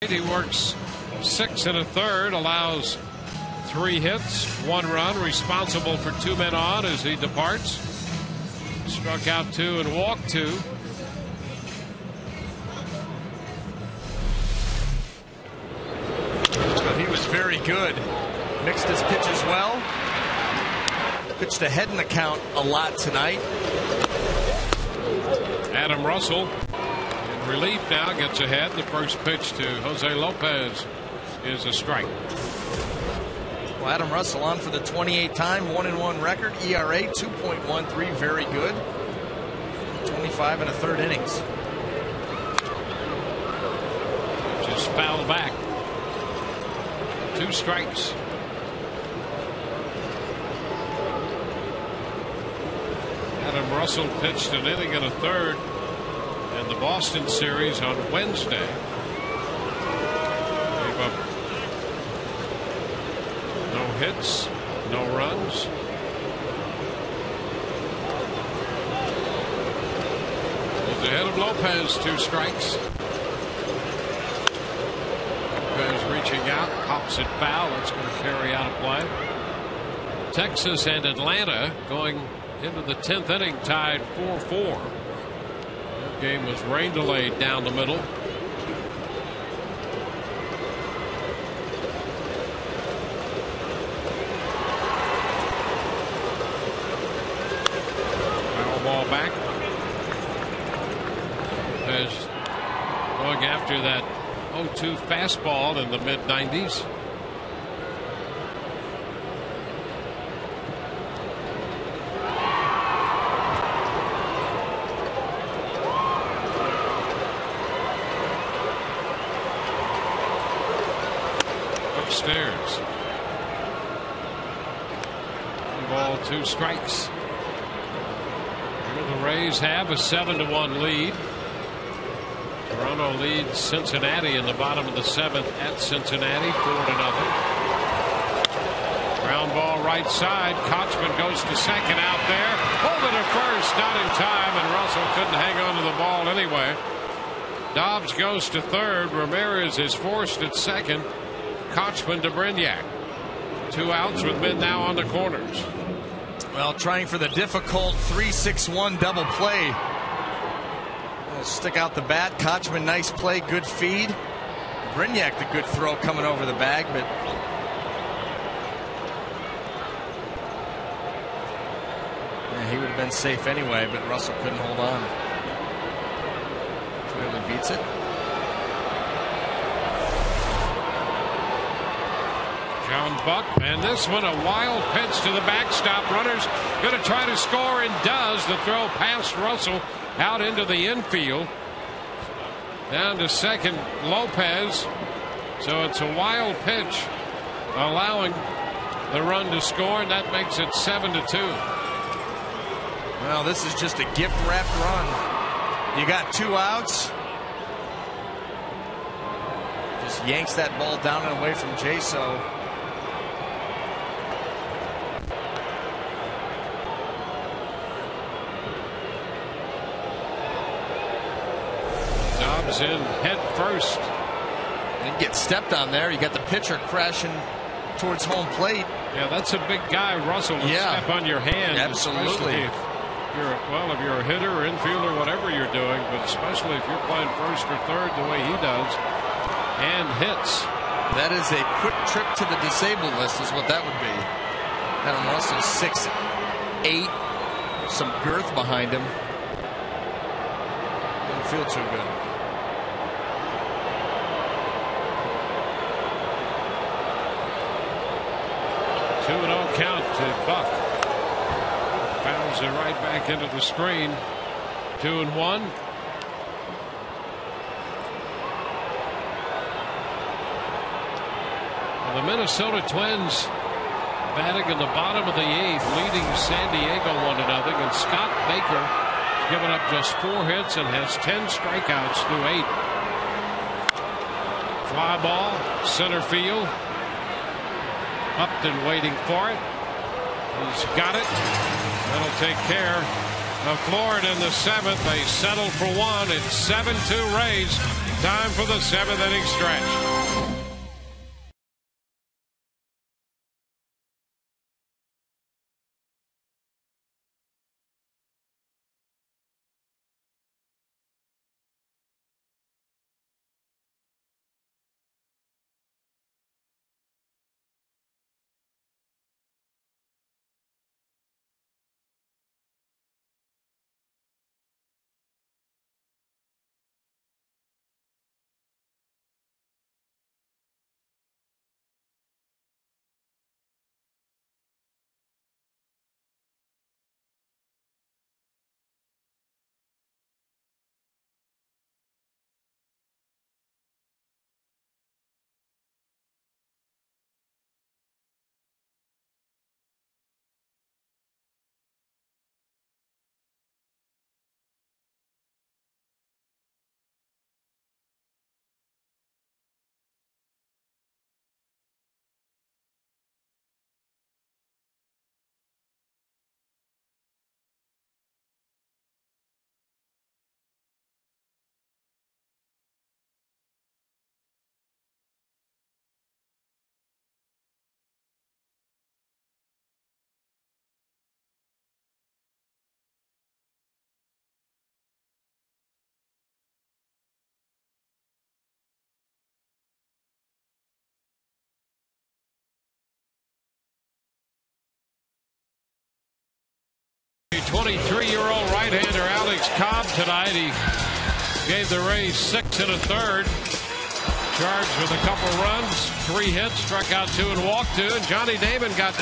He works 6 1/3, allows 3 hits, 1 run, responsible for 2 men on as he departs. Struck out 2 and walked 2. very good. Mixed his pitches well. Pitched ahead in the count a lot tonight. Adam Russell in relief now, gets ahead. The first pitch to Jose Lopez is a strike. Well, Adam Russell on for the 28th time, 1-1 record, ERA 2.13, very good. 25 and a third innings. Just fouled back. 2 strikes. Adam Russell pitched an inning and a third in the Boston series on Wednesday. Gave up no hits, no runs. He's ahead of Lopez, 2 strikes. Lopez reaching out, pops it foul. That's going to carry out a play. Texas and Atlanta going into the 10th inning tied 4-4. That game was rain delayed down the middle. Foul ball back. As going after that 0-2 fastball in the mid-90s. Upstairs. 1 ball, 2 strikes. Here the Rays have a 7-1 lead. Toronto leads Cincinnati in the bottom of the 7th at Cincinnati, 4-0. Ground ball right side. Kochman goes to second out there. Over to first, not in time, and Russell couldn't hang on to the ball anyway. Dobbs goes to third. Ramirez is forced at second. Kochman to Brignac. 2 outs with men now on the corners. Well, trying for the difficult 3-6-1 double play. We'll stick out the bat. Kochman, nice play, good feed. Brignac, the good throw coming over the bag, but yeah, he would have been safe anyway, but Russell couldn't hold on. Clearly beats it. John Buck, and this one a wild pitch to the backstop. Runners going to try to score, and does. The throw past Russell out into the infield. Down to second, Lopez. So it's a wild pitch, allowing the run to score, and that makes it 7-2. Well, this is just a gift-wrapped run. You got 2 outs. Just yanks that ball down and away from Jaso. Dobbs in head first. And get stepped on there. You got the pitcher crashing towards home plate. Yeah, that's a big guy. Russell will step on your hand. Absolutely. If you're a hitter or infielder, whatever you're doing, but especially if you're playing first or third the way he does, and hits. That is a quick trip to the disabled list is what that would be. Adam Russell 6'8", some girth behind him. Doesn't feel too good. Two and 0 count to Buck. Fouls it right back into the screen. 2-1. The Minnesota Twins batting in the bottom of the 8th, leading San Diego 1-0, and Scott Baker has given up just 4 hits and has 10 strikeouts through 8. Fly ball, center field. Upton waiting for it. He's got it. That'll take care of Florida in the 7th. They settle for 1. It's 7-2 Rays. Time for the 7th inning stretch. 23-year-old right-hander Alex Cobb tonight. He gave the Rays 6 1/3. Charged with a couple runs, 3 hits, struck out 2 and walked 2. And Johnny Damon got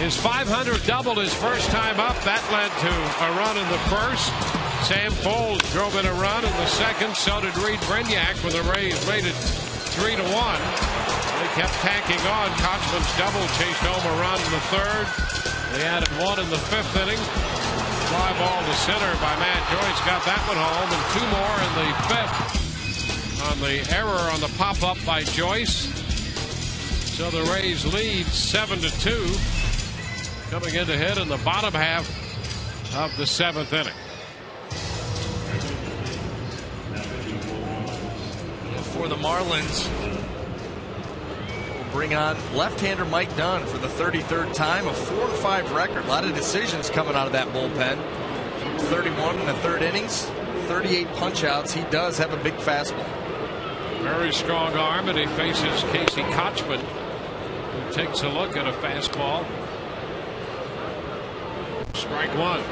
his 500 double his first time up. That led to a run in the first. Sam Folds drove in a run in the second. So did Reed Brignac when the Rays made it 3-1. They kept tacking on. Kochman's double chased home a run in the third. They added 1 in the 5th inning. Fly ball to center by Matt Joyce got that one home, and 2 more in the 5th on the error on the pop-up by Joyce. So the Rays lead 7-2 coming into hit in the bottom half of the 7th inning. For the Marlins, we'll bring on left-hander Mike Dunn for the 33rd time, a 4-5 record. A lot of decisions coming out of that bullpen. 31 in the 3rd innings, 38 punch-outs. He does have a big fastball. Very strong arm, and he faces Casey Kochman, who takes a look at a fastball. Strike 1.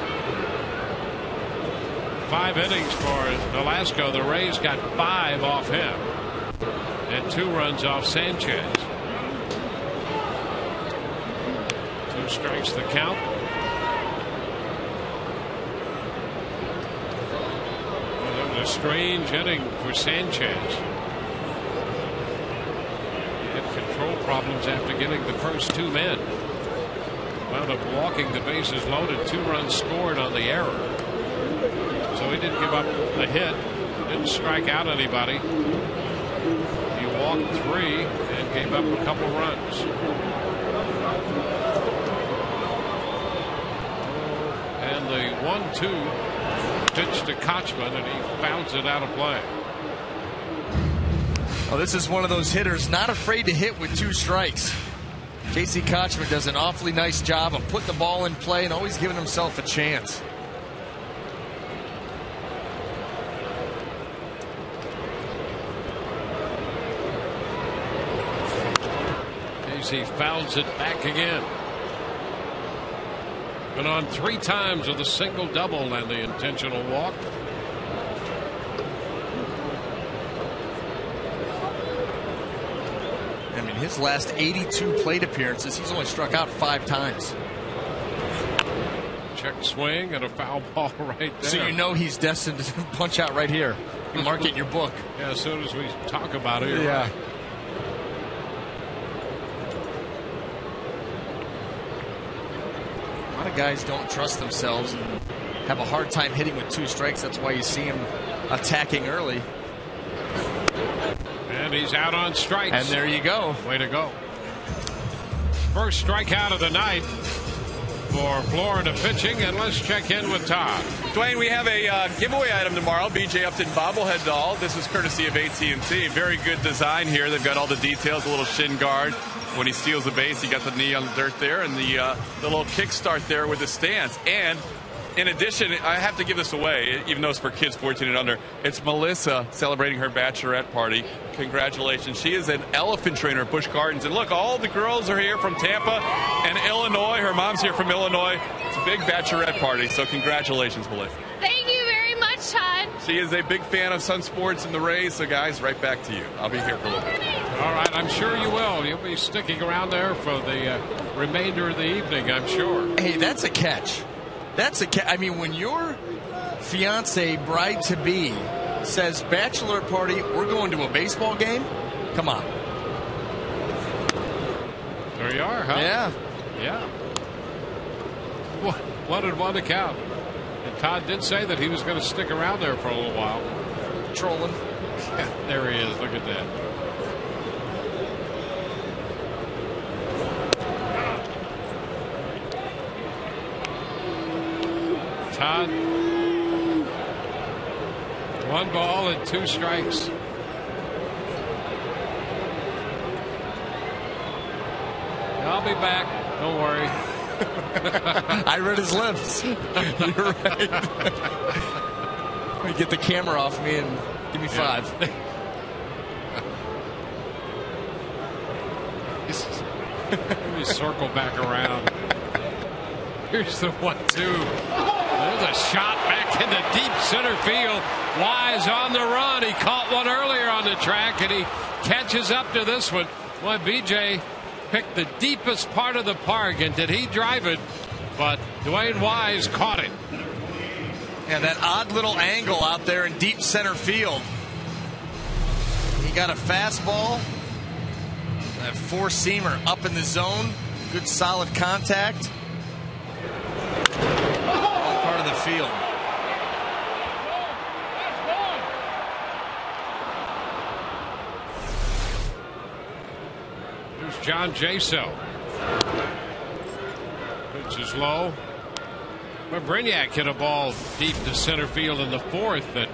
5 innings for Nolasco. The Rays got 5 off him and 2 runs off Sanchez. 2 strikes the count. Well, that was a strange inning for Sanchez. He had control problems after getting the first 2 men. Wound up walking the bases loaded. 2 runs scored on the error. So he didn't give up the hit, didn't strike out anybody. He walked 3 and gave up a couple runs. And the 1-2 pitch to Kochman, and he fouls it out of play. Well, this is one of those hitters not afraid to hit with 2 strikes. Casey Kochman does an awfully nice job of putting the ball in play and always giving himself a chance. He fouls it back again. Been on 3 times with a single double and the intentional walk. I mean, his last 82 plate appearances, he's only struck out 5 times. Check swing and a foul ball right there. So you know he's destined to punch out right here. You mark it in your book. Yeah, as soon as we talk about it. Yeah. Right. A lot of guys don't trust themselves and have a hard time hitting with 2 strikes. That's why you see him attacking early. And he's out on strikes. And there you go. Way to go. First strikeout of the night for Florida pitching, and let's check in with Todd. Dwayne, we have a giveaway item tomorrow, BJ Upton bobblehead doll. This is courtesy of AT&T. Very good design here. They've got all the details, a little shin guard. When he steals the base, he got the knee on the dirt there, and the little kickstart there with the stance. And in addition, I have to give this away, even though it's for kids 14 and under. It's Melissa celebrating her bachelorette party. Congratulations. She is an elephant trainer at Busch Gardens. And look, all the girls are here from Tampa and Illinois. Her mom's here from Illinois. It's a big bachelorette party, so congratulations, Melissa. Thank you very much, Todd. She is a big fan of Sun Sports and the Rays, so guys, right back to you. I'll be here for a little bit. All right, I'm sure you will. You'll be sticking around there for the remainder of the evening, I'm sure. Hey, that's a catch. That's a catch. I mean, when your fiance, bride-to-be, says bachelor party, we're going to a baseball game, come on. There you are, huh? Yeah. Yeah. 1-1 to count. And Todd did say that he was going to stick around there for a little while. Trolling. There he is. Look at that. Todd. 1 ball and 2 strikes. I'll be back. Don't worry. I read his lips. You're right. Let me get the camera off me and give me 5. Let me circle back around. Here's the 1-2. There's a shot back into deep center field. Wise on the run. He caught one earlier on the track, and he catches up to this one. Boy, BJ picked the deepest part of the park, and did he drive it? But Dwayne Wise caught it. And that odd little angle out there in deep center field. He got a fastball, that four-seamer up in the zone. Good solid contact. Wrong part of the field. Here's John Jaso. Pitch is low. But Brignac hit a ball deep to center field in the fourth that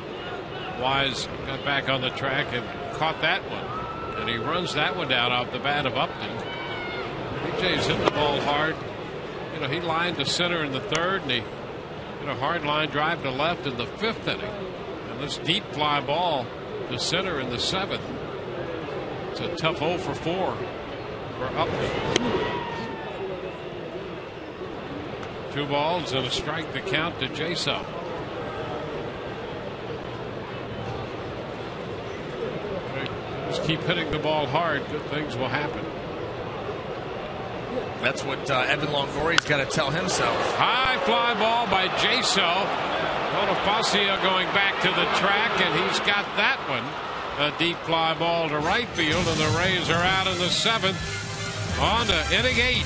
Wise got back on the track and caught that one. And he runs that one down off the bat of Upton. BJ's hit the ball hard. You know, he lined to center in the third, and he hit a hard line drive to left in the fifth inning. And this deep fly ball to center in the seventh. It's a tough 0 for 4 for Upton. 2 balls and a strike to count to Jaso. Just keep hitting the ball hard. Good things will happen. That's what Evan Longoria's got to tell himself. High fly ball by Jaso. Bonifacio going back to the track, and he's got that one. A deep fly ball to right field, and the Rays are out in the seventh. On to inning 8.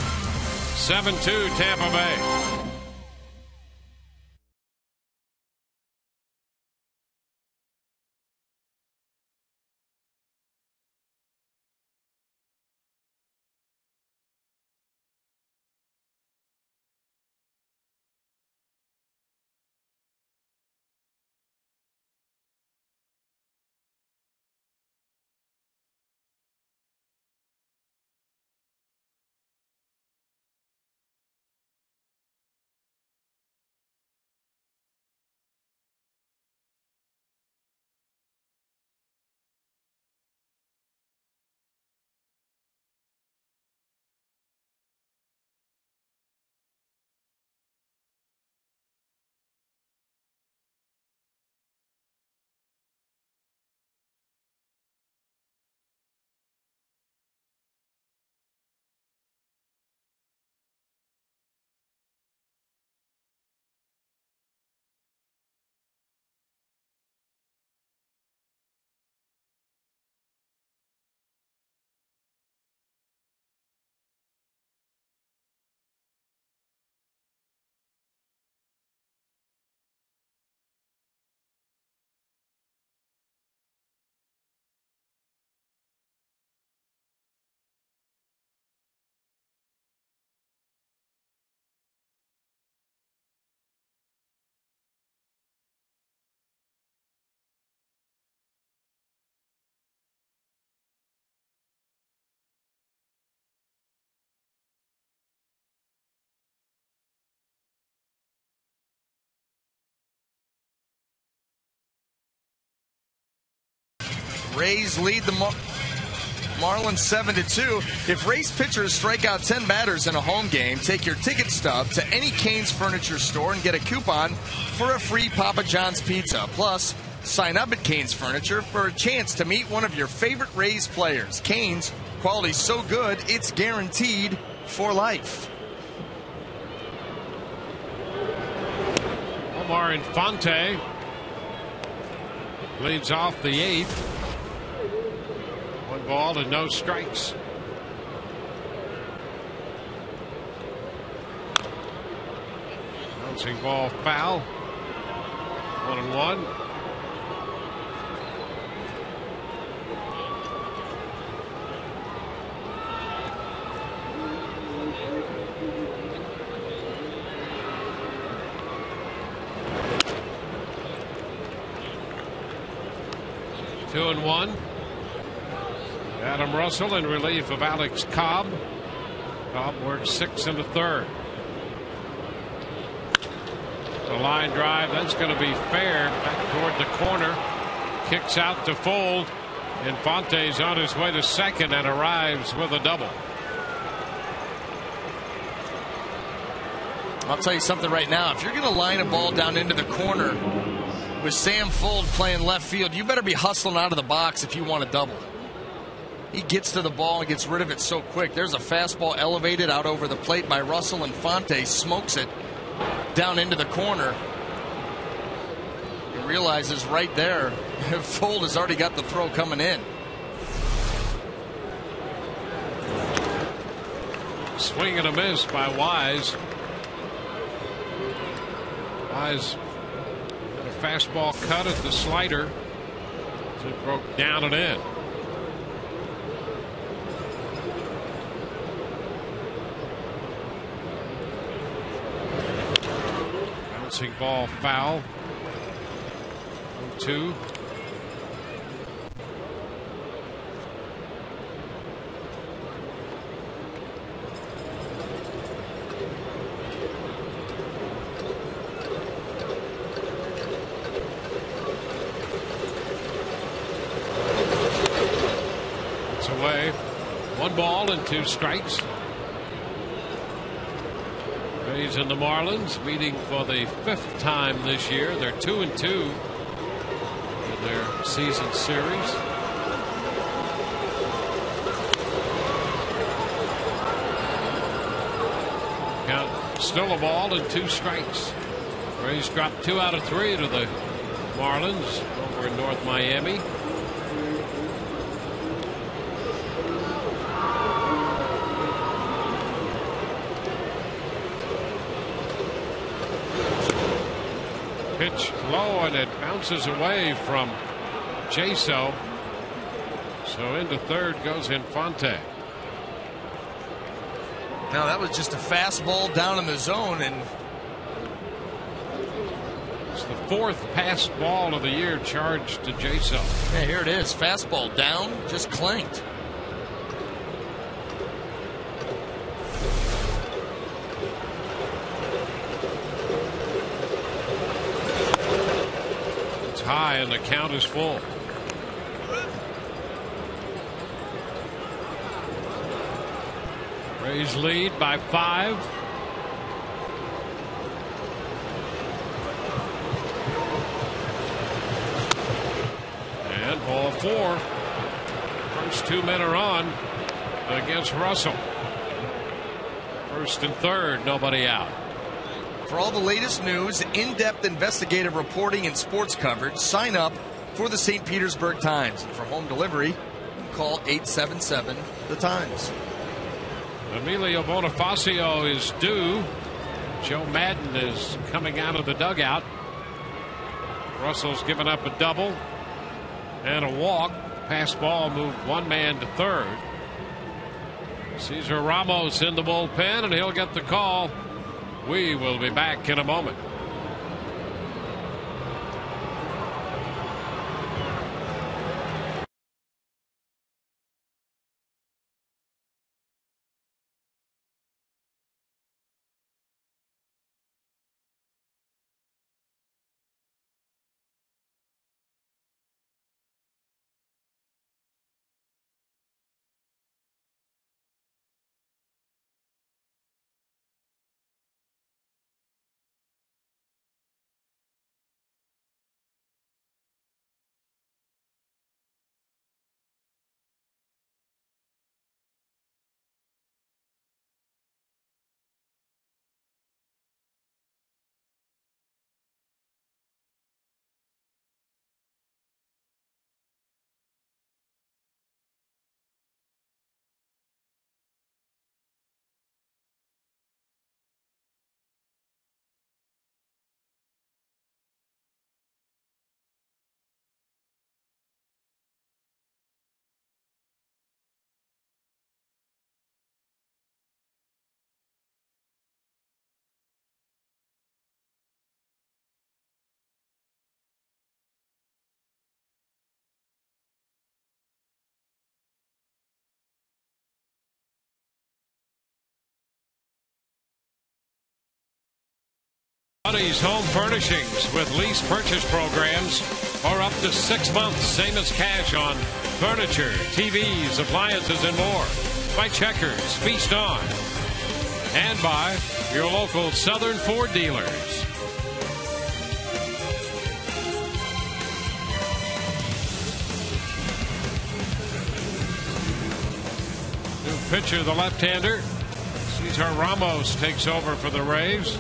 7-2 Tampa Bay. Rays lead the Marlins 7-2. If Rays pitchers strike out 10 batters in a home game, take your ticket stub to any Cane's Furniture store and get a coupon for a free Papa John's pizza. Plus, sign up at Cane's Furniture for a chance to meet one of your favorite Rays players. Cane's, quality so good, it's guaranteed for life. Omar Infante leads off the 8th. 1 ball and no strikes. Bouncing ball foul. 1-1. Two and 1. Adam Russell in relief of Alex Cobb. Cobb works 6 in the 3rd. The line drive, that's going to be fair. Back toward the corner. Kicks out to Fold. Infante's on his way to second and arrives with a double. I'll tell you something right now. If you're going to line a ball down into the corner with Sam Fuld playing left field, you better be hustling out of the box if you want a double. He gets to the ball and gets rid of it so quick. There's a fastball elevated out over the plate by Russell, and Fonte smokes it down into the corner. He realizes right there, Fuld has already got the throw coming in. Swing and a miss by Wise. Wise, a fastball cut at the slider. It broke down and in. Bouncing ball foul. 0-2. It's away. 1 ball and 2 strikes. Rays and the Marlins meeting for the 5th time this year. They're 2-2 in their season series. Count still a ball and 2 strikes. Rays dropped 2 out of 3 to the Marlins over in North Miami. Pitch low and it bounces away from Jaso. So into third goes Infante. Now that was just a fastball down in the zone, and it's the 4th passed ball of the year charged to Jaso. yeah, here it is. Fastball down, just clanked. High and the count is full. Rays lead by 5. And ball 4. First 2 men are on against Russell. First and third, nobody out. For all the latest news, in-depth investigative reporting, and sports coverage, sign up for the St. Petersburg Times. And for home delivery, call 877-THE-TIMES. Emilio Bonifacio is due. Joe Madden is coming out of the dugout. Russell's given up a double and a walk. Pass ball moved 1 man to third. Cesar Ramos in the bullpen, and he'll get the call. We will be back in a moment. Buddy's Home Furnishings with lease purchase programs or up to 6 months, same as cash on furniture, TVs, appliances, and more. By Checkers, Feast On, and by your local Southern Ford dealers. New pitcher, the left-hander. Cesar Ramos takes over for the Rays.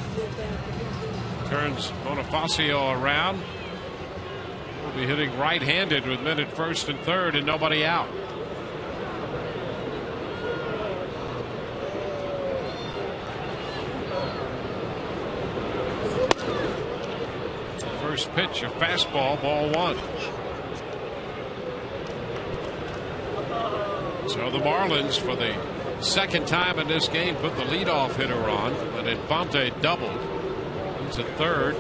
Turns Bonifacio around. Will be hitting right-handed with men at first and third and nobody out. First pitch, a fastball, ball one. So the Marlins, for the second time in this game, put the leadoff hitter on, but Infante doubled. He's at third.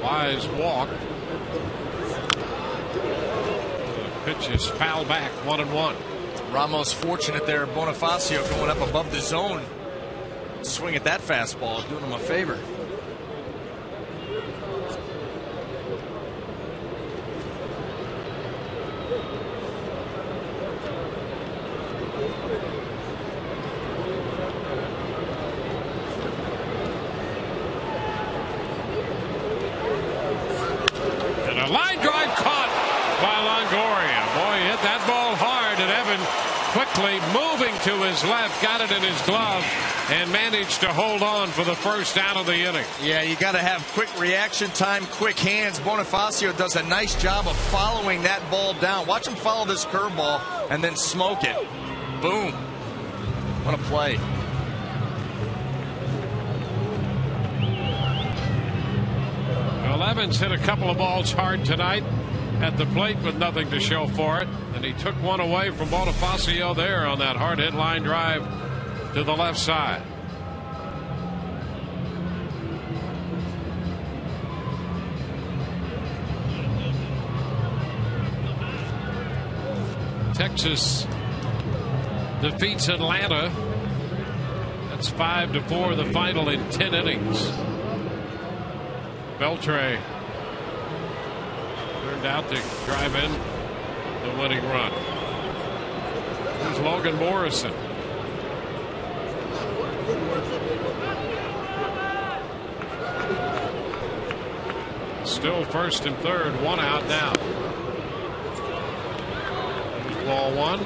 Wise walked. The pitch is foul back, 1-1. Ramos fortunate there. Bonifacio going up above the zone. Swing at that fastball, doing him a favor. Moving to his left, got it in his glove, and managed to hold on for the first out of the inning. Yeah, you got to have quick reaction time, quick hands. Bonifacio does a nice job of following that ball down. Watch him follow this curveball and then smoke it. Boom. What a play. Well, Evans hit a couple of balls hard tonight at the plate with nothing to show for it. And he took one away from Bonifacio there on that hard hit line drive to the left side. Texas defeats Atlanta. That's 5-4, the final in 10 innings. Beltre turned out to drive in the winning run. Here's Logan Morrison. Still first and third, one out now. Ball one.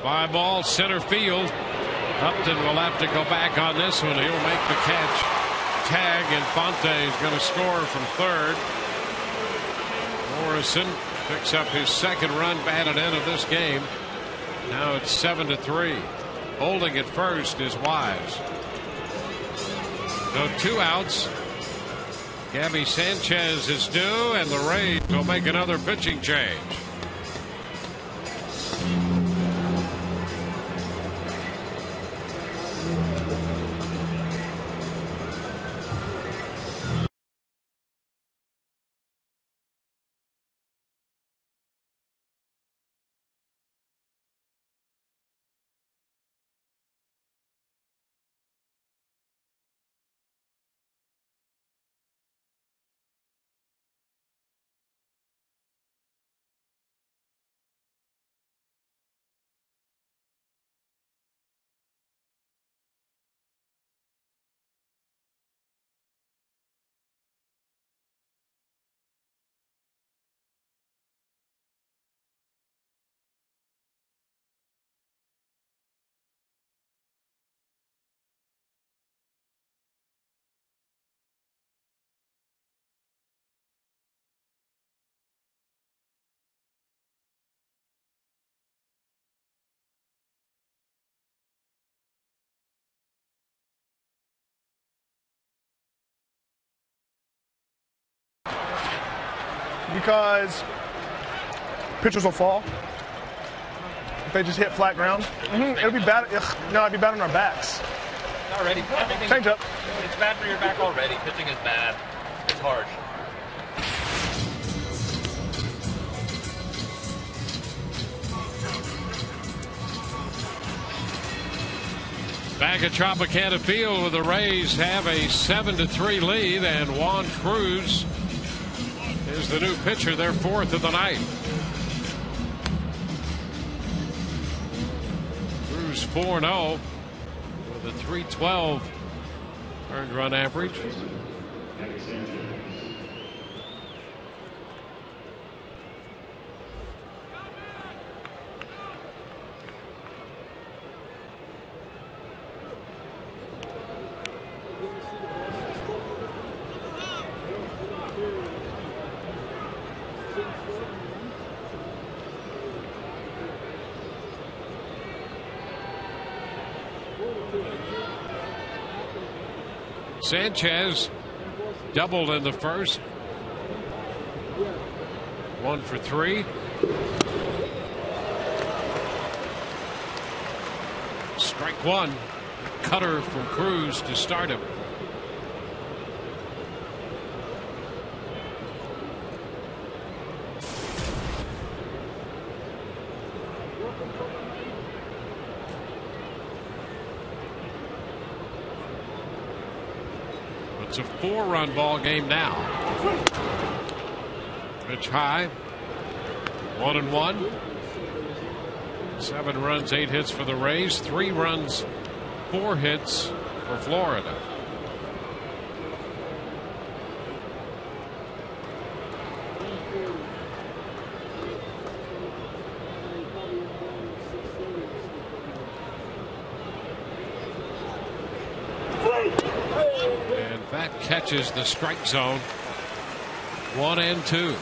Fly ball, center field. Upton will have to go back on this one. He'll make the catch. Tag, Infante is going to score from third. Morrison picks up his second run batted in of this game. Now it's 7-3. Holding at first is Wise. So 2 outs. Gabby Sanchez is due, and the Rays will make another pitching change. Because pitchers will fall if they just hit flat ground. It'll be bad. No, it'd be bad on our backs. Already. Change up. It's bad for your back already. Pitching is bad. It's harsh. Back at Tropicana Field, where the Rays have a 7-3 lead, and Juan Cruz is the new pitcher, their fourth of the night. Cruz 4-0 with a .312 earned run average. Sanchez doubled in the first. 1 for 3. Strike one. Cutter from Cruz to start him. It's a 4-run ball game now. Pitch high. 1-1. 7 runs, 8 hits for the Rays. 3 runs, 4 hits for Florida. That catches the strike zone. 1-2.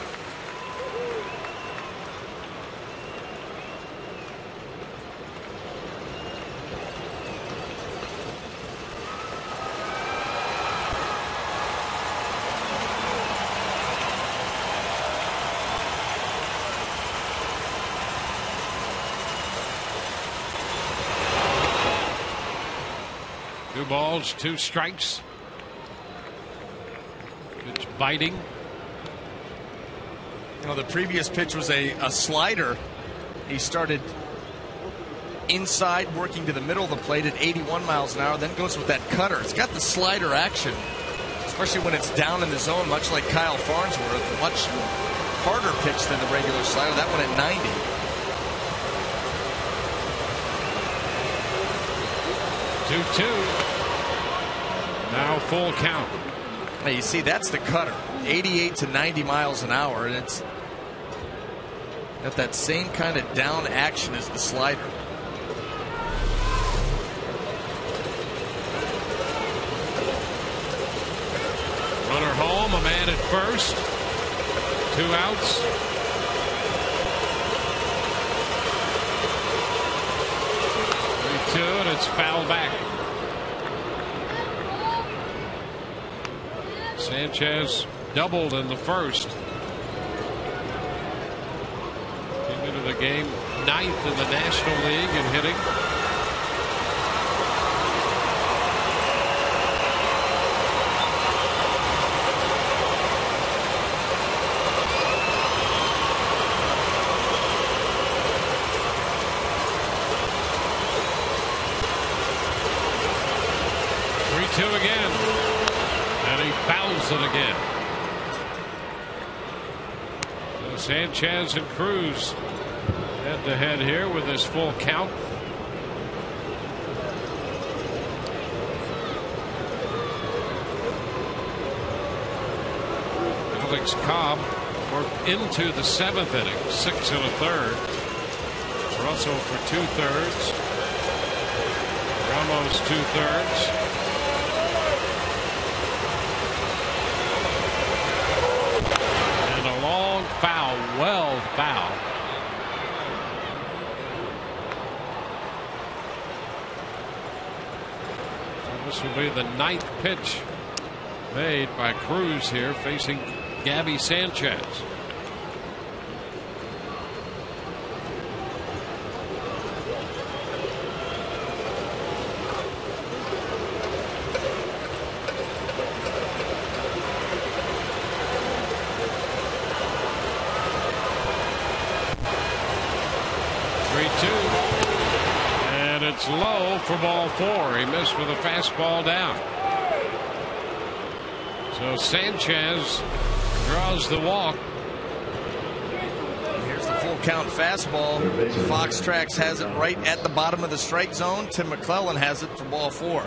Two balls, 2 strikes. Pitch biting. You know, the previous pitch was a slider. He started inside, working to the middle of the plate at 81 miles an hour, then goes with that cutter. It's got the slider action, especially when it's down in the zone, much like Kyle Farnsworth. A much harder pitch than the regular slider. That one at 90. Now full count. Now you see, that's the cutter, 88 to 90 miles an hour, and it's got that same kind of down action as the slider. Runner home, a man at first. 2 outs. And it's foul back. Sanchez doubled in the first. Came into the game 9th in the National League in hitting. Two again, and he fouls it again. So Sanchez and Cruz head to head here with this full count. Alex Cobb worked into the 7th inning, 6 1/3. Russell for 2/3. Ramos 2/3. Foul, well foul. So this will be the 9th pitch made by Cruz here, facing Gabby Sanchez. It's low for ball 4. He missed with a fastball down. So Sanchez draws the walk. Here's the full count fastball. Fox Tracks has it right at the bottom of the strike zone. Tim McClellan has it for ball 4.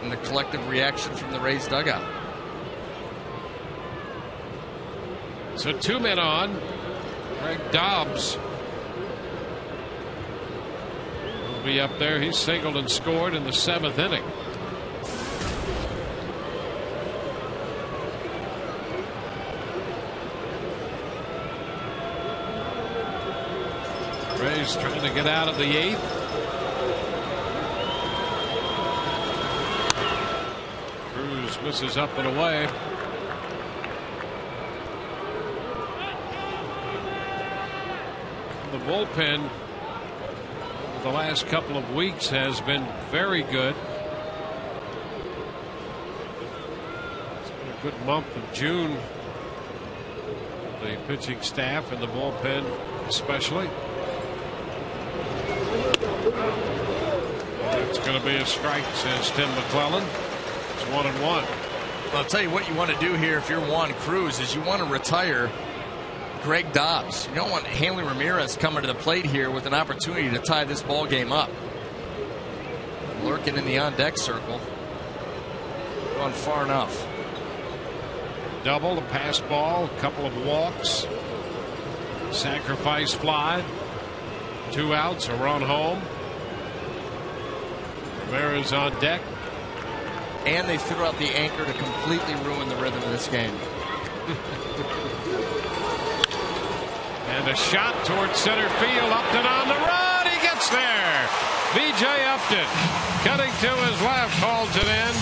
And the collective reaction from the Rays dugout. So 2 men on. Greg Dobbs will be up there. He singled and scored in the 7th inning. Rays trying to get out of the 8th. Cruz misses up and away. The bullpen the last couple of weeks has been very good. It's been a good month of June. The pitching staff and the bullpen especially. It's going to be a strike, says Tim McClellan. It's 1-1. Well, I'll tell you what you want to do here if you're Juan Cruz is you want to retire Greg Dobbs. You don't want Hanley Ramirez coming to the plate here with an opportunity to tie this ball game up. Lurking in the on-deck circle. Gone far enough. Double, a pass ball, a couple of walks. Sacrifice fly. 2 outs, a run home. Ramirez on deck. And they threw out the anchor to completely ruin the rhythm of this game. And a shot towards center field. Upton on the run. He gets there. B.J. Upton cutting to his left, holds it in.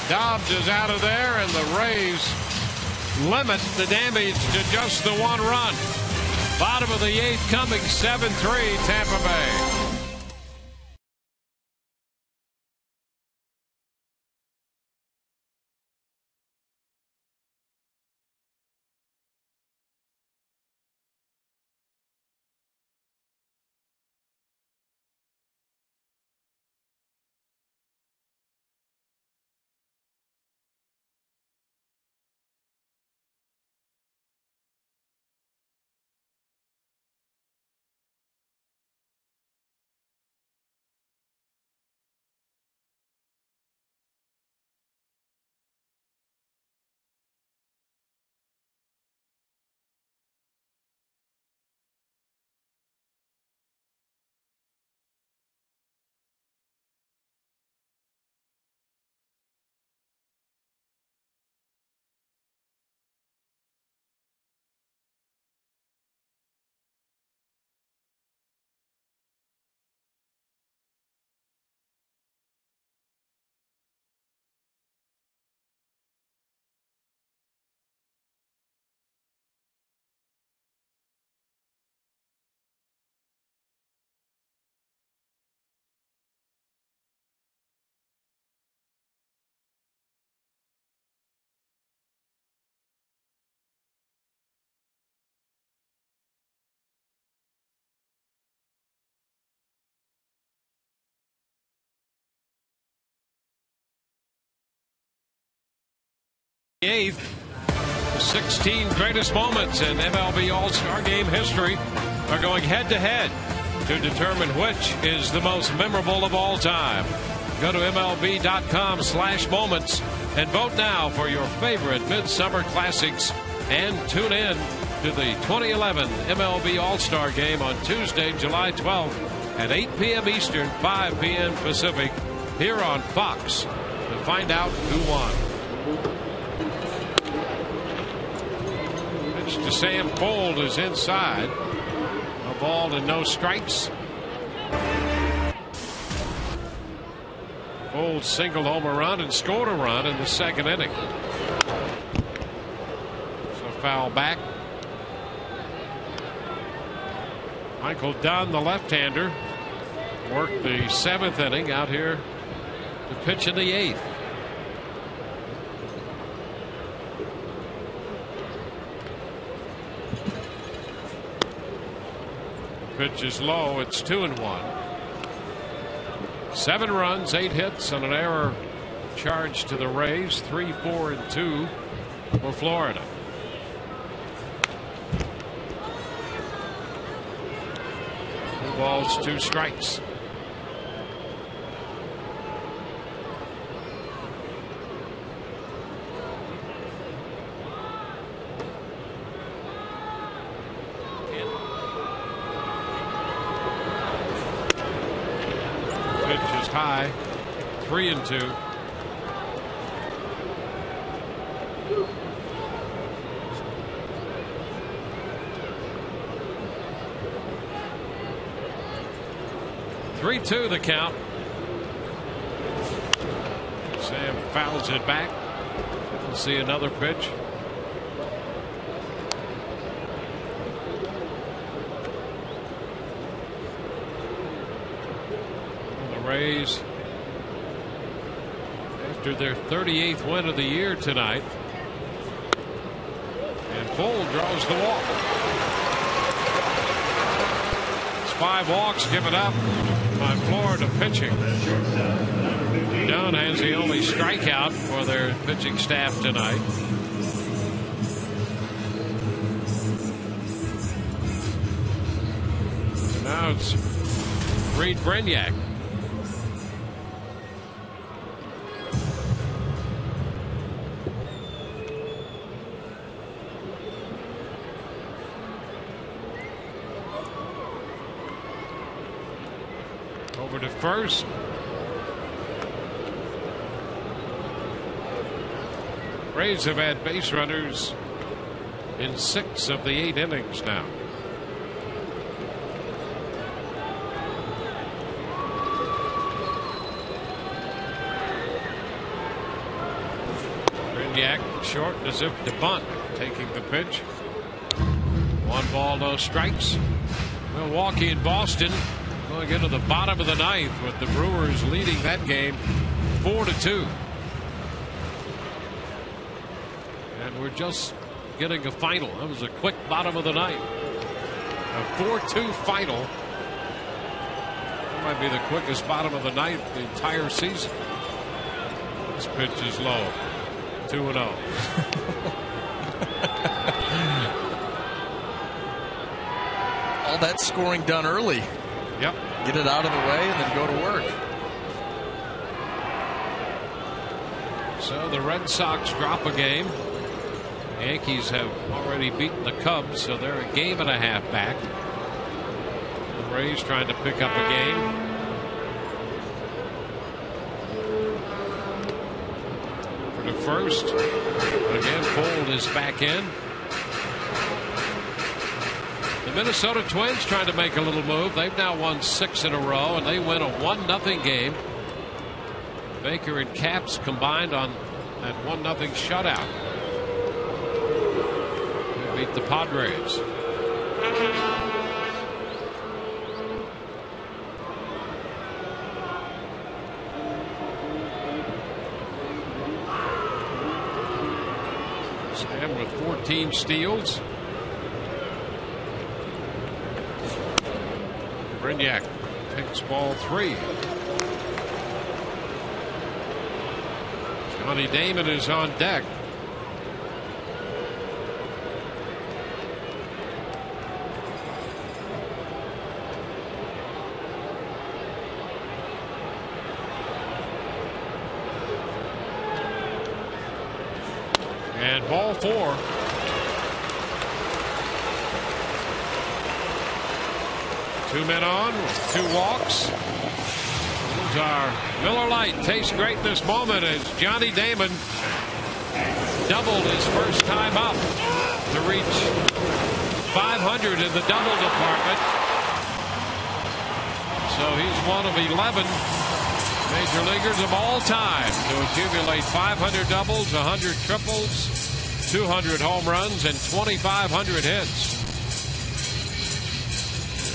Dobbs is out of there, and the Rays limit the damage to just the 1 run. Bottom of the 8th coming, 7-3 Tampa Bay. The 8th, the 16 greatest moments in MLB All-Star Game history are going head-to-head to determine which is the most memorable of all time. Go to MLB.com/moments and vote now for your favorite Midsummer Classics, and tune in to the 2011 MLB All-Star Game on Tuesday, July 12th at 8 p.m. Eastern, 5 p.m. Pacific, here on Fox to find out who won. To Sam Fold is inside. A ball and no strikes. Fold singled home a run and scored a run in the 2nd inning. So foul back. Michael Dunn, the left-hander, worked the 7th inning out here to pitch in the 8th. Pitch is low. It's 2-1. 7 runs, 8 hits, and an error charged to the Rays. 3, 4, and 2 for Florida. Two balls, 2 strikes. Pitch is high. 3-2. The count. Sam fouls it back. We'll see another pitch. The Rays, after their 38th win of the year tonight, and Full draws the walk. It's 5 walks given up by Florida pitching. Dunn has the only strikeout for their pitching staff tonight. And now it's Reed Brignac. Over to first. Rays have had base runners in 6 of the 8 innings now. Brignac short as if to bunt, taking the pitch. 1 ball, no strikes. Milwaukee and Boston going into the bottom of the 9th with the Brewers leading that game 4-2. And we're just getting a final. That was a quick bottom of the 9th. A 4-2 final. That might be the quickest bottom of the 9th the entire season. This pitch is low. 2-0. All that scoring done early. Yep. Get it out of the way and then go to work. So the Red Sox drop a game. Yankees have already beaten the Cubs, so they're a game and a half back. The Rays trying to pick up a game. For the first. Again, Fold is back in. The Minnesota Twins trying to make a little move. They've now won 6 in a row, and they win a 1-0 game. Baker and Caps combined on that 1-0 shutout. They beat the Padres. Sam with 14 steals. Brignac takes ball 3. Johnny Damon is on deck. And ball 4. Two men on, 2 walks. Those are Miller Lite. Tastes great this moment as Johnny Damon doubled his first time up to reach 500 in the double department. So he's one of 11 major leaguers of all time to accumulate 500 doubles, 100 triples, 200 home runs, and 2,500 hits.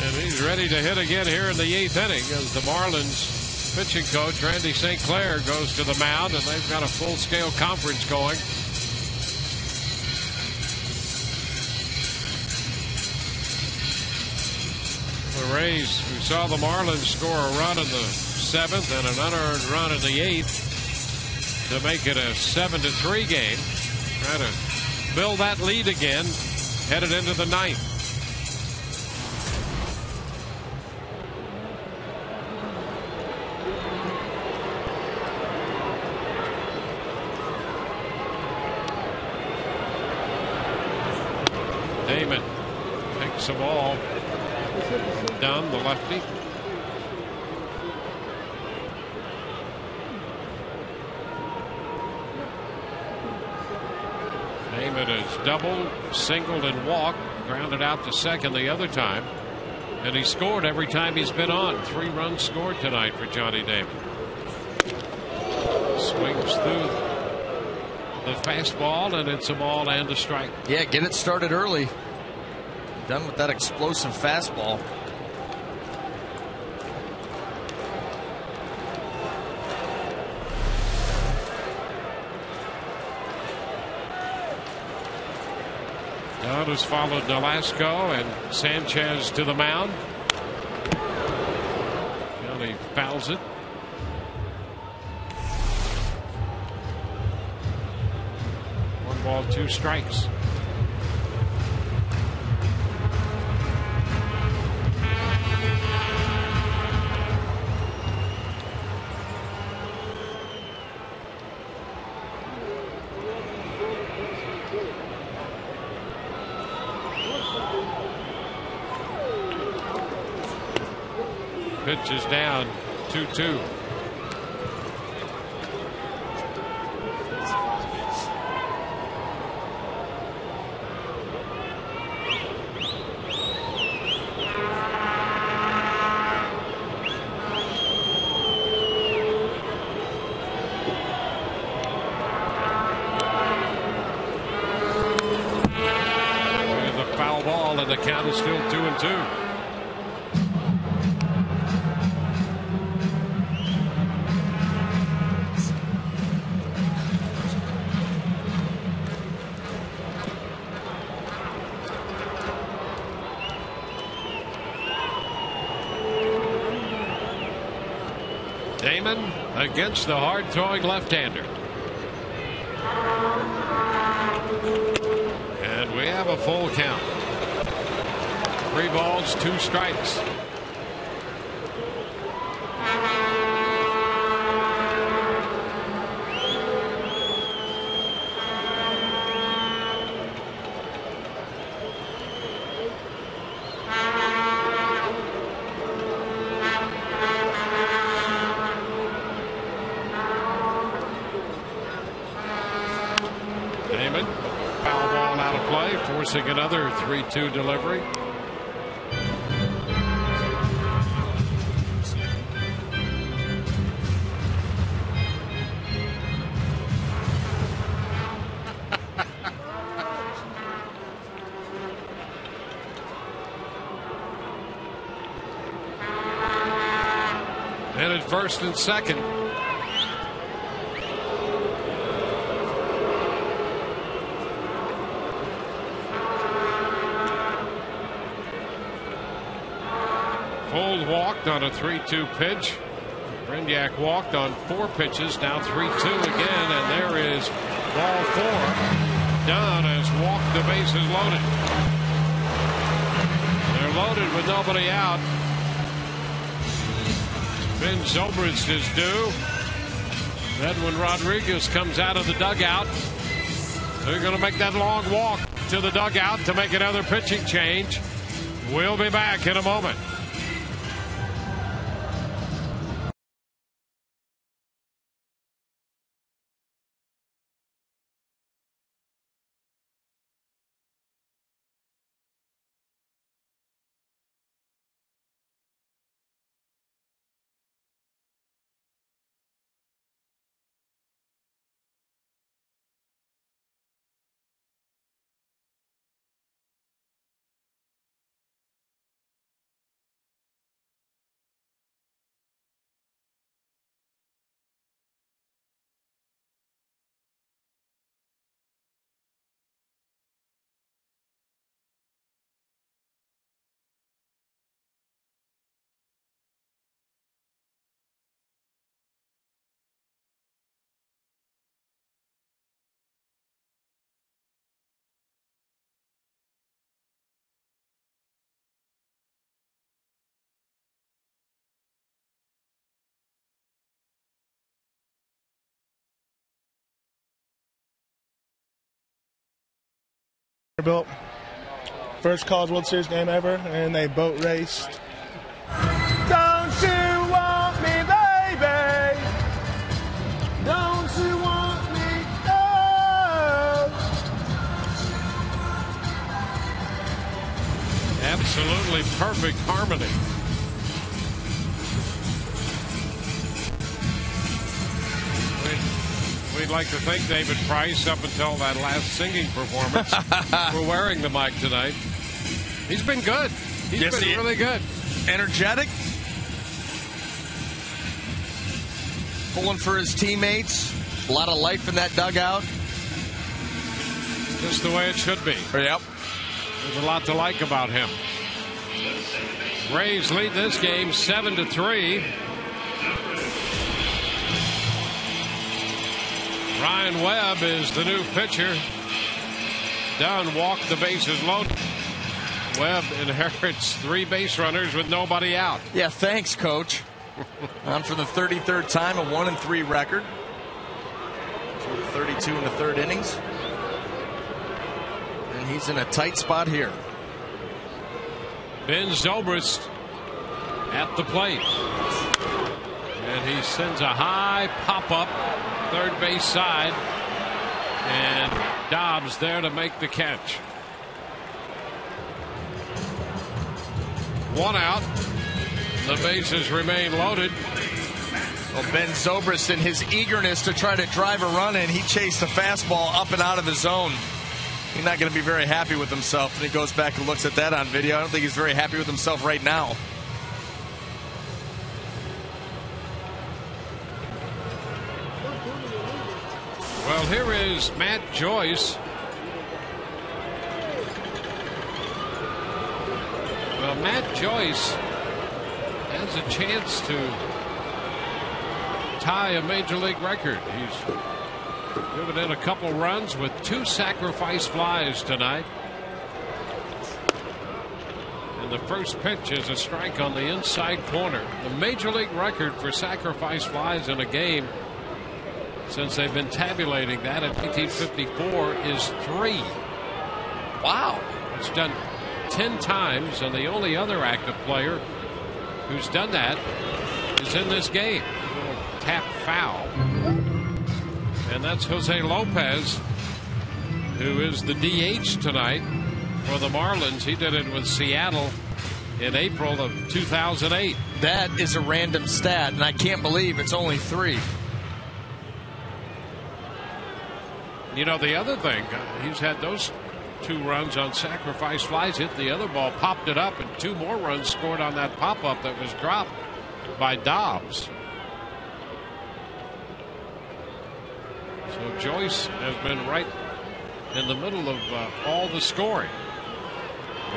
And he's ready to hit again here in the 8th inning as the Marlins pitching coach Randy St. Clair goes to the mound, and they've got a full-scale conference going. The Rays, who saw the Marlins score a run in the 7th and an unearned run in the 8th to make it a 7-3 game. Try to build that lead again, headed into the 9th. Damon takes the ball down the lefty. Damon has doubled, singled, and walked, grounded out to second the other time, and he scored every time he's been on. 3 runs scored tonight for Johnny Damon. Swings through the fastball, and it's a ball and a strike. Yeah, get it started early. Done with that explosive fastball. Down has followed Nolasco and Sanchez to the mound. Johnny fouls it. One ball, 2 strikes. Pitch is down, 2-2. There's a foul ball, and the count is still 2-2. Damon against the hard-throwing left-hander. And we have a full count. 3 balls, 2 strikes. Damon, foul ball out of play, forcing another 3-2 delivery. And at first and second. Fold walked on a 3-2 pitch. Brinyak walked on 4 pitches. Now 3-2 again, and there is ball 4. Dunn has walked the bases loaded. They're loaded with nobody out. Ben Zobrist is due. Edwin Rodriguez comes out of the dugout. They're going to make that long walk to the dugout to make another pitching change. We'll be back in a moment. Built. First College World Series game ever, and they boat raced. Don't you want me, baby? Don't you want me? Oh. Absolutely perfect harmony. We'd like to thank David Price up until that last singing performance for wearing the mic tonight. He's been good. He's been really good. Energetic. Pulling for his teammates. A lot of life in that dugout. Just the way it should be. Yep. There's a lot to like about him. Rays lead this game 7-3. Ryan Webb is the new pitcher. Dunn walked the bases loaded. Webb inherits 3 base runners with nobody out. Yeah, thanks, Coach. On for the 33rd time, a 1-3 record. 32 in the 3rd innings. And he's in a tight spot here. Ben Zobrist at the plate. And he sends a high pop-up, third base side. And Dobbs there to make the catch. 1 out. The bases remain loaded. Well, Ben Zobrist, in his eagerness to try to drive a run in, he chased the fastball up and out of the zone. He's not going to be very happy with himself. And he goes back and looks at that on video. I don't think he's very happy with himself right now. Well, here is Matt Joyce. Well, Matt Joyce has a chance to tie a major league record. He's given in a couple runs with 2 sacrifice flies tonight. And the first pitch is a strike on the inside corner. The major league record for sacrifice flies in a game since they've been tabulating that in 1954 is 3. Wow. It's done 10 times, and the only other active player who's done that is in this game. A little tap foul. And that's Jose Lopez, who is the DH tonight for the Marlins. He did it with Seattle in April of 2008. That is a random stat, and I can't believe it's only 3. You know, the other thing, he's had those 2 runs on sacrifice flies, hit the other ball, popped it up, and 2 more runs scored on that pop-up that was dropped by Dobbs. So Joyce has been right in the middle of all the scoring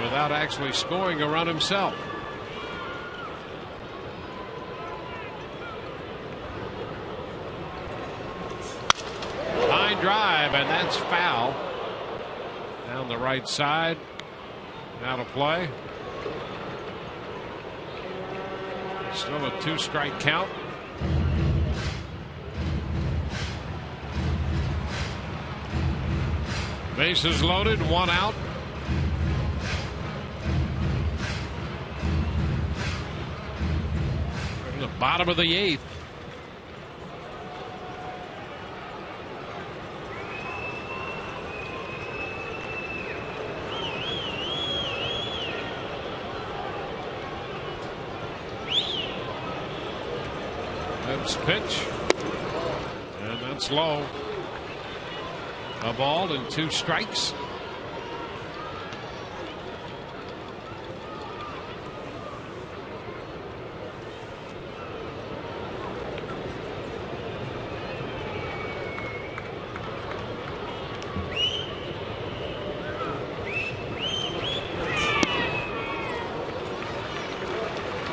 without actually scoring a run himself. Line drive, and that's foul. Down the right side. Out of play. Still a 2-strike count. Bases loaded, 1 out. In the bottom of the 8th. Pitch, and that's low. A ball and 2 strikes.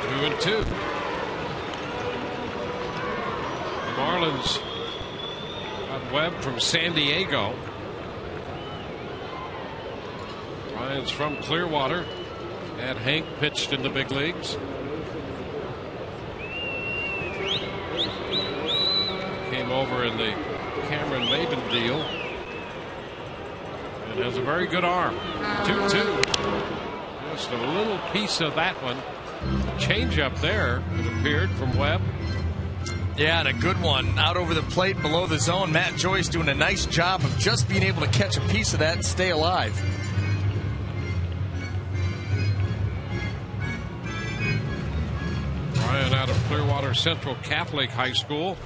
Two and two. Marlins got Webb from San Diego. Ryan's from Clearwater. Had Hank pitched in the big leagues. Came over in the Cameron Maben deal. and has a very good arm. 2-2. Just a little piece of that one. Change up there, it appeared, from Webb. Yeah, and a good one out over the plate below the zone. Matt Joyce doing a nice job of just being able to catch a piece of that and stay alive. Ryan out of Clearwater Central Catholic High School.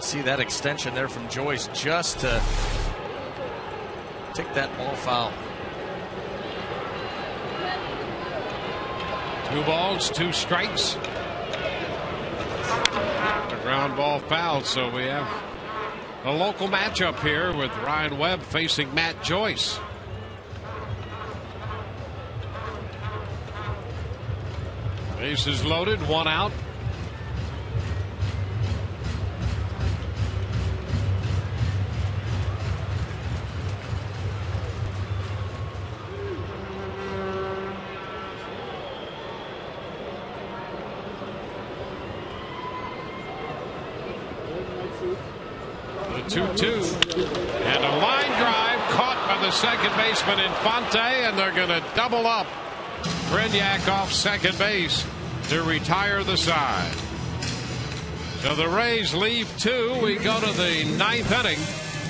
See that extension there from Joyce just to take that ball foul. 2 balls, 2 strikes. A ground ball foul, so we have a local matchup here with Ryan Webb facing Matt Joyce. Bases loaded, 1 out. The 2-2 and a line drive caught by the second baseman Infante, and they're going to double up. Brignac off second base to retire the side. So the Rays leave 2. We go to the 9th inning.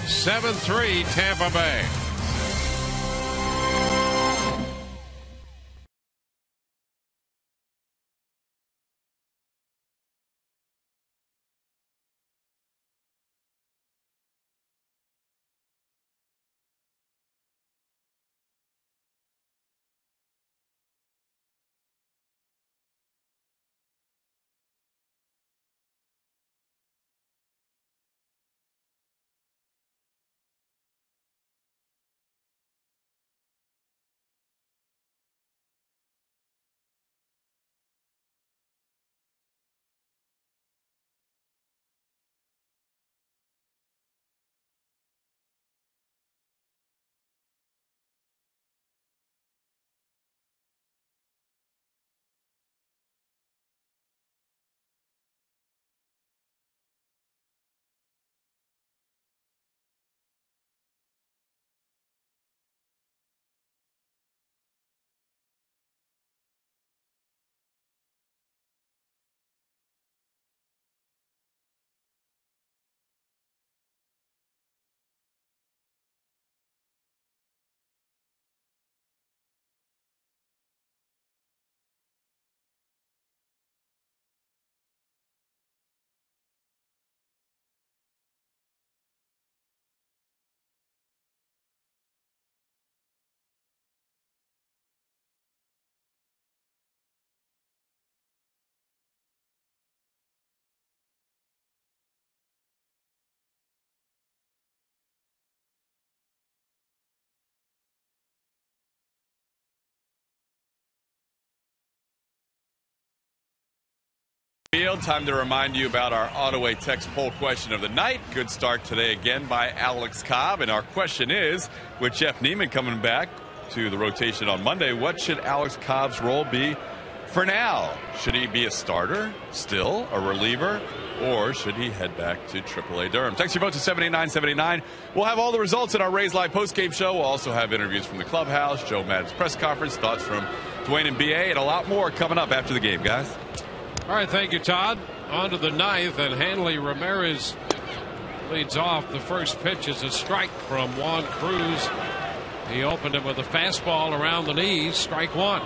7-3 Tampa Bay. Time to remind you about our Auto-A text poll question of the night. Good start today again by Alex Cobb. And our question is, with Jeff Neiman coming back to the rotation on Monday, what should Alex Cobb's role be for now? Should he be a starter, still a reliever, or should he head back to AAA Durham? Text your vote to 78979. We'll have all the results in our Rays Live postgame show. We'll also have interviews from the clubhouse, Joe Maddon's press conference, thoughts from Dwayne and BA, and a lot more coming up after the game, guys. All right, thank you, Todd. On to the 9th, and Hanley Ramirez leads off. The first pitch is a strike from Juan Cruz. He opened him with a fastball around the knees. Strike 1.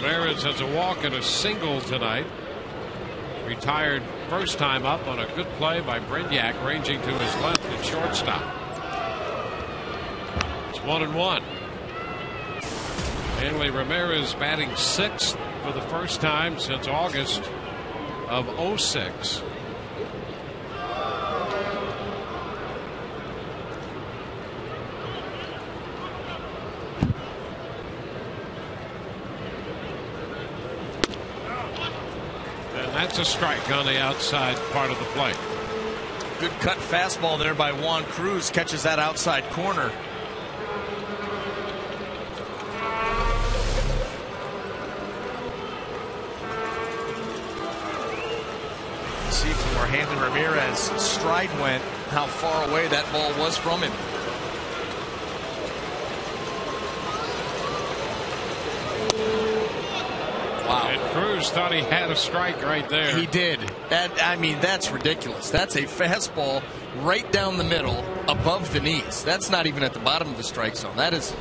Ramirez has a walk and a single tonight. Retired first time up on a good play by Brignac, ranging to his left at shortstop. 1-1. Hanley Ramirez batting 6th for the first time since August of 2006. And that's a strike on the outside part of the plate. Good cut fastball there by Juan Cruz. Catches that outside corner. Hanley Ramirez stride went, how far away that ball was from him. Wow. And Cruz thought he had a strike right there. He did. That's ridiculous. That's a fastball right down the middle above the knees. That's not even at the bottom of the strike zone. That is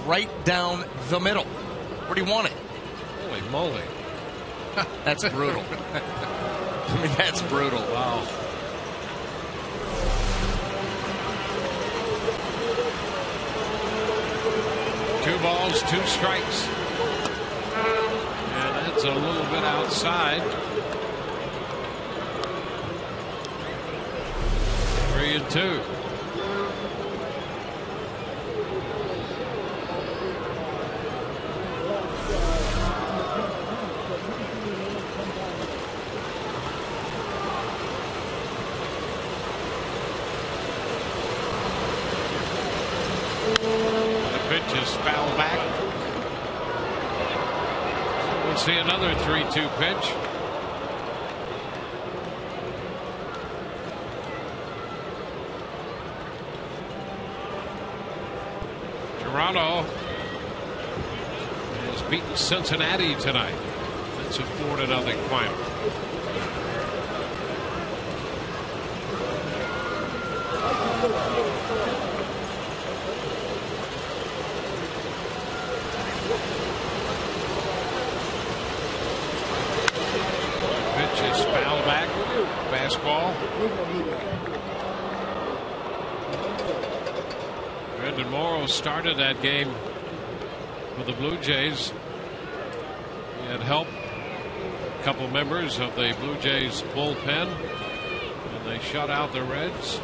right down the middle. Where do you want it? Holy moly. That's brutal. That's brutal. Wow. Two balls, two strikes. And that's a little bit outside. 3-2. Is foul back. So we'll see another 3-2 pitch. Toronto has beaten Cincinnati tonight. It's a 4-0 final. Is foul back. Fastball. Brendan Morrow started that game for the Blue Jays. He had help a couple members of the Blue Jays bullpen, and they shut out the Reds.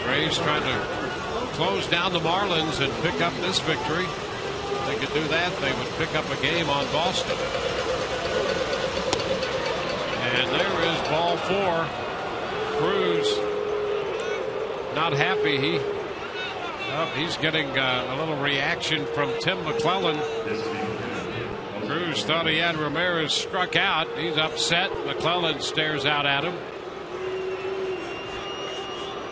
Rays trying to close down the Marlins and pick up this victory. If they could do that, they would pick up a game on Boston. And there is ball 4. Cruz not happy. He's getting a little reaction from Tim McClellan. Cruz thought he had Ramirez struck out. He's upset. McClellan stares out at him.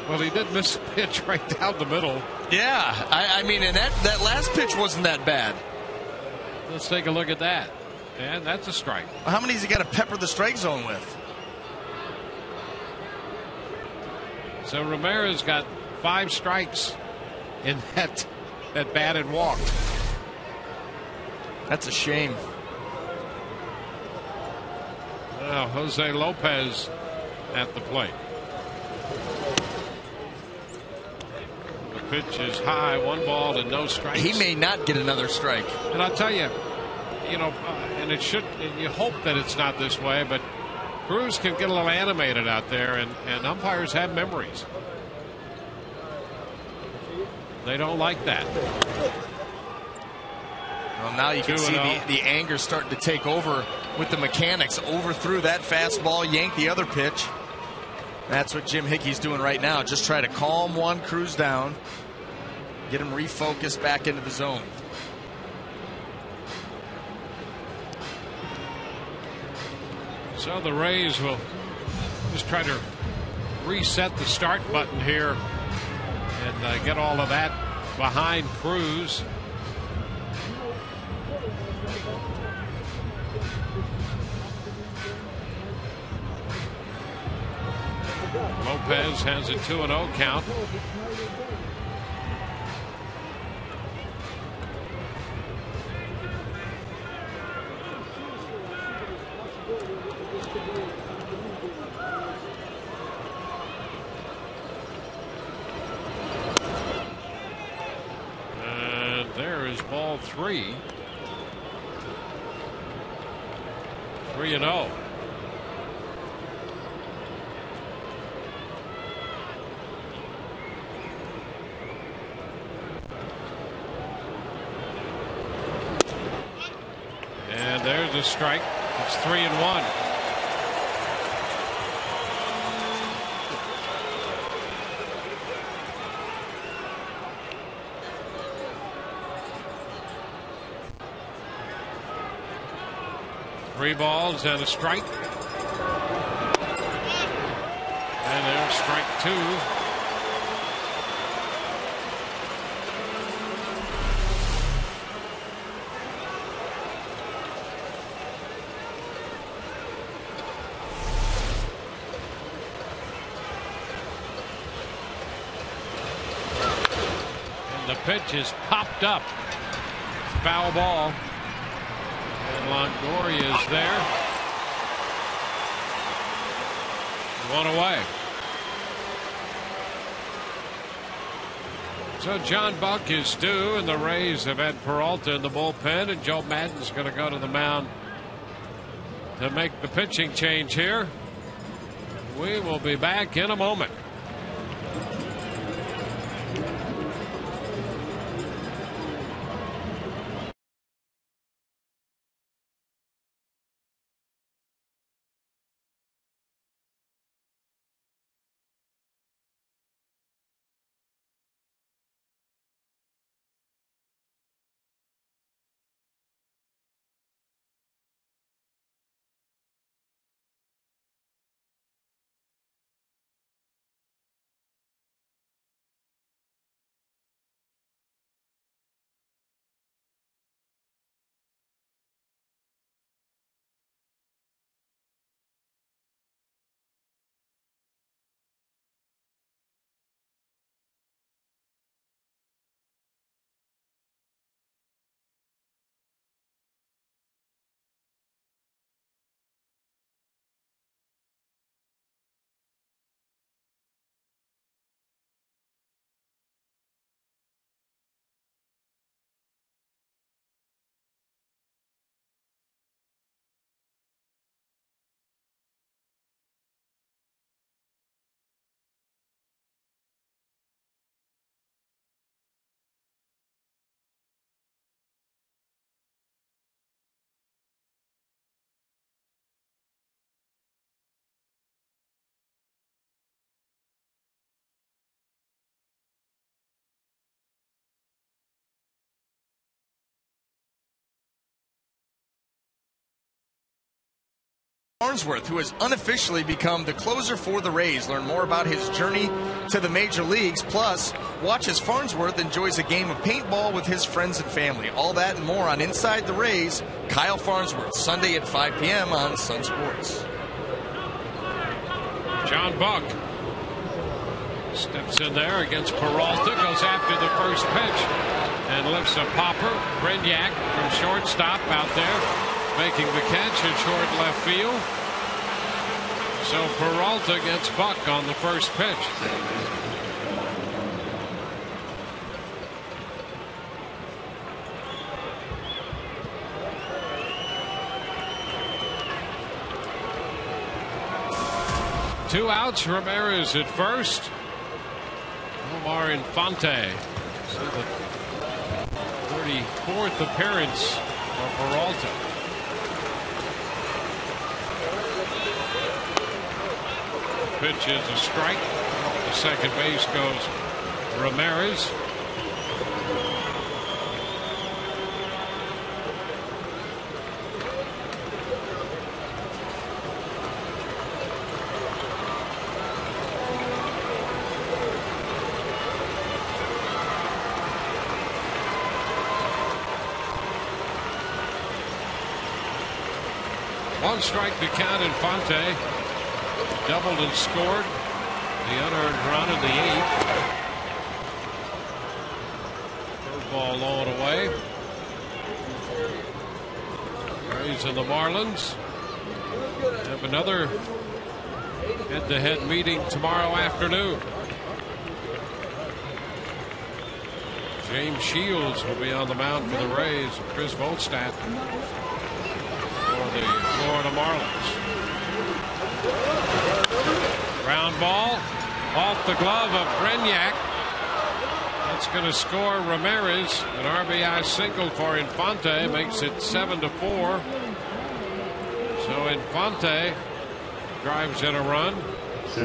Well, he did miss a pitch right down the middle. Yeah, and that last pitch wasn't that bad. Let's take a look at that. And that's a strike. How many has he got to pepper the strike zone with? So Ramirez got 5 strikes in that bat and walked. That's a shame. Well, Jose Lopez at the plate. The pitch is high, 1 ball and no strikes. He may not get another strike. And I'll tell you, and it should. And you hope that it's not this way, but Cruz can get a little animated out there, and umpires have memories. They don't like that. Well, now you can see the anger starting to take over with the mechanics. Overthrew that fastball, yanked the other pitch. That's what Jim Hickey's doing right now. Just try to calm Juan Cruz down, get him refocused back into the zone. So the Rays will just try to reset the start button here and get all of that behind Cruz. Lopez has a 2-0 count. And there is ball 3. 3-0. There's a strike. It's 3-1. 3 balls and a strike. And there's strike 2. The pitch is popped up. Foul ball. And Longoria is there. 1 away. So John Buck is due, and the Rays have had Peralta in the bullpen, and Joe Madden's going to go to the mound to make the pitching change here. We will be back in a moment. Farnsworth, who has unofficially become the closer for the Rays. Learn more about his journey to the major leagues. Plus, watch as Farnsworth enjoys a game of paintball with his friends and family. All that and more on Inside the Rays. Kyle Farnsworth, Sunday at 5 p.m. on Sun Sports. John Buck steps in there against Peralta, goes after the first pitch, and lifts a popper. Brignac from shortstop out there, making the catch at short left field. So Peralta gets Buck on the first pitch. Two outs, Ramirez at first. Omar Infante. So the 34th appearance for Peralta. Pitch is a strike. The second base goes Ramirez. One strike to count. Infante doubled and scored the unearned run in the 8th. Curveball low and away. Rays and the Marlins have another head-to-head meeting tomorrow afternoon. James Shields will be on the mound for the Rays. Chris Volstad for the Florida Marlins. Ground ball off the glove of Brignac. That's going to score Ramirez. An RBI single for Infante makes it 7-4. So Infante drives in a run. So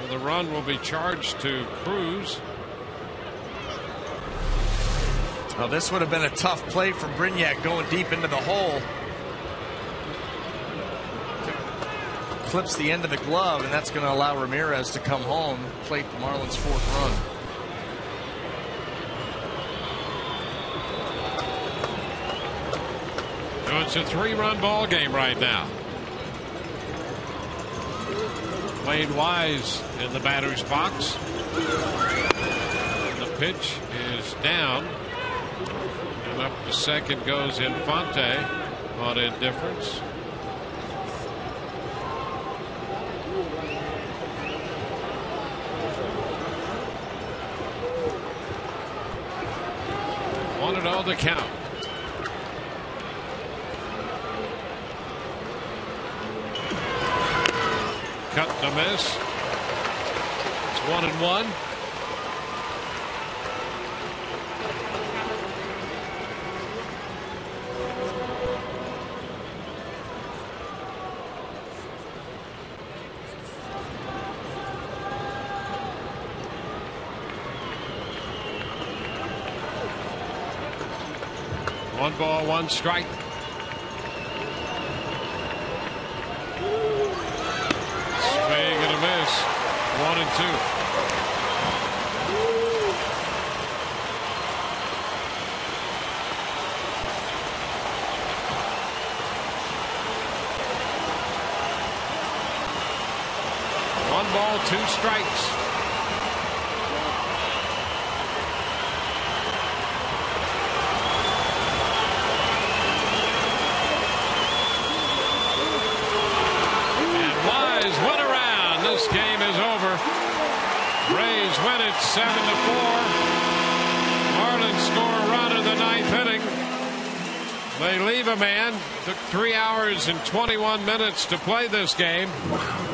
the run will be charged to Cruz. Well, this would have been a tough play for Brignac going deep into the hole. Clips the end of the glove, and that's going to allow Ramirez to come home, plate the Marlins' 4th run. So it's a 3-run ball game right now. Wayne Wise in the batter's box. The pitch is down. And up to second goes Infante on indifference. Wanted on the count. Cut to miss. It's 1-1. One ball, one strike. Swing and a miss. 1-2. One ball, 2 strikes. This game is over. Rays win it 7-4. Marlins score a run in the 9th inning. They leave a man. Took 3 hours and 21 minutes to play this game,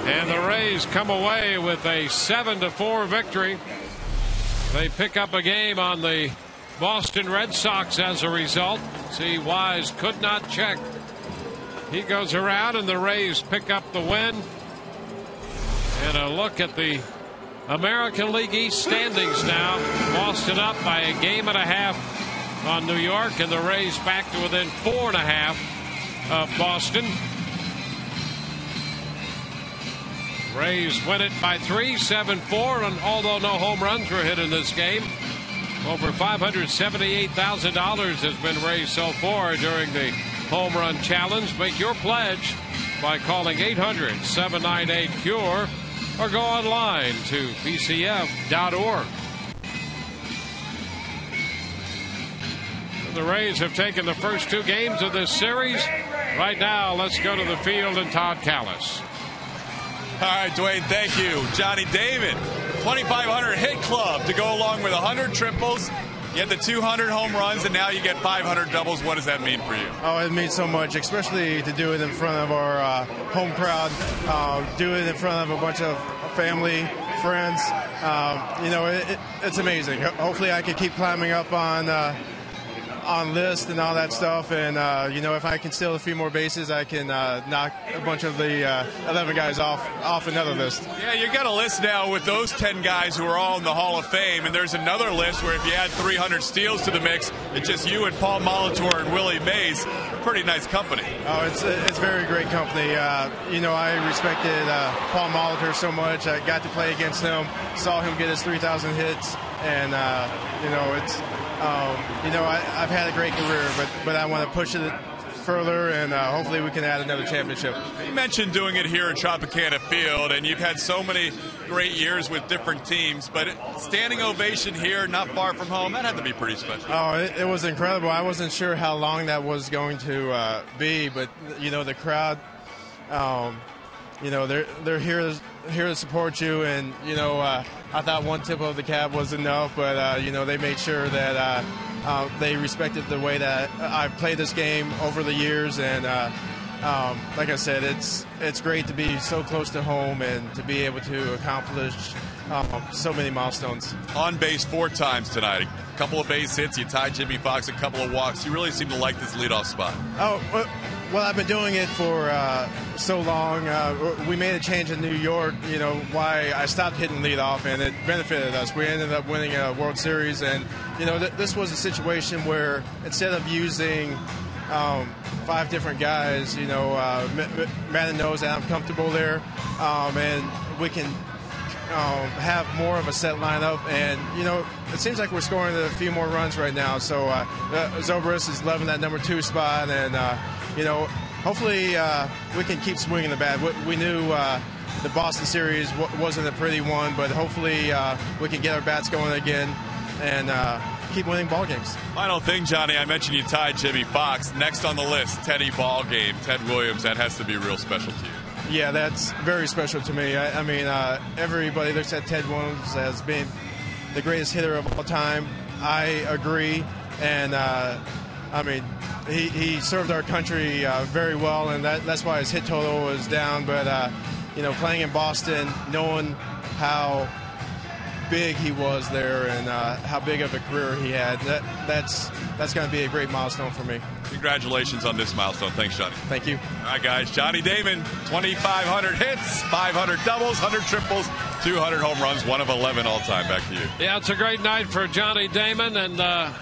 and the Rays come away with a 7-4 victory. They pick up a game on the Boston Red Sox as a result. See, Wise could not check. He goes around, and the Rays pick up the win. And a look at the American League East standings now. Boston up by a 1.5 on New York, and the Rays back to within 4.5 of Boston. Rays win it by 3, 7-4, and although no home runs were hit in this game, over $578,000 has been raised so far during the home run challenge. Make your pledge by calling 800-798-CURE or go online to pcf.org. The Rays have taken the first 2 games of this series. Right now, let's go to the field and Todd Callis. All right, Dwayne, thank you. Johnny Damon, 2,500 hit club to go along with 100 triples. You had the 200 home runs, and now you get 500 doubles. What does that mean for you? Oh, it means so much, especially to do it in front of our home crowd, do it in front of a bunch of family, friends. It's amazing. Hopefully I can keep climbing up on list and all that stuff, and if I can steal a few more bases, I can knock a bunch of the 11 guys off another list. Yeah, you got a list now with those 10 guys who are all in the Hall of Fame, and there's another list where if you add 300 steals to the mix, it's just you and Paul Molitor and Willie Mays. Pretty nice company. Oh, it's very great company. I respected Paul Molitor so much. I got to play against him, saw him get his 3,000 hits, and I've had a great career, but I want to push it further, and hopefully we can add another championship. You mentioned doing it here at Tropicana Field, and you've had so many great years with different teams, but standing ovation here, not far from home, that had to be pretty special. Oh, it was incredible. I wasn't sure how long that was going to be, but the crowd, they're here to support you, and I thought one tip of the cap was enough, but they made sure that they respected the way that I've played this game over the years, and like I said, it's great to be so close to home and to be able to accomplish so many milestones. On base 4 times tonight. A couple of base hits. You tied Jimmy Fox, a couple of walks. You really seem to like this leadoff spot. Oh, well, I've been doing it for so long. We made a change in New York, why I stopped hitting leadoff, and it benefited us. We ended up winning a World Series, and this was a situation where instead of using 5 different guys, Madden knows that I'm comfortable there, and we can have more of a set lineup. And it seems like we're scoring a few more runs right now. So Zobrist is loving that number 2 spot, and hopefully we can keep swinging the bat. We knew the Boston series wasn't a pretty one, but hopefully we can get our bats going again and keep winning ball games. Final thing, Johnny, I mentioned you tied Jimmy Fox. Next on the list, Teddy Ballgame, Ted Williams. That has to be real special to you. Yeah, that's very special to me. I mean, everybody looks at Ted Williams as being the greatest hitter of all time. I agree, and I mean, he served our country very well, and that's why his hit total was down. But playing in Boston, knowing how big he was there and how big of a career he had, that's going to be a great milestone for me. Congratulations on this milestone. Thanks, Johnny. Thank you. All right, guys. Johnny Damon, 2,500 hits, 500 doubles, 100 triples, 200 home runs, 1 of 11 all-time. Back to you. Yeah, it's a great night for Johnny Damon, and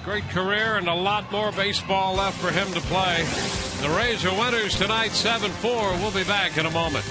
great career and a lot more baseball left for him to play. The Rays are winners tonight, 7-4. We'll be back in a moment.